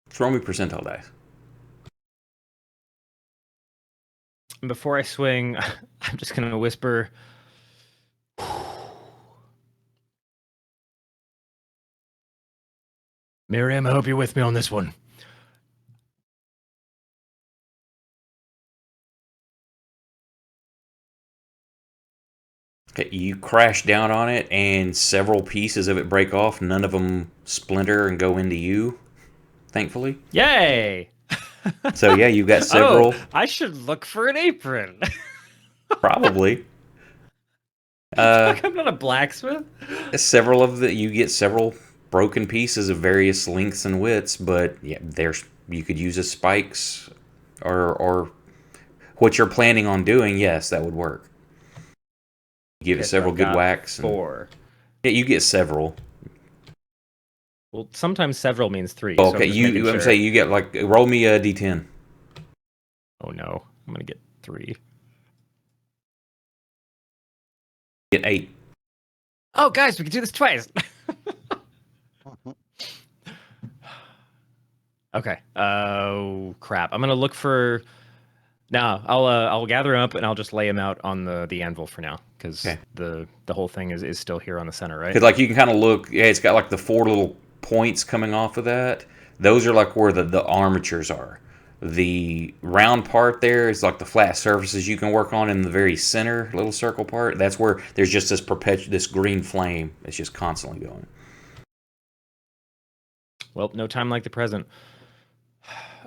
Throw me percentile dice. And before I swing, I'm just gonna whisper. Miriam, I hope you're with me on this one. Okay, you crash down on it, and several pieces of it break off. None of them splinter and go into you, thankfully. Yay! So yeah, you've got several. Oh, I should look for an apron. Probably. I'm not a blacksmith. You get several broken pieces of various lengths and widths, but yeah, you could use as spikes or what you're planning on doing. Yes, that would work. Give it several good whacks. 4. Yeah, you get several. Well, sometimes several means 3. Okay, so I'm just making I'm sure. saying you get roll me a d10. Oh no, I'm gonna get 3. Get 8. Oh, guys, we can do this twice. Okay. Oh crap! I'm gonna look for. No, I'll gather him up and I'll just lay him out on the anvil for now, because the whole thing is still here on the center, right? Because you can kind of look. Yeah, it's got like the 4 little points coming off of that. Those are like where the armatures are. The round part there is like the flat surfaces you can work on in the very center little circle part. That's where there's just this green flame that's just constantly going. Well, no time like the present.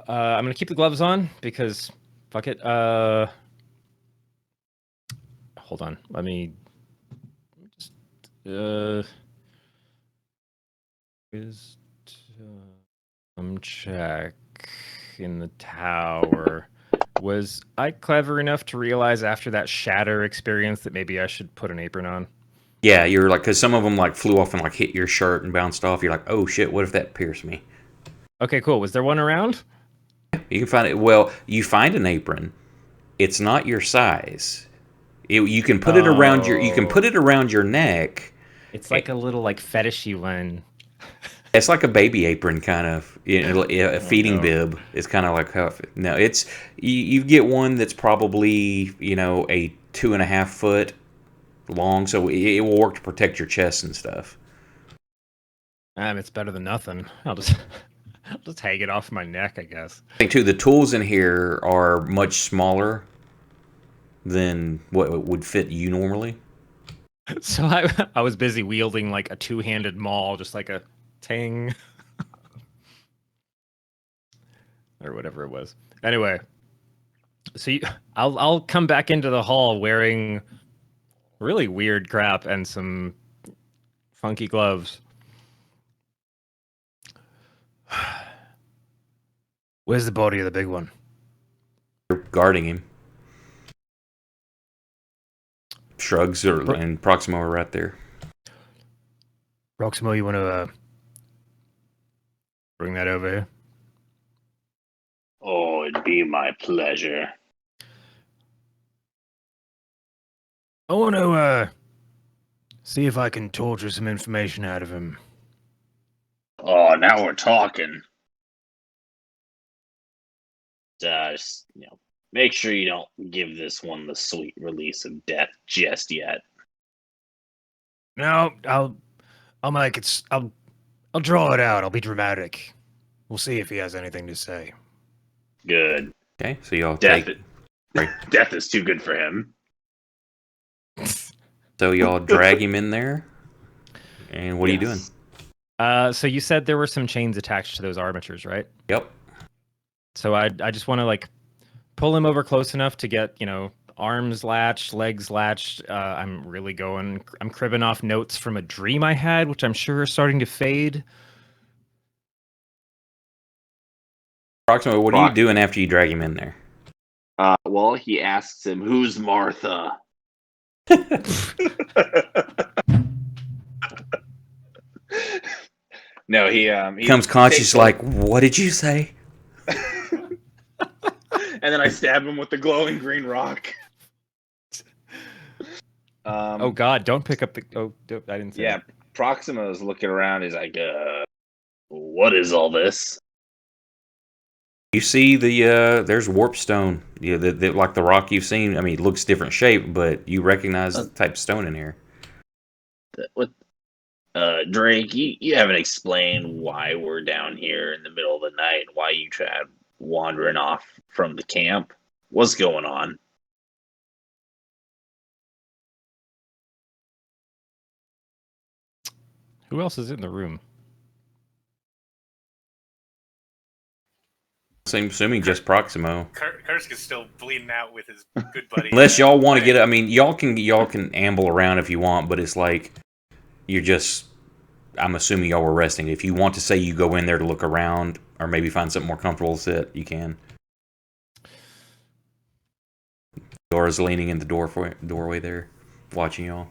I'm gonna keep the gloves on because fuck it. Hold on. Let me just check in the tower. Was I clever enough to realize after that shatter experience that maybe I should put an apron on? Yeah, you're like, because some of them flew off and hit your shirt and bounced off. You're like, oh shit, what if that pierced me? Okay, cool. Was there one around? You can find it. Well, you find an apron. It's not your size. You can put it around your. You can put it around your neck. It's like a little fetishy one. It's like a baby apron, kind of. A feeding bib. It's kind of like how. No, it's you get one that's probably a 2.5 foot long, so it will work to protect your chest and stuff. It's better than nothing. I'll just hang it off my neck, I guess. I think too, the tools in here are much smaller than what would fit you normally. So I was busy wielding a 2-handed maul, just like a ting or whatever it was. Anyway, so I'll come back into the hall wearing really weird crap and some funky gloves. Where's the body of the big one? You're guarding him. Shrugs and Proximo are right there. Proximo, you want to bring that over here? Oh, it'd be my pleasure. I want to See if I can torture some information out of him. Oh, now we're talking. Just, make sure you don't give this one the sweet release of death just yet. No, I'll make it. I'll draw it out. I'll be dramatic. We'll see if he has anything to say. Good. Okay, so y'all Death, take. Right. death is too good for him. So y'all drag him in there, and what are you doing? So you said there were some chains attached to those armatures, right? Yep. So I just want to like pull him over close enough to get arms latched, legs latched. I'm cribbing off notes from a dream I had, which I'm sure are starting to fade. Approximately, what are you doing after you drag him in there? Well, he asks him, "Who's Martha?" No, he Becomes conscious, like, what did you say? And then I stab him with the glowing green rock. Oh God! Don't pick up the. Oh, I didn't say. Yeah, It. Proxima is looking around. He's like, "What is all this?" You see there's warp stone. Like the rock you've seen. I mean, it looks different shape, but you recognize the type of stone in here. What? Drake, you haven't explained why we're down here in the middle of the night and why you tried wandering off from the camp. What's going on? Who else is in the room? I'm assuming just Proximo. Kursk is still bleeding out with his good buddy. Unless y'all want to get, I mean, y'all can amble around if you want, but it's like you're just. I'm assuming y'all were resting. If you want to say you go in there to look around or maybe find something more comfortable to sit, you can. Dora's leaning in the doorway there, watching y'all.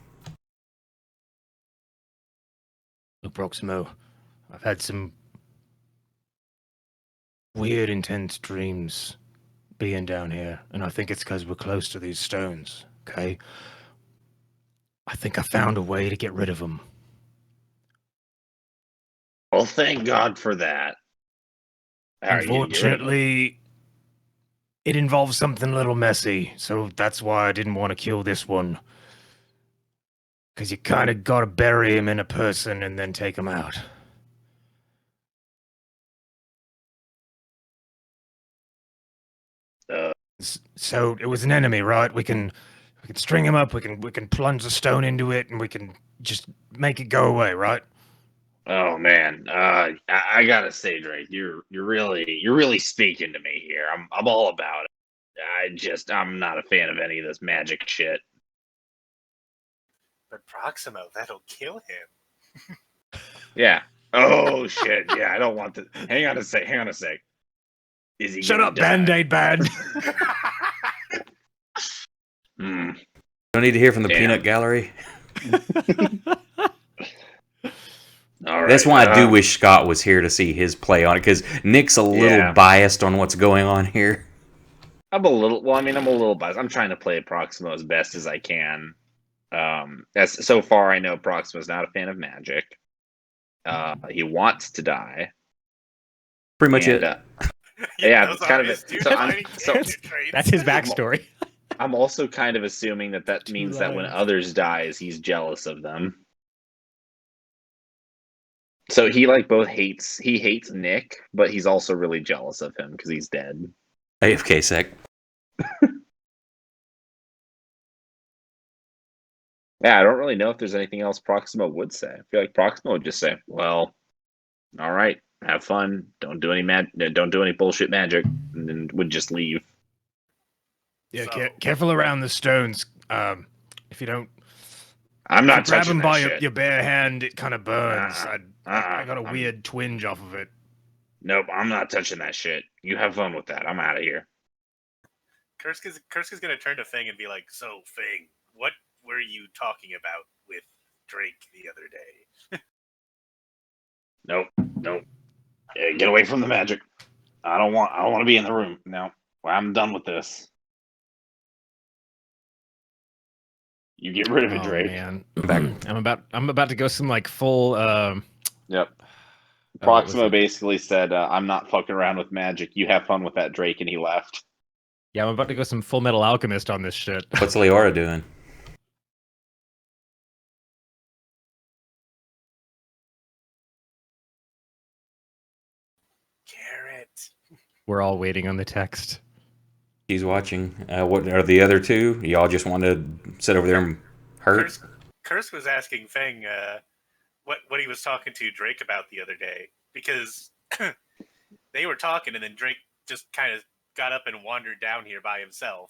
Look, Proximo, I've had some weird, intense dreams being down here, and I think it's because we're close to these stones, okay? I think I found a way to get rid of them. Well, thank God for that. Unfortunately, it involves something a little messy, so that's why I didn't want to kill this one. Because you kind of got to bury him in a person and then take him out. So it was an enemy, right? We can string him up. We can plunge the stone into it, and we can just make it go away, right? Oh man, I gotta say, Drake, you're really speaking to me here. I'm all about it. I'm not a fan of any of this magic shit. But Proximo, that'll kill him. Yeah. Oh shit. Yeah, I don't want to. Hang on a sec. Is he? Shut up, Band-Aid bad. Don't need to hear from the peanut gallery. All right, that's why I do wish Scott was here to see his play on it, because Nick's a little biased on what's going on here. I'm a little biased. I'm trying to play Proximo as best as I can. As so far I know, Proximo's not a fan of magic. He wants to die. Pretty much it. Yeah, it's kind of it. That's his backstory. I'm also kind of assuming that means that when others dies, he's jealous of them. So he hates Nick, but he's also really jealous of him because he's dead. AFK sec. Yeah, I don't really know if there's anything else Proximo would say. I feel like Proximo would just say, "Well, all right, have fun. Don't do any bullshit magic," and then would just leave. Yeah, careful around the stones. If you don't, I'm not grab touching them by shit. your bare hand. It kind of burns. I got a weird twinge off of it. Nope, I'm not touching that shit. You have fun with that. I'm out of here. Kursk is gonna turn to Fang and be like, "So, Fang, what were you talking about with Drake the other day?" Nope. Yeah, get away from the magic. I don't want to be in the room. No, I'm done with this. You get rid of it, Oh Drake. man, I'm about to go some like full. Yep. what was Proxima it? basically said, "I'm not fucking around with magic. You have fun with that, Drake," and he left. Yeah, I'm about to go some Full Metal Alchemist on this shit. What's Leora doing? Carrot. We're all waiting on the text. She's watching. What are the other two? Y'all just want to sit over there and hurt? Kursk was asking Feng what he was talking to Drake about the other day, because they were talking and then Drake just kind of got up and wandered down here by himself,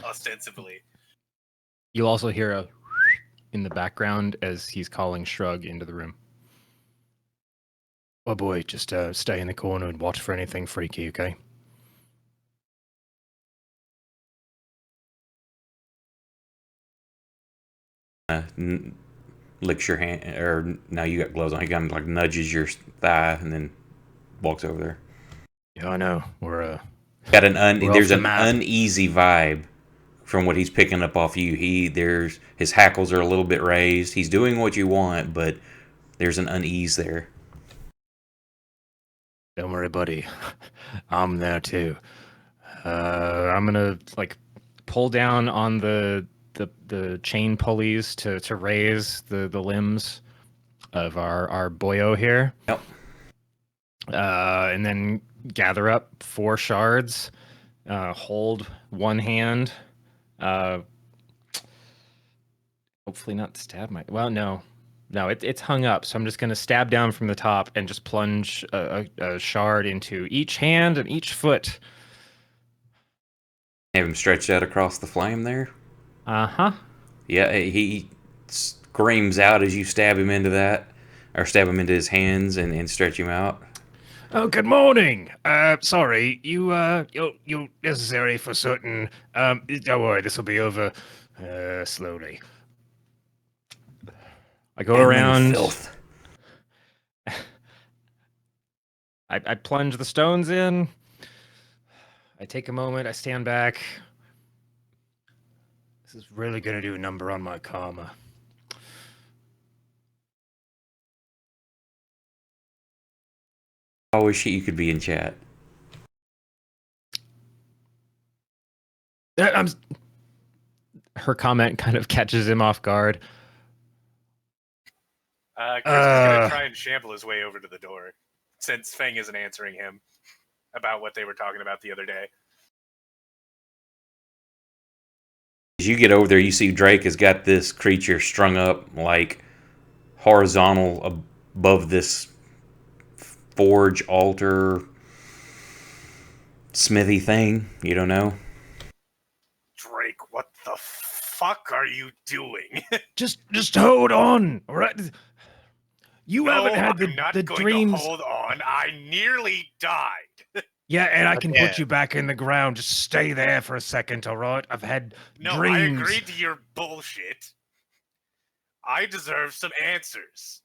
ostensibly. You'll also hear a in the background as he's calling Shrug into the room. Oh boy, just stay in the corner and watch for anything freaky, okay? Licks your hand, or now you got gloves on. He kind of like nudges your thigh and then walks over there. Yeah, I know. We're Got off there's the an map. uneasy vibe from what he's picking up off you. His hackles are a little bit raised. He's doing what you want, but there's an unease there. Don't worry, buddy. I'm there too. I'm gonna like pull down on the chain pulleys to raise the limbs of our boyo here. Yep. And then gather up 4 shards. Hold one hand. Hopefully not stab my. Well, no, it's hung up. So I'm just gonna stab down from the top and just plunge a shard into each hand and each foot. Have him stretched out across the flame there. Uh-huh. Yeah, he screams out as you stab him into that, or stab him into his hands and stretch him out. Oh, good morning. Sorry, you're necessary for certain. Don't worry, this will be over slowly. I go around. Filth. I plunge the stones in. I take a moment. I stand back. This is really gonna do a number on my karma. I wish you could be in chat. Her comment kind of catches him off guard. Kursk is gonna try and shamble his way over to the door, since Feng isn't answering him about what they were talking about the other day. As you get over there, you see Drake has got this creature strung up like horizontal above this forge altar smithy thing. You don't know. Drake, what the fuck are you doing? Just hold on, all right? You No, haven't had I'm not the going dreams. to hold on. I nearly died. Yeah, and I can Yeah. put you back in the ground. Just stay there for a second, all right? I've had No, dreams. I agreed to your bullshit. I deserve some answers.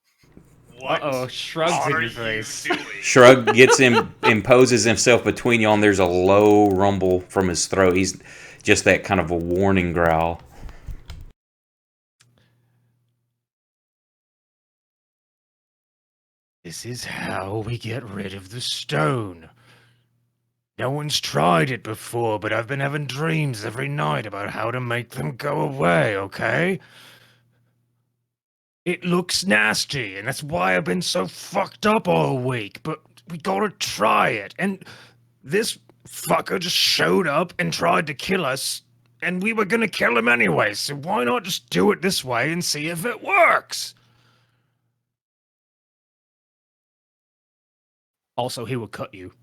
What Uh-oh, shrugs in are your you face. doing? Shrug gets him, imposes himself between y'all, and there's a low rumble from his throat. He's just that kind of a warning growl. This is how we get rid of the stone. No one's tried it before, but I've been having dreams every night about how to make them go away, okay? It looks nasty, and that's why I've been so fucked up all week, but we gotta try it. And this fucker just showed up and tried to kill us, and we were gonna kill him anyway, so why not just do it this way and see if it works? Also, he will cut you.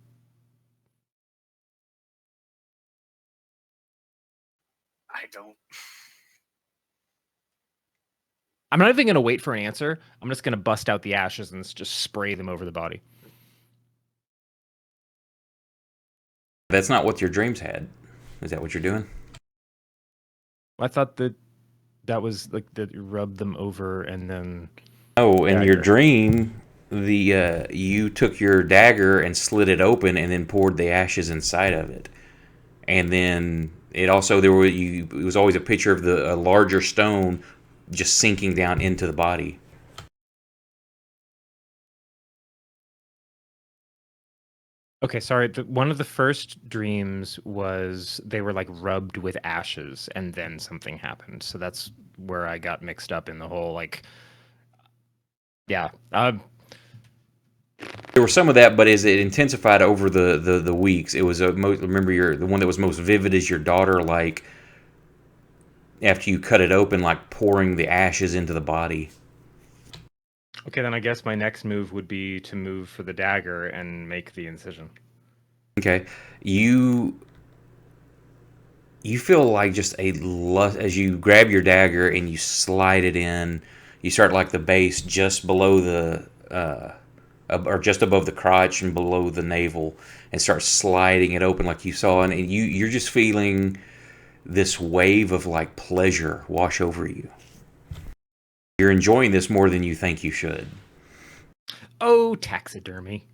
I don't. I'm not even going to wait for an answer. I'm just going to bust out the ashes and just spray them over the body. That's not what your dreams had. Is that what you're doing? I thought that was like that you rub them over and then. Oh, in your Dagger. dream, you took your dagger and slit it open and then poured the ashes inside of it. And then it also it was always a picture of a larger stone just sinking down into the body. Okay, sorry. One of the first dreams was they were like rubbed with ashes, and then something happened. So that's where I got mixed up in the whole like. Yeah. There was some of that, but as it intensified over the weeks, it was remember the one that was most vivid is your daughter, like after you cut it open, like pouring the ashes into the body. Okay, then I guess my next move would be to move for the dagger and make the incision. Okay, you feel like just as you grab your dagger and you slide it in. You start like the base just below or just above the crotch and below the navel, and start sliding it open like you saw, and you're just feeling this wave of like pleasure wash over you. You're enjoying this more than you think you should. Oh, taxidermy.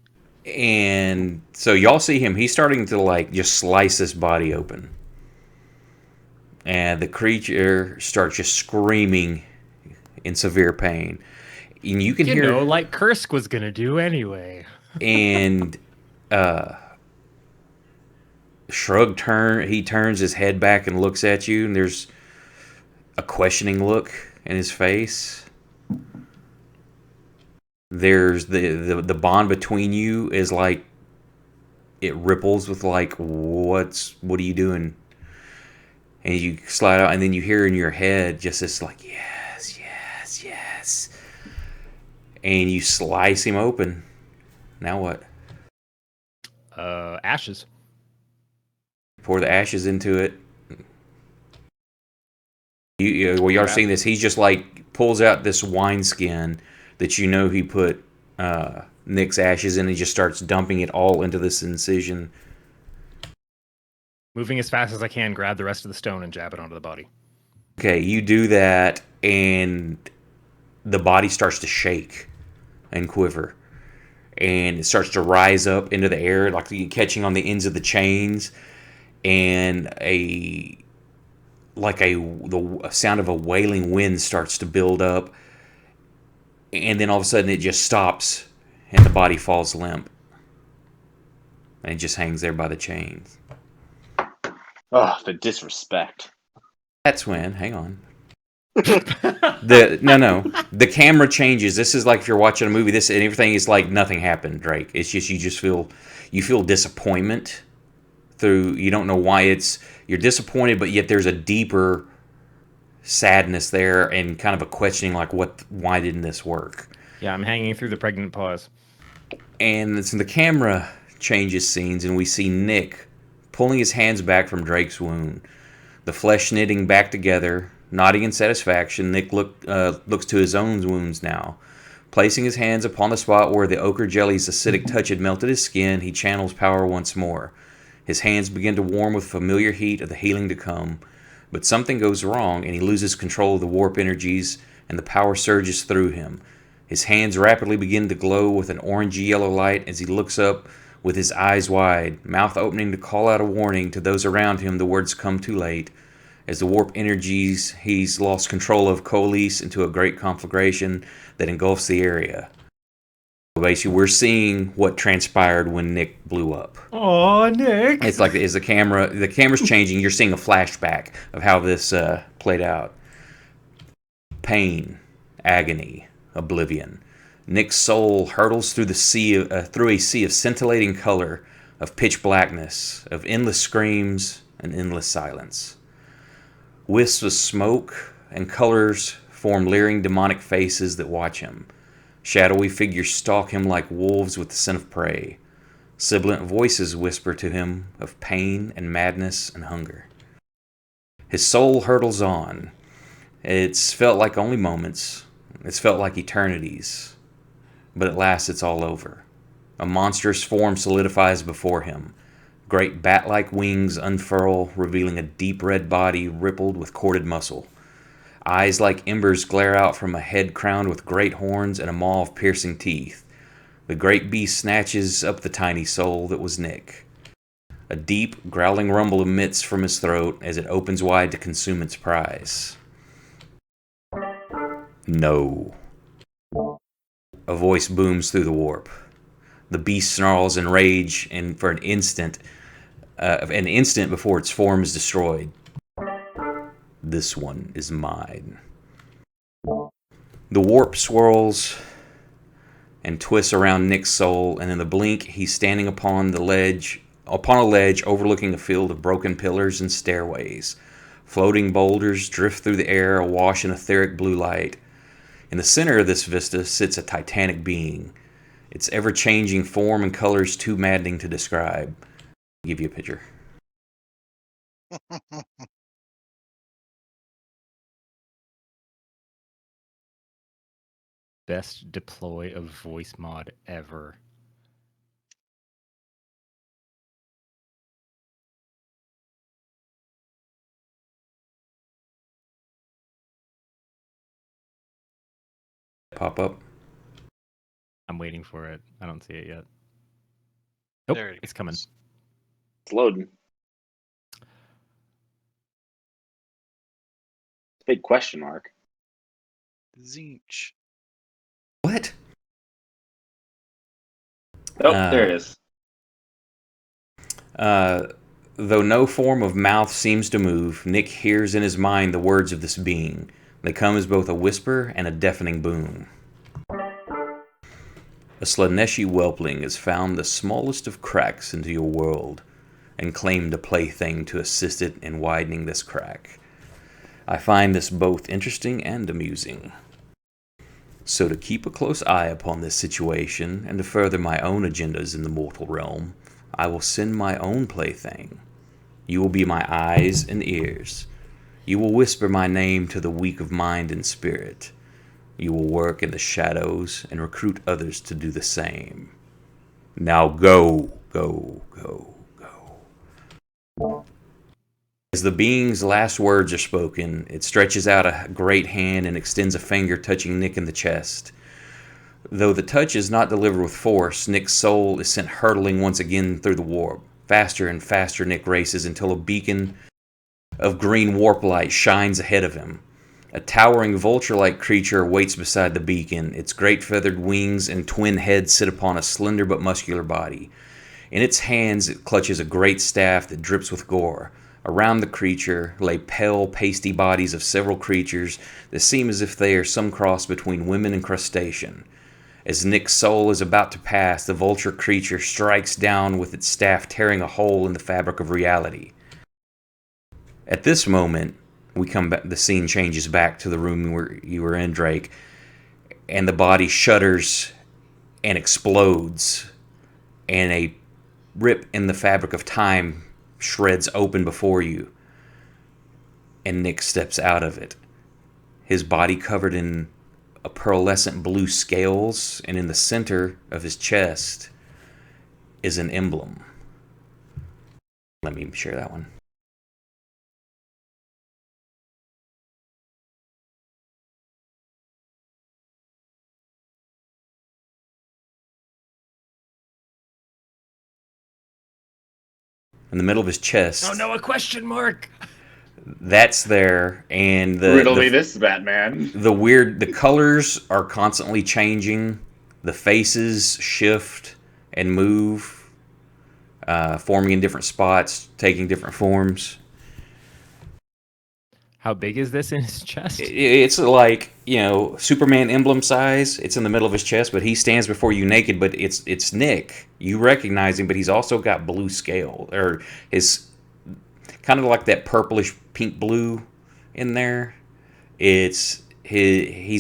And so y'all see him. He's starting to like just slice this body open. And the creature starts just screaming in severe pain. And you can hear, like Kursk was gonna do anyway. And he turns his head back and looks at you, and there's a questioning look in his face. There's the bond between you is like it ripples with like what are you doing? And you slide out, and then you hear in your head just this like yes, yes, yes. And you slice him open. Now what? Ashes. Pour the ashes into it. You are seeing this. He's just like pulls out this wineskin that you know he put Nick's ashes in. He just starts dumping it all into this incision. Moving as fast as I can, grab the rest of the stone and jab it onto the body. Okay, you do that, and the body starts to shake and quiver, and it starts to rise up into the air, like catching on the ends of the chains, and the sound of a wailing wind starts to build up, and then all of a sudden it just stops, and the body falls limp, and it just hangs there by the chains. Oh, the disrespect. That's when. Hang on. The camera changes. This is like if you're watching a movie. This and everything is like nothing happened, Drake. It's just you feel disappointment through. You don't know why you're disappointed, but yet there's a deeper sadness there and kind of a questioning like why didn't this work? Yeah, I'm hanging through the pregnant pause. And so the camera changes scenes, and we see Nick pulling his hands back from Drake's wound, the flesh knitting back together. Nodding in satisfaction, Nick looks to his own wounds now. Placing his hands upon the spot where the ochre jelly's acidic touch had melted his skin, he channels power once more. His hands begin to warm with familiar heat of the healing to come. But something goes wrong, and he loses control of the warp energies, and the power surges through him. His hands rapidly begin to glow with an orangey-yellow light as he looks up with his eyes wide, mouth opening to call out a warning to those around him. The words come too late. As the warp energies he's lost control of coalesce into a great conflagration that engulfs the area. So basically, we're seeing what transpired when Nick blew up. Oh, Nick! It's like as the camera's changing, you're seeing a flashback of how this played out. Pain, agony, oblivion. Nick's soul hurtles through a sea of scintillating color, of pitch blackness, of endless screams and endless silence. Wisps of smoke and colors form leering demonic faces that watch him. Shadowy figures stalk him like wolves with the scent of prey. Sibilant voices whisper to him of pain and madness and hunger. His soul hurtles on. It's felt like only moments. It's felt like eternities. But at last it's all over. A monstrous form solidifies before him. Great bat-like wings unfurl, revealing a deep red body rippled with corded muscle. Eyes like embers glare out from a head crowned with great horns and a maw of piercing teeth. The great beast snatches up the tiny soul that was Nick. A deep, growling rumble emits from his throat as it opens wide to consume its prize. No. A voice booms through the warp. The beast snarls in rage, and for an instant before its form is destroyed. This one is mine. The warp swirls and twists around Nick's soul, and in the blink, he's standing upon a ledge overlooking a field of broken pillars and stairways. Floating boulders drift through the air, awash in etheric blue light. In the center of this vista sits a titanic being, its ever-changing form and colors too maddening to describe. I'll give you a picture. Best deploy of voice mod ever. Pop up. I'm waiting for it. I don't see it yet. Nope, There it it's coming. goes. It's loading. Big question mark. Zinch. What? Oh, there it is. Though no form of mouth seems to move, Nick hears in his mind the words of this being. They come as both a whisper and a deafening boom. A Slaneshi whelpling has found the smallest of cracks into your world, and claimed a plaything to assist it in widening this crack. I find this both interesting and amusing. So to keep a close eye upon this situation, and to further my own agendas in the mortal realm, I will send my own plaything. You will be my eyes and ears. You will whisper my name to the weak of mind and spirit. You will work in the shadows and recruit others to do the same. Now go, go, go, go. As the being's last words are spoken, it stretches out a great hand and extends a finger touching Nick in the chest. Though the touch is not delivered with force, Nick's soul is sent hurtling once again through the warp. Faster and faster Nick races until a beacon of green warp light shines ahead of him. A towering vulture-like creature waits beside the beacon. Its great feathered wings and twin heads sit upon a slender but muscular body. In its hands it clutches a great staff that drips with gore. Around the creature lay pale, pasty bodies of several creatures that seem as if they are some cross between women and crustacean. As Nick's soul is about to pass, the vulture creature strikes down with its staff, tearing a hole in the fabric of reality. At this moment, we come back. The scene changes back to the room where you were in, Drake, and the body shudders and explodes, and a rip in the fabric of time shreds open before you, and Nick steps out of it. His body covered in a pearlescent blue scales, and in the center of his chest is an emblem. Let me share that one. In the middle of his chest. Oh no, a question mark! That's there, and Riddle me this, Batman. the colors are constantly changing. The faces shift and move, forming in different spots, taking different forms. How big is this in his chest? It's like, Superman emblem size. It's in the middle of his chest, but he stands before you naked. But it's Nick. You recognize him, but he's also got blue scale, or his kind of like that purplish pink blue in there. He's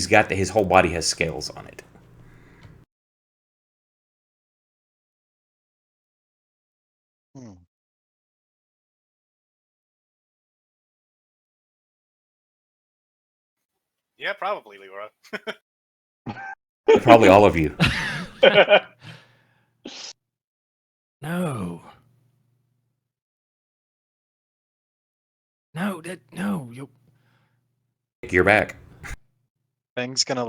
got his whole body has scales on it. Yeah, probably, Leroy. Probably all of you. No. No. You're back. Fang's gonna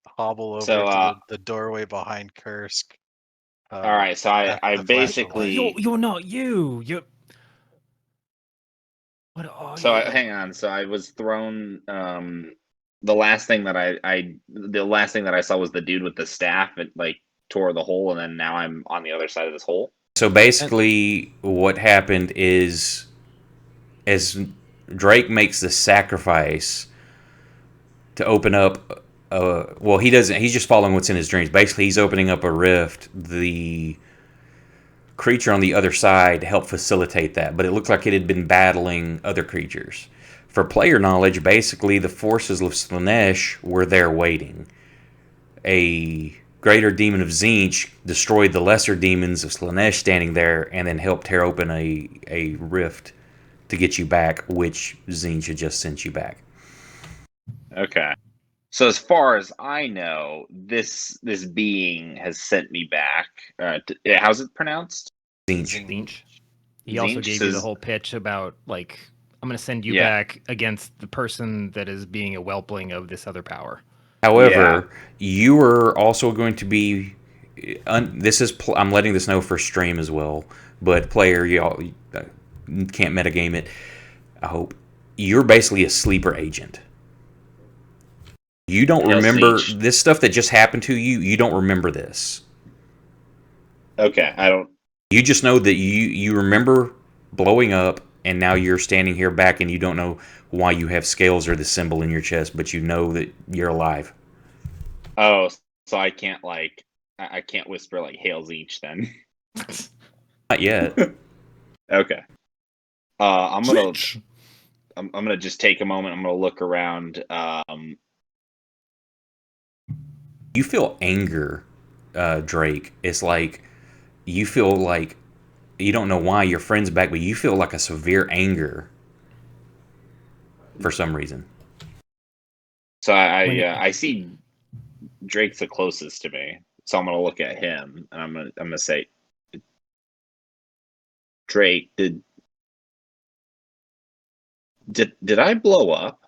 hobble over So, to the doorway behind Kursk All right, so I after the flash basically You're not you. You're. What are so you? hang on. So I was thrown. The last thing that the last thing that I saw was the dude with the staff. It like tore the hole, and then now I'm on the other side of this hole. So basically, what happened is, as Drake makes the sacrifice to open up, well, he doesn't. He's just following what's in his dreams. Basically, he's opening up a rift. The creature on the other side helped facilitate that, but it looked like it had been battling other creatures. For player knowledge, basically, the forces of Slanesh were there waiting. A greater demon of Tzeentch destroyed the lesser demons of Slanesh standing there, and then helped tear open a rift to get you back, which Tzeentch had just sent you back. Okay. So as far as I know, this being has sent me back. How's it pronounced? Tzeentch. Tzeentch. He also Tzeentch gave you the says- whole pitch about like I'm going to send you Yeah. back against the person that is being a whelpling of this other power. However, you are also going to be. I'm letting this know for stream as well, but player, y'all can't metagame it. I hope you're basically a sleeper agent. You don't Yes, remember Tzeentch. this stuff that just happened to you. You don't remember this. Okay, I don't. You just know that you remember blowing up, and now you're standing here back, and you don't know why you have scales or the symbol in your chest, but you know that you're alive. Oh, so I can't I can't whisper like "Hail Tzeentch" then. Not yet. Okay. I'm gonna just take a moment. I'm gonna look around. You feel anger, Drake. It's like you feel like you don't know why your friend's back, but you feel like a severe anger for some reason. So I see Drake's the closest to me, so I'm gonna look at him and I'm gonna say, Drake, did I blow up?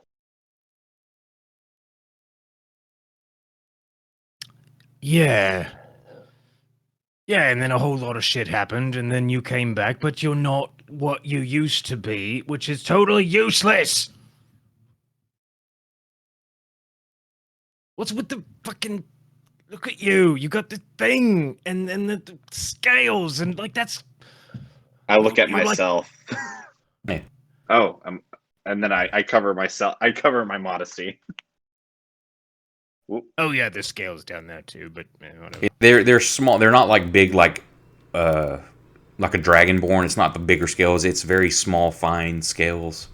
Yeah. Yeah, and then a whole lot of shit happened, and then you came back, but you're not what you used to be, which is totally useless. What's with the fucking... Look at you. You got the thing, and the scales, and like that's... I look at You're like- myself. Yeah. Oh, and then I cover myself. I cover my modesty. Whoop. Oh yeah, there's scales down there too, but whatever. They're small. They're not like big like a dragonborn. It's not the bigger scales. It's very small, fine scales.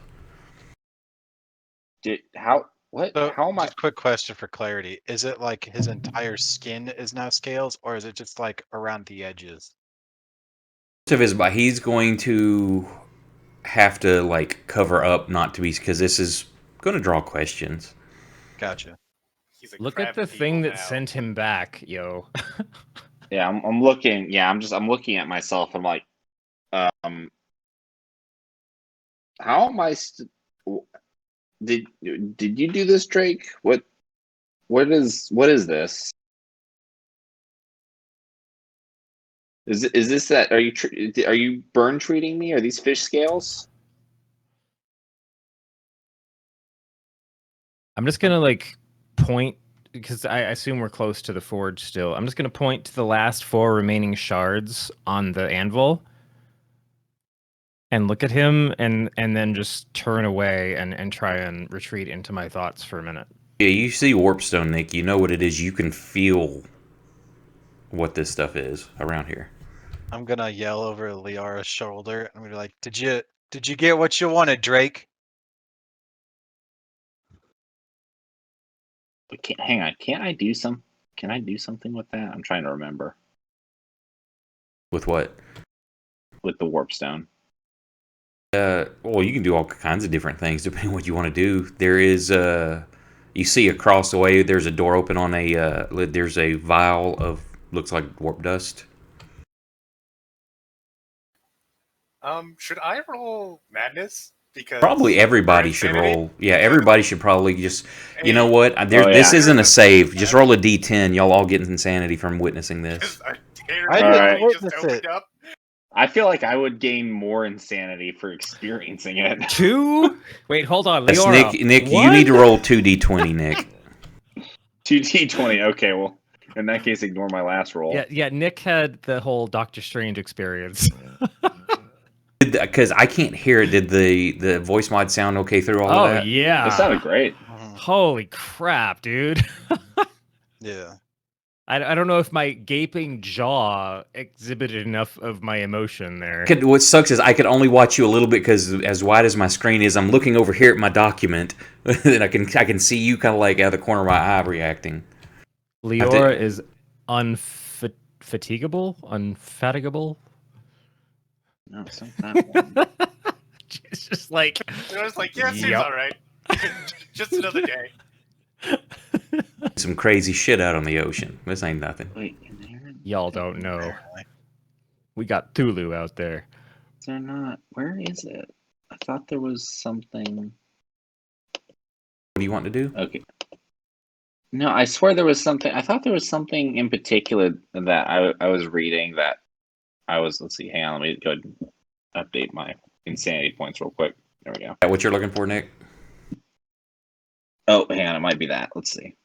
What? So, How am I? just quick question for clarity: is it like his entire skin is now scales, or is it just like around the edges? Most of his body, he's going to have to like cover up, not to be, because this is going to draw questions. Gotcha. He's a Look at crab the people thing that now. sent him back, yo. Yeah, I'm looking. Yeah, I'm looking at myself. I'm like, how am I? Did you do this, Drake? What is this? Is this that? Are you burn treating me? Are these fish scales? I'm just gonna like point because I assume we're close to the forge still. I'm just gonna point to the last 4 remaining shards on the anvil and look at him and then just turn away and try and retreat into my thoughts for a minute. Yeah, you see Warpstone, Nick. You know what it is. You can feel what this stuff is around here. I'm gonna yell over Liara's shoulder. I'm gonna be like, "Did you get what you wanted, Drake?" But hang on. Can I do something with that? I'm trying to remember. With what? With the warpstone. Well, you can do all kinds of different things depending on what you want to do. There is, you see across the way, there's a door open on there's a vial of, looks like warp dust. Should I roll madness? Because Probably everybody for should insanity? roll. Yeah, everybody should probably just, you know Hey, what? Oh, This yeah. isn't a save. Just roll a d10. Y'all all get insanity from witnessing this. Because scared I me didn't when he just witness opened it. up. I feel like I would gain more insanity for experiencing it. 2? Wait, hold on, Yes, Leora. Nick, you need to roll 2d20, Nick. 2d20. Okay, well, in that case, ignore my last roll. Yeah. Nick had the whole Doctor Strange experience. Because I can't hear it. Did the voice mod sound okay through all of Oh that? yeah. It sounded great. Holy crap, dude. Yeah. I don't know if my gaping jaw exhibited enough of my emotion there. What sucks is I could only watch you a little bit because as wide as my screen is, I'm looking over here at my document, and I can see you kind of like out of the corner of my eye reacting. Leora is unfatigable? Unfatigable? No, it's not that one. It's just like... And I was like, yeah, it seems Yep. all right. Just another day. Some crazy shit out on the ocean. This ain't nothing. Wait, inherent? Y'all don't know. Apparently. We got Thulu out there. They're not. Where is it? I thought there was something. What do you want to do? Okay. No, I swear there was something. I thought there was something in particular that I was reading that I was. Let's see. Hang on. Let me go ahead and update my insanity points real quick. There we go. Is that what you're looking for, Nick? Oh, hang on. It might be that. Let's see.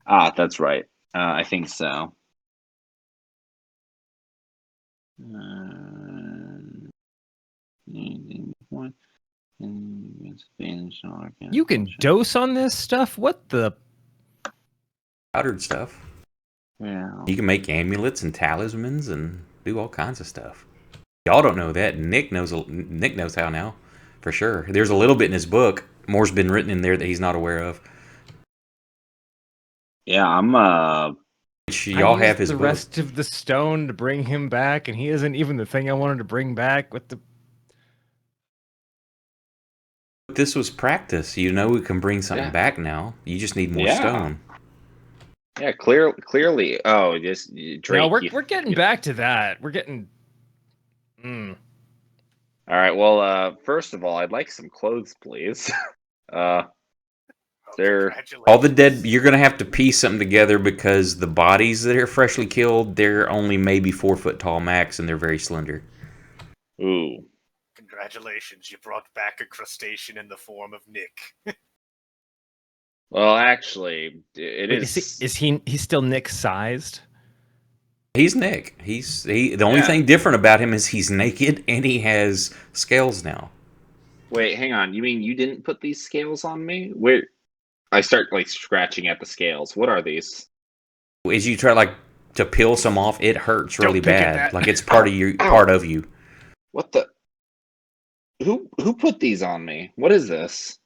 Ah, that's right. I think so. You can dose on this stuff? What the... Powdered stuff. Yeah. You can make amulets and talismans and do all kinds of stuff. Y'all don't know that. Nick knows how now, for sure. There's a little bit in his book. More's been written in there that he's not aware of. Yeah, I'm Which y'all I have used his the book. rest of the stone to bring him back, and he isn't even the thing I wanted to bring back with the... This was practice. You know we can bring something Yeah. back now. You just need more Yeah. stone. yeah, clearly. Oh, just Drake. No, we're getting back to that. We're getting... All right. Well, first of all, I'd like some clothes, please. Oh, They're- congratulations. All the dead, you're gonna have to piece something together because the bodies that are freshly killed, they're only maybe 4 foot tall max, and they're very slender. Ooh. Congratulations, you brought back a crustacean in the form of Nick. Well, actually, it Wait, is. he's still Nick-sized? He's Nick. The only Yeah. thing different about him is he's naked and he has scales now. Wait, hang on. You mean you didn't put these scales on me? Where? I start like scratching at the scales. What are these? As you try to peel some off, it hurts really Don't pick at bad. that. Like it's part of you. Ow. Part of you. What the? Who put these on me? What is this?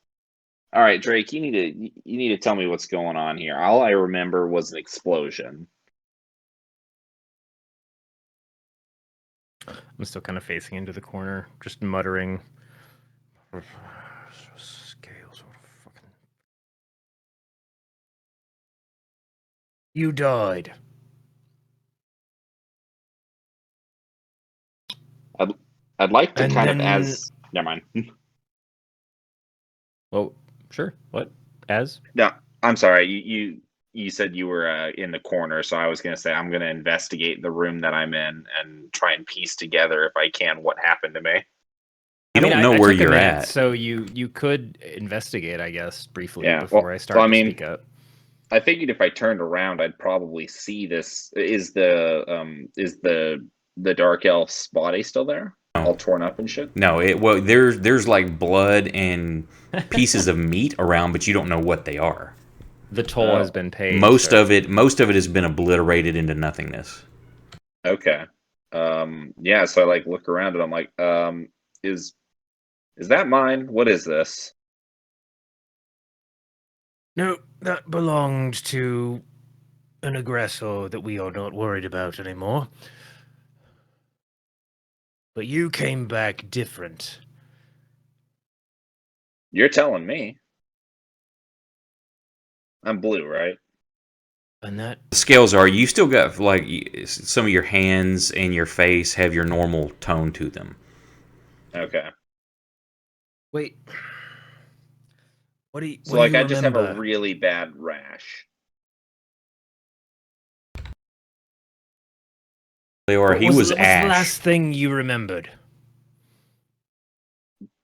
All right, Drake, you need to tell me what's going on here. All I remember was an explosion. I'm still kind of facing into the corner, just muttering. Scales, what a fucking... You died. I'd like to And kind of then- as. Never mind. Oh, sure. What? As? No, I'm sorry. You said you were in the corner, so I was going to say I'm going to investigate the room that I'm in and try and piece together, if I can, what happened to me. You don't know where took a you're minute, at. so you could investigate, I guess, briefly Yeah, before well, I start so, I to mean- speak up. I figured if I turned around, I'd probably see this. Is the dark elf's body still there, No. all torn up and shit? No, there's like blood and pieces of meat around, but you don't know what they are. The toll has been paid. Most sir. of it has been obliterated into nothingness. Okay. Yeah. So I like look around and I'm like, is that mine? What is this? No, that belonged to an aggressor that we are not worried about anymore. But you came back different. You're telling me. I'm blue, right? And that... The scales are, you still got like some of your hands and your face have your normal tone to them. Okay. Wait. What do you? So What like do you I just have a remember? really bad rash. Or he was what's the Ash. last thing you remembered?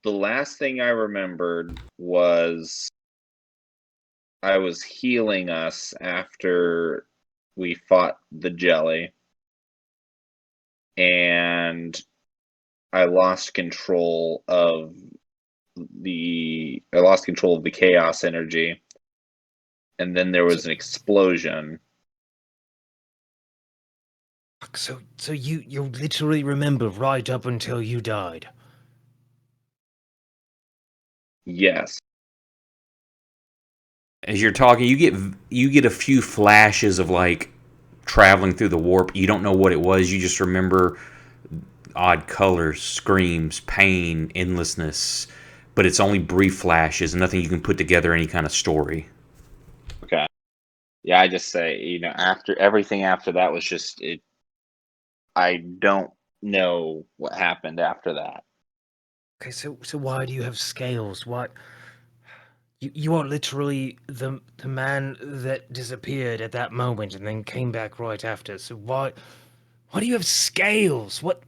The last thing I remembered was I was healing us after we fought the jelly, and I lost control of the chaos energy, and then there was an explosion. So you literally remember right up until you died. Yes. As you're talking, you get a few flashes of like traveling through the warp. You don't know what it was. You just remember odd colors, screams, pain, endlessness. But it's only brief flashes, nothing you can put together any kind of story. Okay. Yeah, I just say, after everything after that was just it. I don't know what happened after that. Okay, so why do you have scales? What? You are literally the man that disappeared at that moment and then came back right after. So why do you have scales? What?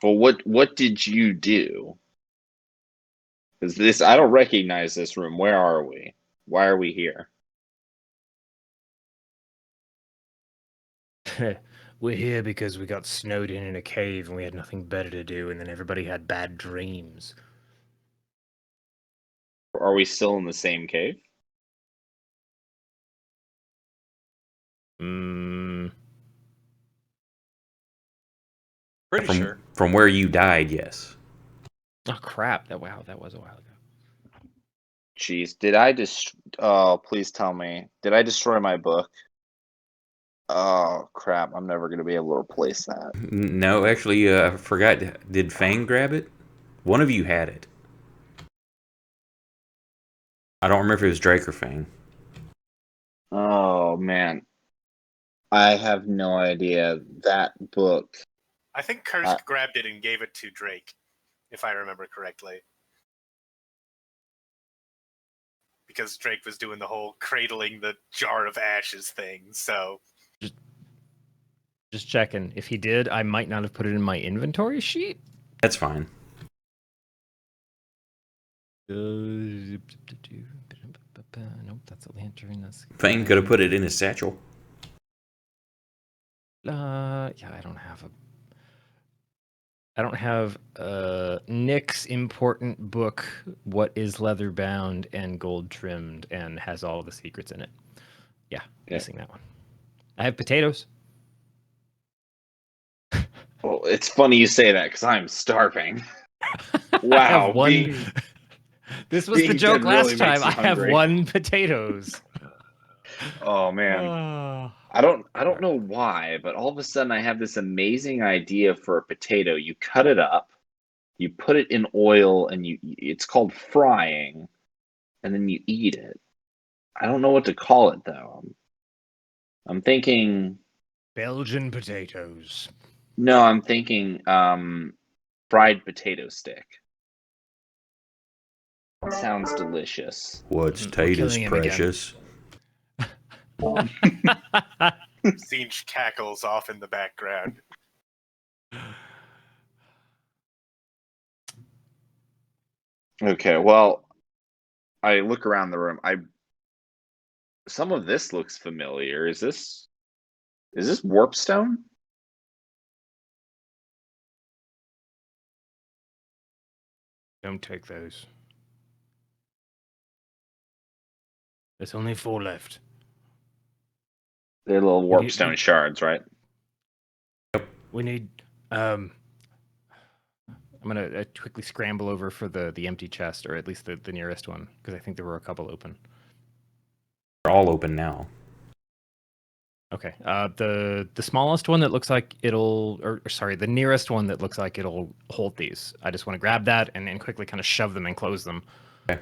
Well, what did you do? Because I don't recognize this room. Where are we? Why are we here? We're here because we got snowed in a cave and we had nothing better to do, and then everybody had bad dreams. Are we still in the same cave? Hmm. Pretty sure. From where you died, yes. Oh crap! That was a while ago. Jeez, did I just? Oh, please tell me. Did I destroy my book? Oh crap! I'm never gonna be able to replace that. No, actually, I forgot. Did Fang grab it? One of you had it. I don't remember if it was Drake or Fang. Oh man, I have no idea. That book. I think Kursk grabbed it and gave it to Drake, if I remember correctly. Because Drake was doing the whole cradling the jar of ashes thing, so... Just checking. If he did, I might not have put it in my inventory sheet. That's fine. Nope, that's a lantern. That's Fang could have put it in his satchel. Yeah, I don't have Nick's important book, What is Leather Bound and Gold Trimmed, and has all the secrets in it. Yeah, missing that one. I have potatoes. Well, it's funny you say that because I'm starving. Wow. I have one. This was the being joke dead really last time. makes me I have hungry. 1 potatoes. Oh man. I don't know why, but all of a sudden I have this amazing idea for a potato. You cut it up, you put it in oil, and it's called frying, and then you eat it. I don't know what to call it though. I'm thinking Belgian potatoes. no, I'm thinking fried potato stick. Sounds delicious. What's We're Tatus killing him again. precious? Siege cackles off in the background. Okay, well, I look around the room. Some of this looks familiar. Is this warpstone? Don't take those. There's only 4 left. They're little We warpstone need- shards, right? We need. I'm gonna quickly scramble over for the empty chest, or at least the nearest one, because I think there were a couple open. They're all open now. Okay. The smallest one that looks like it'll, or sorry, the nearest one that looks like it'll hold these. I just want to grab that and then quickly kind of shove them and close them. Okay.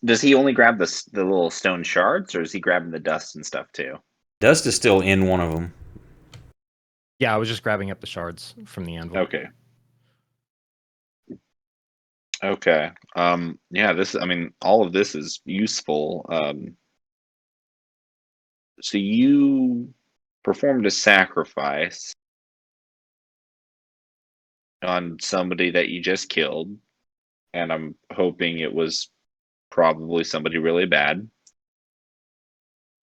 Does he only grab the little stone shards, or is he grabbing the dust and stuff too? Dust is still in one of them. Yeah, I was just grabbing up the shards from the anvil. Okay. Okay. Yeah, all of this is useful. So you performed a sacrifice on somebody that you just killed, and I'm hoping it was probably somebody really bad.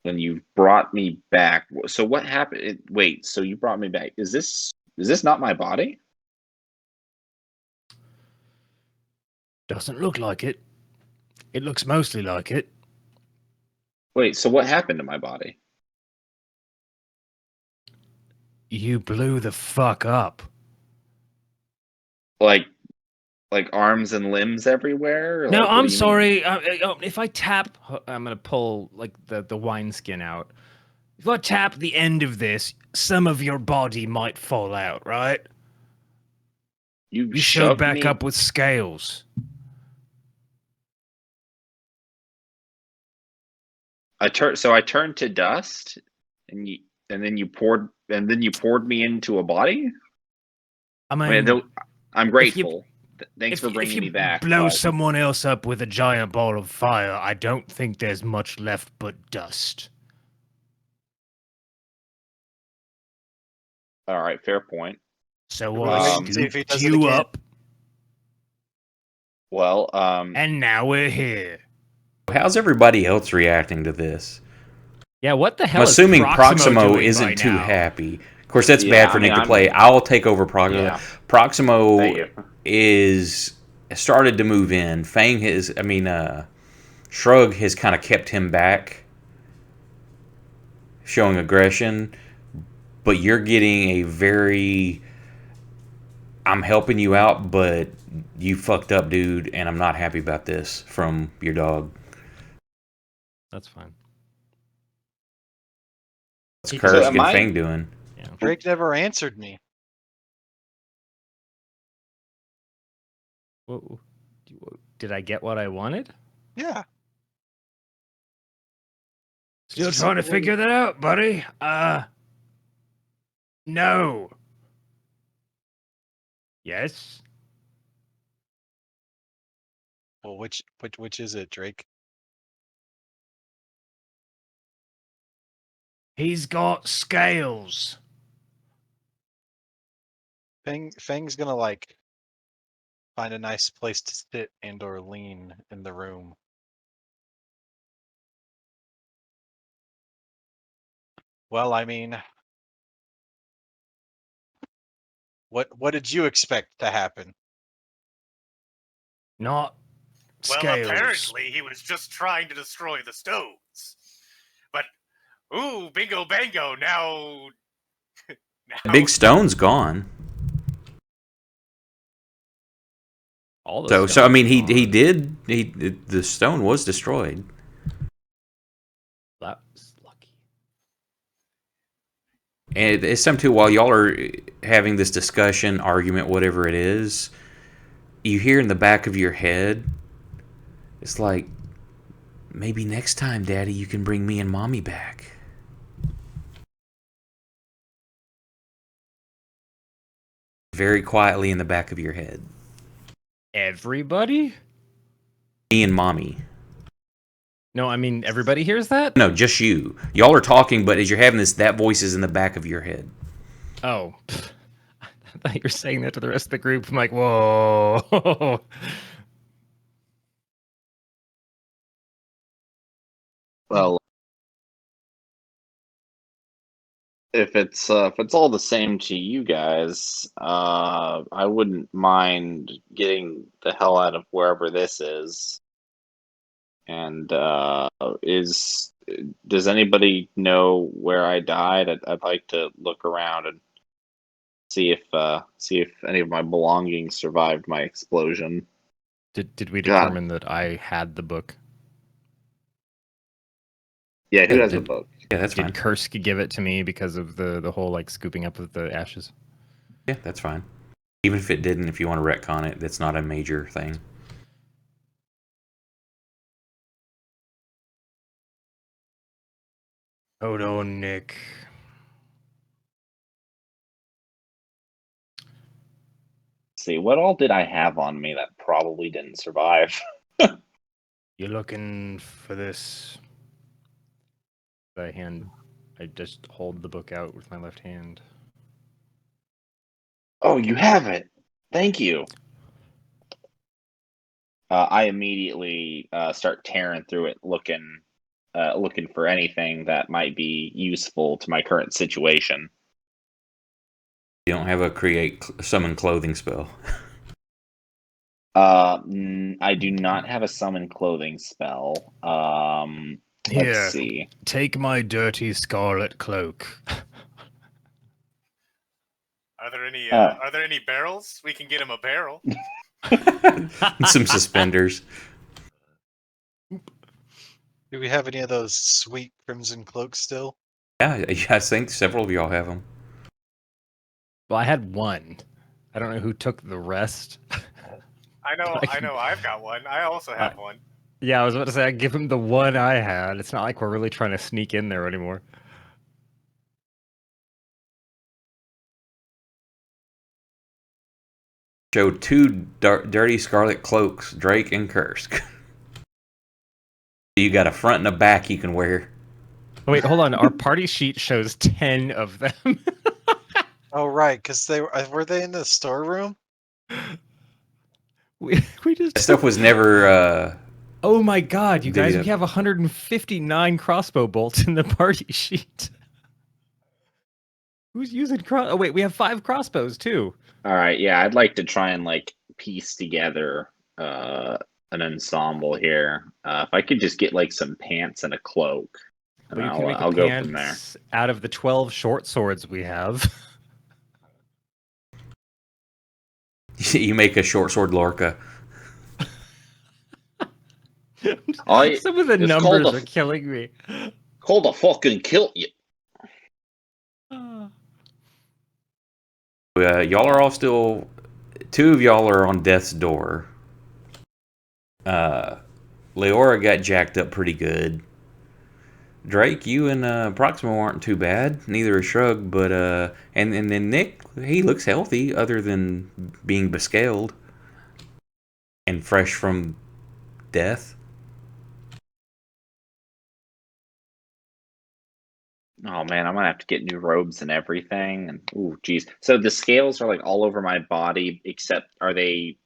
Then you brought me back. So what happened? Wait, so you brought me back. Is this not my body? Doesn't look like it. It looks mostly like it. Wait, so what happened to my body? You blew the fuck up. Like arms and limbs everywhere? No, Like, what I'm do you mean? sorry. If I tap, I'm gonna pull like the wineskin out. If I tap the end of this, some of your body might fall out, right? You You showed shoved back me. up with scales. I turned to dust, and then you poured me into a body. I I mean, mean, I'm if you grateful. Thanks for if bringing you me back. blow But someone else up with a giant ball of fire, I don't think there's much left but dust. all right, fair point. So Really I wait and see if he scooped does it you again. up, Well, and now we're here. How's everybody else reacting to this? Yeah, what the I'm hell assuming is Proximo Proximo doing by isn't too now? happy. Of course, that's Yeah, bad for I mean, Nick to I'm- play. I'll take over Proximo. Yeah. Proximo Thank you. is started to move in. Shrug has kind of kept him back, showing aggression. But you're getting a very, I'm helping you out, but you fucked up, dude, and I'm not happy about this from your dog. That's fine. What's So Kursk am and I- Fang doing? Yeah. Drake never answered me. Whoa. Did I get what I wanted? Yeah. Still Just trying to simply- figure that out, buddy. No. Yes. Well, which is it, Drake? He's got scales. Fang's gonna like find a nice place to sit and or lean in the room. Well, I mean, what did you expect to happen? Not Well, scales. apparently he was just trying to destroy the stones. But, ooh, bingo bango, now... The big stone's gone. All the So I stones mean, are he gone. did. The stone was destroyed. That was lucky. And it's something too. While y'all are having this discussion, argument, whatever it is, you hear in the back of your head, it's like, maybe next time, Daddy, you can bring me and Mommy back. Very quietly in the back of your head. Everybody? Me and Mommy. No, I mean everybody hears that? No, just you. Y'all are talking, but as you're having this, that voice is in the back of your head. Oh. I thought you were saying that to the rest of the group. I'm like, whoa. Well, if it's all the same to you guys, I wouldn't mind getting the hell out of wherever this is. And does anybody know where I died? I'd like to look around and see if any of my belongings survived my explosion. Did we God. determine that I had the book? Yeah, who Yeah, has the did- book? Yeah, that's fine. Did Kursk give it to me because of the whole like scooping up of the ashes? Yeah, that's fine. Even if it didn't, if you want to retcon it, that's not a major thing. Hold on, Nick. see, what all did I have on me that probably didn't survive? You're looking for this. I just hold the book out with my left hand. Oh, you have it. Thank you. I immediately start tearing through it, looking for anything that might be useful to my current situation. You don't have a summon clothing spell. I do not have a summon clothing spell. Here. Let's see. Take my dirty scarlet cloak. Are there any barrels? We can get him a barrel. Some suspenders. Do we have any of those sweet crimson cloaks still? Yeah, I think several of y'all have them. Well, I had one. I don't know who took the rest. I know. I've got one. I also have one. Yeah, I was about to say, I give him the one I had. It's not like we're really trying to sneak in there anymore. Showed two dirty scarlet cloaks, Drake and Kursk. You got a front and a back you can wear. Oh, wait, hold on. Our party sheet shows 10 of them. Oh, right, because were they in the storeroom? we just That stuff was never. Oh my god, you guys, Divvied we up. have 159 crossbow bolts in the party sheet. Who's using Oh wait, we have 5 crossbows too. All right, yeah, I'd like to try and like piece together an ensemble here. If I could just get like some pants and a cloak, and Well, you can make I'll a go from there. pants out of the 12 short swords we have. You make a short sword Lorca. Some of the it's numbers called are killing me. Called a fucking kill you. Y'all are all still. 2 of y'all are on death's door. Leora got jacked up pretty good. Drake, you and Proximo aren't too bad. Neither is Shrug, but and then Nick, he looks healthy, other than being bescaled and fresh from death. Oh man, I'm gonna have to get new robes and everything. And ooh, geez. So the scales are like all over my body, except are they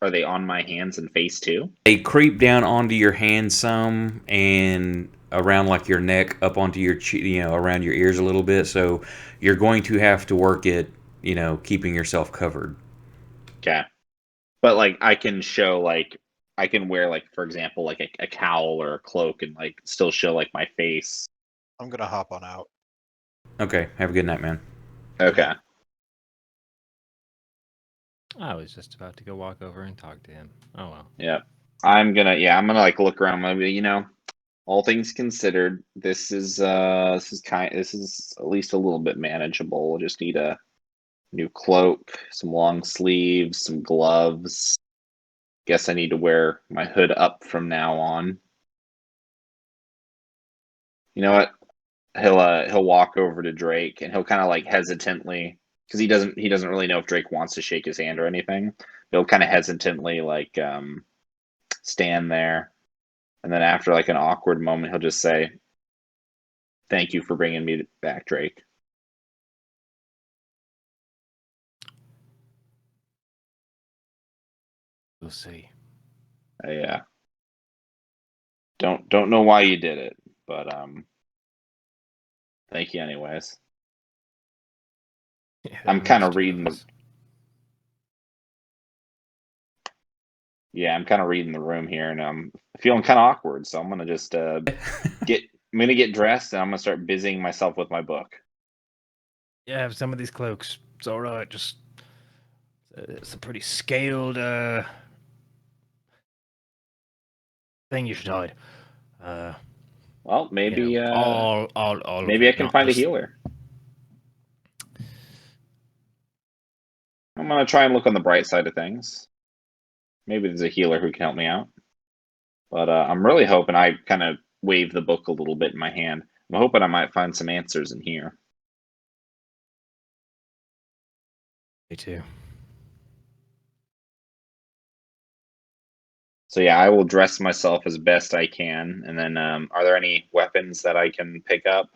on my hands and face too? They creep down onto your hands some and around like your neck, up onto your around your ears a little bit. So you're going to have to work at keeping yourself covered. Okay, but like I can show like I can wear like for example like a cowl or a cloak and like still show like my face. I'm gonna hop on out. Okay, have a good night, man. Okay. I was just about to go walk over and talk to him. Oh well. Yeah. I'm gonna like look around. Maybe all things considered, this is at least a little bit manageable. We'll just need a new cloak, some long sleeves, some gloves. Guess I need to wear my hood up from now on. You know what? He'll walk over to Drake and he'll kind of like hesitantly, because he doesn't really know if Drake wants to shake his hand or anything. He'll kind of hesitantly like stand there, and then after like an awkward moment, he'll just say, "Thank you for bringing me back, Drake." We'll see. Yeah. Don't know why you did it, but thank you anyways. Yeah, I'm kind of reading the. Yeah, I'm kind of reading the room here, and I'm feeling kind of awkward. So I'm gonna just get dressed, and I'm gonna start busying myself with my book. Yeah, I have some of these cloaks. It's all right. Just it's a pretty scaled thing you should hide. Well, maybe all maybe I can find a healer. I'm gonna try and look on the bright side of things. Maybe there's a healer who can help me out. But I'm really hoping. I kind of wave the book a little bit in my hand. I'm hoping I might find some answers in here. Me too. So yeah, I will dress myself as best I can, and then are there any weapons that I can pick up?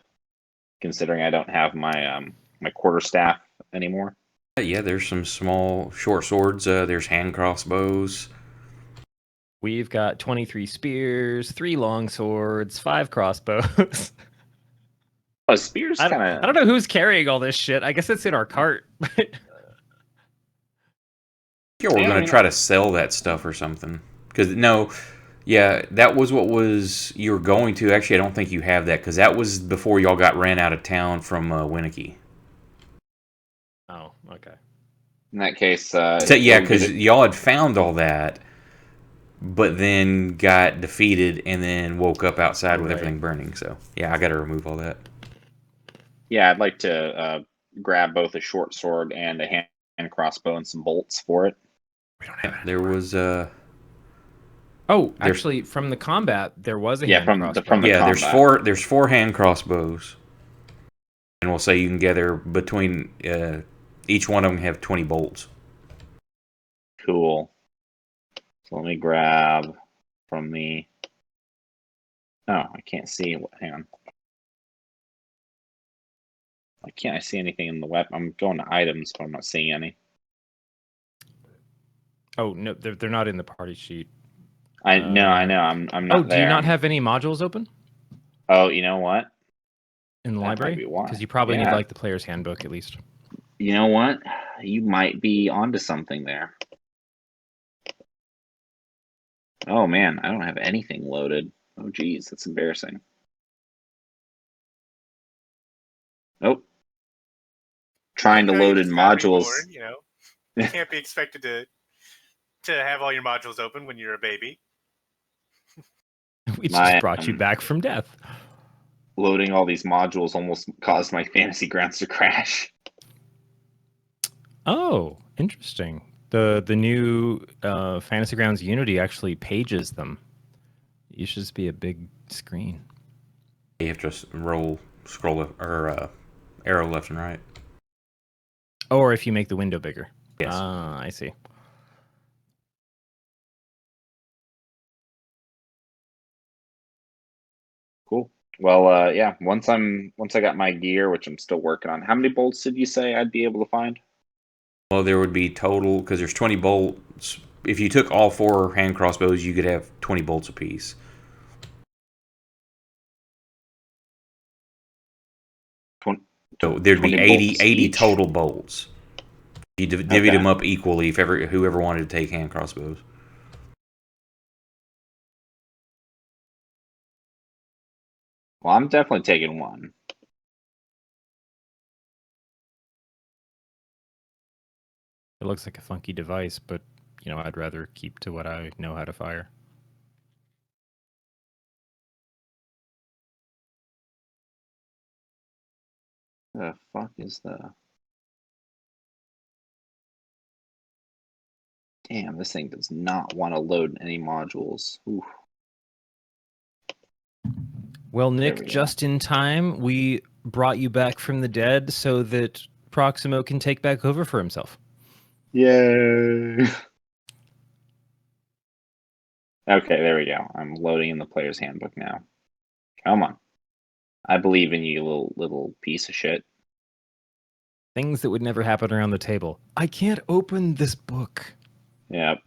Considering I don't have my my quarterstaff anymore. Yeah, there's some small short swords. There's hand crossbows. We've got 23 spears, 3 long swords, 5 crossbows. Oh, spears I kind don't of. know who's carrying all this shit. I guess it's in our cart. Yeah, we're Yeah, gonna try to sell that stuff or something. Because no, yeah, that was what was you were going to. Actually, I don't think you have that because that was before y'all got ran out of town from Winnicky. Oh, okay. In that case, So, yeah, you'll get because it. y'all had found all that, but then got defeated and then woke up outside with Right. everything burning. So yeah, I got to remove all that. Yeah, I'd like to grab both a short sword and a hand crossbow and some bolts for it. We don't have there was Oh, There's- actually, from the combat, there was a Yeah, hand from crossbow. the yeah, combat. there's 4 hand crossbows, and we'll say you can gather between each one of them have 20 bolts. Cool. So let me grab from the. Oh, I can't see. Hang on. Why can't I see anything in the weapon? I'm going to items, but I'm not seeing any. Oh no, they're not in the party sheet. I know. I'm not. Oh, do you there. not have any modules open Oh, you know what? in the That might library? be why. Because you probably need Yeah. like the player's handbook at least. You know what? You might be onto something there. Oh man, I don't have anything loaded. Oh geez, that's embarrassing. Nope. Trying to You know, you load in just got modules. reborn, you know, you can't be expected to have all your modules open when you're a baby. We My, just brought you back from death. Loading all these modules almost caused my fantasy grounds to crash. Oh, interesting. The new Fantasy Grounds Unity actually pages them. You should just be a big screen. You have to scroll or arrow left and right. Or if you make the window bigger. Yes. Ah, I see. Cool. Well, yeah. Once I got my gear, which I'm still working on. How many bolts did you say I'd be able to find? Well, there would be total because there's 20 bolts. If you took all 4 hand crossbows, you could have 20 bolts apiece. So there'd be 80 total bolts. You divvy them up equally if whoever wanted to take hand crossbows. Well, I'm definitely taking one. It looks like a funky device, but you know, I'd rather keep to what I know how to fire. The fuck is the? Damn, this thing does not want to load any modules. Oof. Well, we Nick, go. just in time, we brought you back from the dead so that Proximo can take back over for himself. Yay! Okay, there we go. I'm loading in the player's handbook now. Come on. I believe in you, little piece of shit. Things that would never happen around the table. I can't open this book. Yep.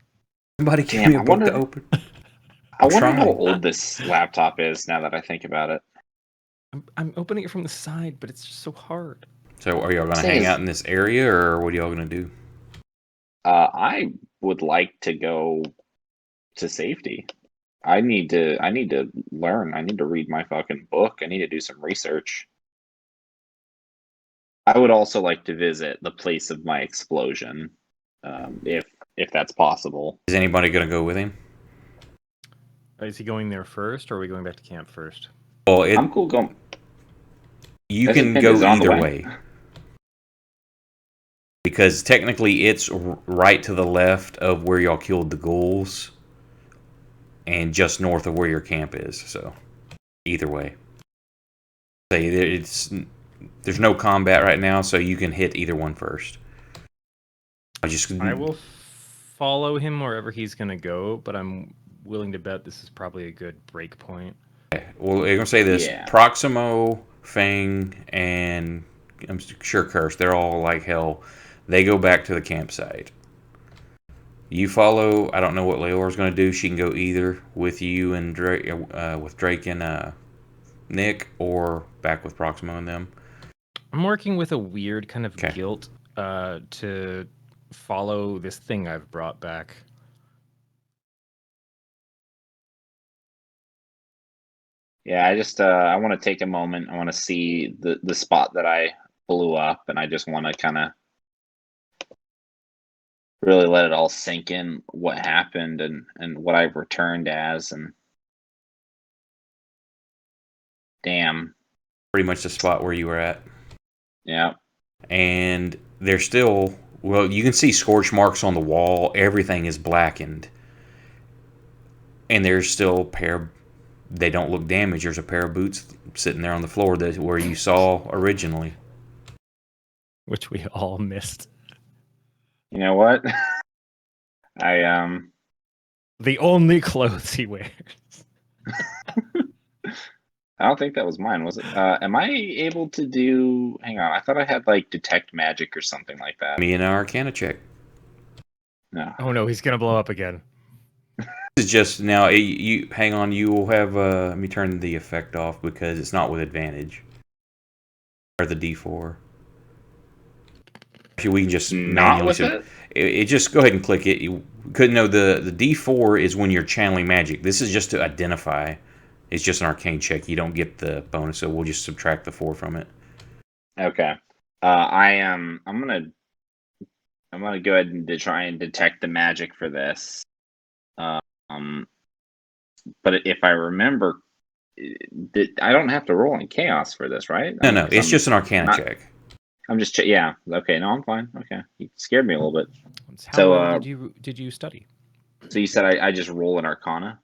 Somebody give me a book to open. I wonder how old this laptop is now that I think about it. I'm opening it from the side, but it's just so hard. So are y'all going to hang out in this area, or what are y'all going to do? I would like to go to safety. I need to learn. I need to read my fucking book. I need to do some research. I would also like to visit the place of my explosion, if that's possible. Is anybody going to go with him? Is he going there first, or are we going back to camp first? Well, I'm cool going. You can go either way. Because technically it's right to the left of where y'all killed the ghouls and just north of where your camp is. So either way. There's no combat right now, so you can hit either one first. I will follow him wherever he's going to go, but I'm willing to bet this is probably a good break point. Well, I'm gonna say this: Yeah. Proximo, Fang, and I'm sure Curse. They're all like hell. They go back to the campsite. You follow. I don't know what Leora's gonna do. She can go either with you and Drake, with Drake and Nick, or back with Proximo and them. I'm working with a weird kind of Okay. guilt to follow this thing I've brought back. Yeah, I just I want to take a moment. I want to see the spot that I blew up, and I just want to kind of really let it all sink in what happened and what I've returned as. And damn, Pretty much the spot where you were at. yeah, And there's still, well, you can see scorch marks on the wall. Everything is blackened. And there's still a pair, they don't look damaged. There's a pair of boots sitting there on the floor that where you saw originally. Which we all missed. you know what? I The only clothes he wears. I don't think that was mine, was it? Am I able to do? Hang on, I thought I had like detect magic or something like that. Me and our Arcana check. No. Oh no, he's gonna blow up again. This is just now. You hang on. You will have. Let me turn the effect off because it's not with advantage. Or the D4. Actually, we can just Not manually. with it? It just go ahead and click it. You couldn't know the D4 is when you're channeling magic. This is just to identify. It's just an arcane check. You don't get the bonus, so we'll just subtract the 4 from it. Okay. I am. I'm gonna go ahead and try and detect the magic for this. But if I remember, I don't have to roll in chaos for this, right? No, it's just an arcana check. I'm just yeah. Okay, no, I'm fine. Okay, you scared me a little bit. How So, well did you study? So you said I just roll an arcana?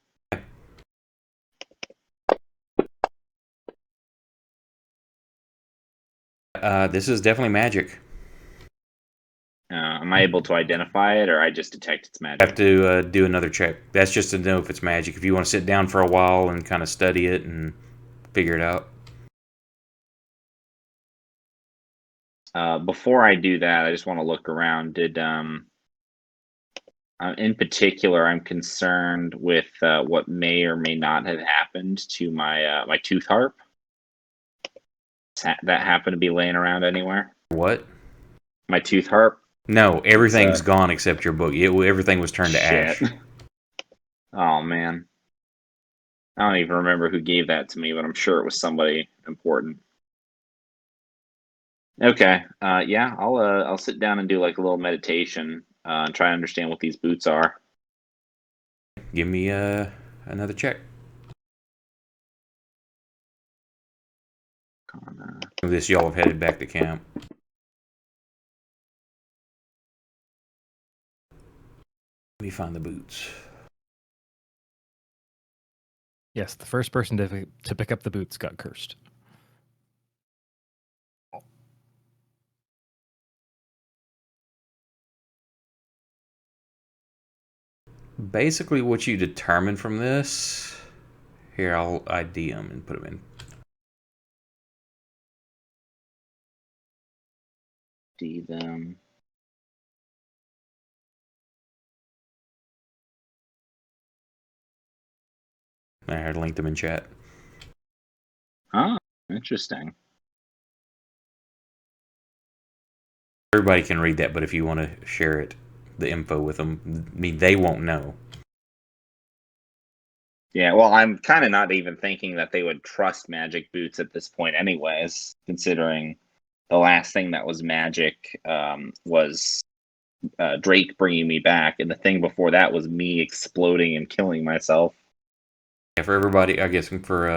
This is definitely magic. Am I able to identify it, or I just detect its magic? Have to do another check. That's just to know if it's magic. If you want to sit down for a while and kind of study it and figure it out. Before I do that, I just want to look around. Did in particular, I'm concerned with what may or may not have happened to my my tooth harp. That happened to be laying around anywhere? What? My tooth harp? No, everything's gone except your book. Everything was turned to ash. Oh man, I don't even remember who gave that to me, but I'm sure it was somebody important. Okay, yeah, I'll sit down and do like a little meditation and try to understand what these boots are. Give me another check. This y'all have headed back to camp. Let me find the boots. Yes, the first person to pick up the boots got cursed. Basically, what you determine from this. Here, I'll ID them and put them in. ID them. I linked them in chat. Oh, interesting. Everybody can read that, but if you want to share it, the info with them, I mean, they won't know. Yeah, well, I'm kind of not even thinking that they would trust magic boots at this point, anyways, considering the last thing that was magic was Drake bringing me back, and the thing before that was me exploding and killing myself. Yeah, for everybody, I guess for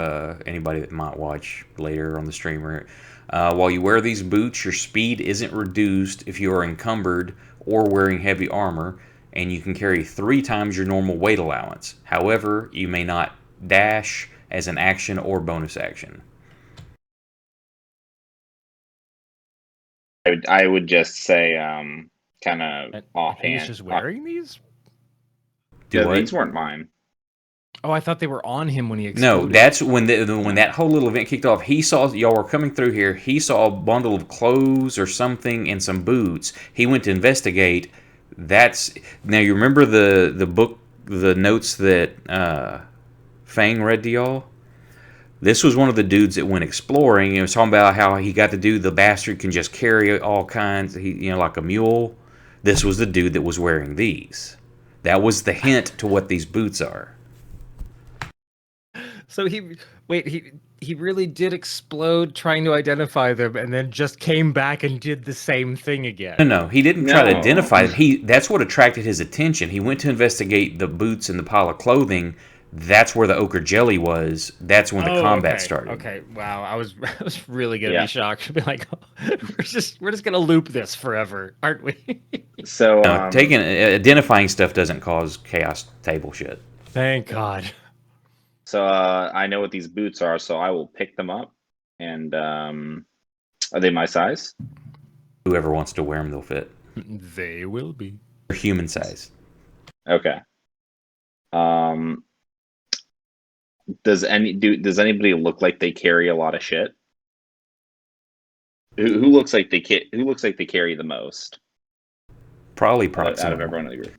anybody that might watch later on the streamer, while you wear these boots, your speed isn't reduced if you are encumbered or wearing heavy armor, and you can carry 3 times your normal weight allowance. However, you may not dash as an action or bonus action. I would just say, kind of offhand. He's just wearing these? Do what? These weren't mine. Oh, I thought they were on him when he No, exploded. that's when when that whole little event kicked off. He saw y'all were coming through here. He saw a bundle of clothes or something and some boots. He went to investigate. That's now you remember the book, the notes that Fang read to y'all. This was one of the dudes that went exploring. He was talking about how he got the dude. The bastard can just carry all kinds. He like a mule. This was the dude that was wearing these. That was the hint to what these boots are. So he really did explode trying to identify them, and then just came back and did the same thing again. No, he didn't try to No. identify them. That's what attracted his attention. He went to investigate the boots and the pile of clothing. That's where the ochre jelly was. That's when the combat started. Okay, wow, I was really gonna be shocked. Be like, we're just gonna loop this forever, aren't we? So No, identifying stuff doesn't cause chaos table shit. Thank God. So I know what these boots are, so I will pick them up. And are they my size? Whoever wants to wear them, they'll fit. They will be. They're human size. Okay. Does anybody look like they carry a lot of shit? Who looks like they carry the most? Probably Out Proxima. of everyone in the group.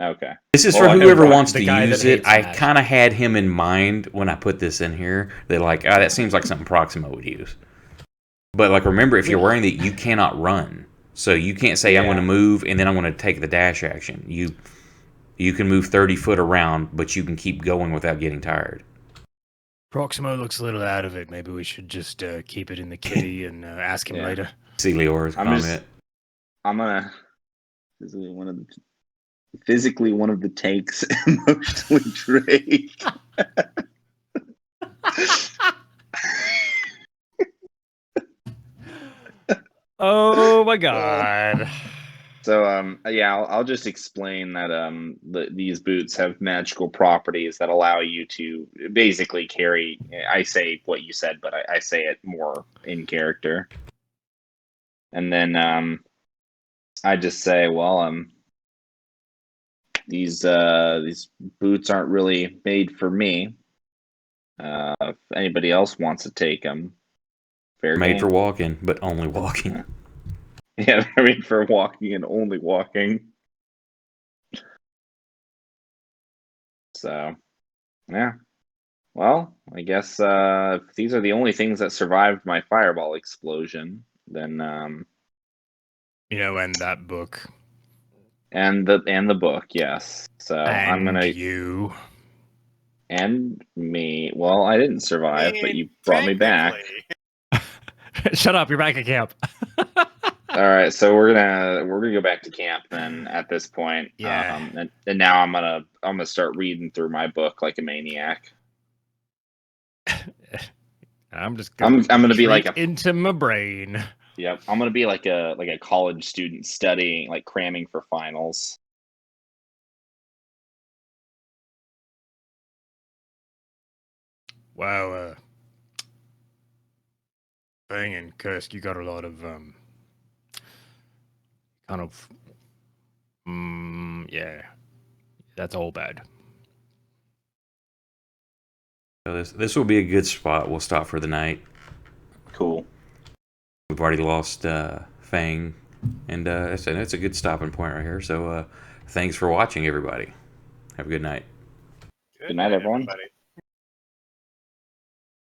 Okay. This is Well, for I know whoever Brian, wants the to guy use that it. hates I Smash. kind of had him in mind when I put this in here. That like, that seems like something Proxima would use. But like, remember, if you're wearing it, you cannot run. So you can't say I'm going to move and then I'm going to take the dash action. You can move 30 foot around, but you can keep going without getting tired. Proximo looks a little out of it. Maybe we should just keep it in the kitty and ask him later. See Leora's comment. I'm gonna physically one of the tanks emotionally Drake. Oh my God. So I'll just explain that these boots have magical properties that allow you to basically carry. I say what you said, but I say it more in character. And then I just say, well, these boots aren't really made for me. If anybody else wants to take them, fair Made game. for walking, but only walking. Yeah, they're made for walking and only walking. So, yeah. Well, I guess if these are the only things that survived my fireball explosion, then and that book. and the book, yes. So I'm gonna you. and me. Well, I didn't survive, but you brought me back. Shut up! You're back at camp. All right, so we're gonna go back to camp then. At this point, Yeah. And now I'm gonna start reading through my book like a maniac. I'm just I'm gonna be like straight into my brain. Yep, I'm gonna be like a college student studying, like cramming for finals. Wow, Bang and Kursk, you got a lot of kind of yeah, that's all bad. So this will be a good spot. We'll stop for the night. Cool. We've already lost Fang, and it's a good stopping point right here. So thanks for watching, everybody. Have a good night. Good night, everyone. everybody.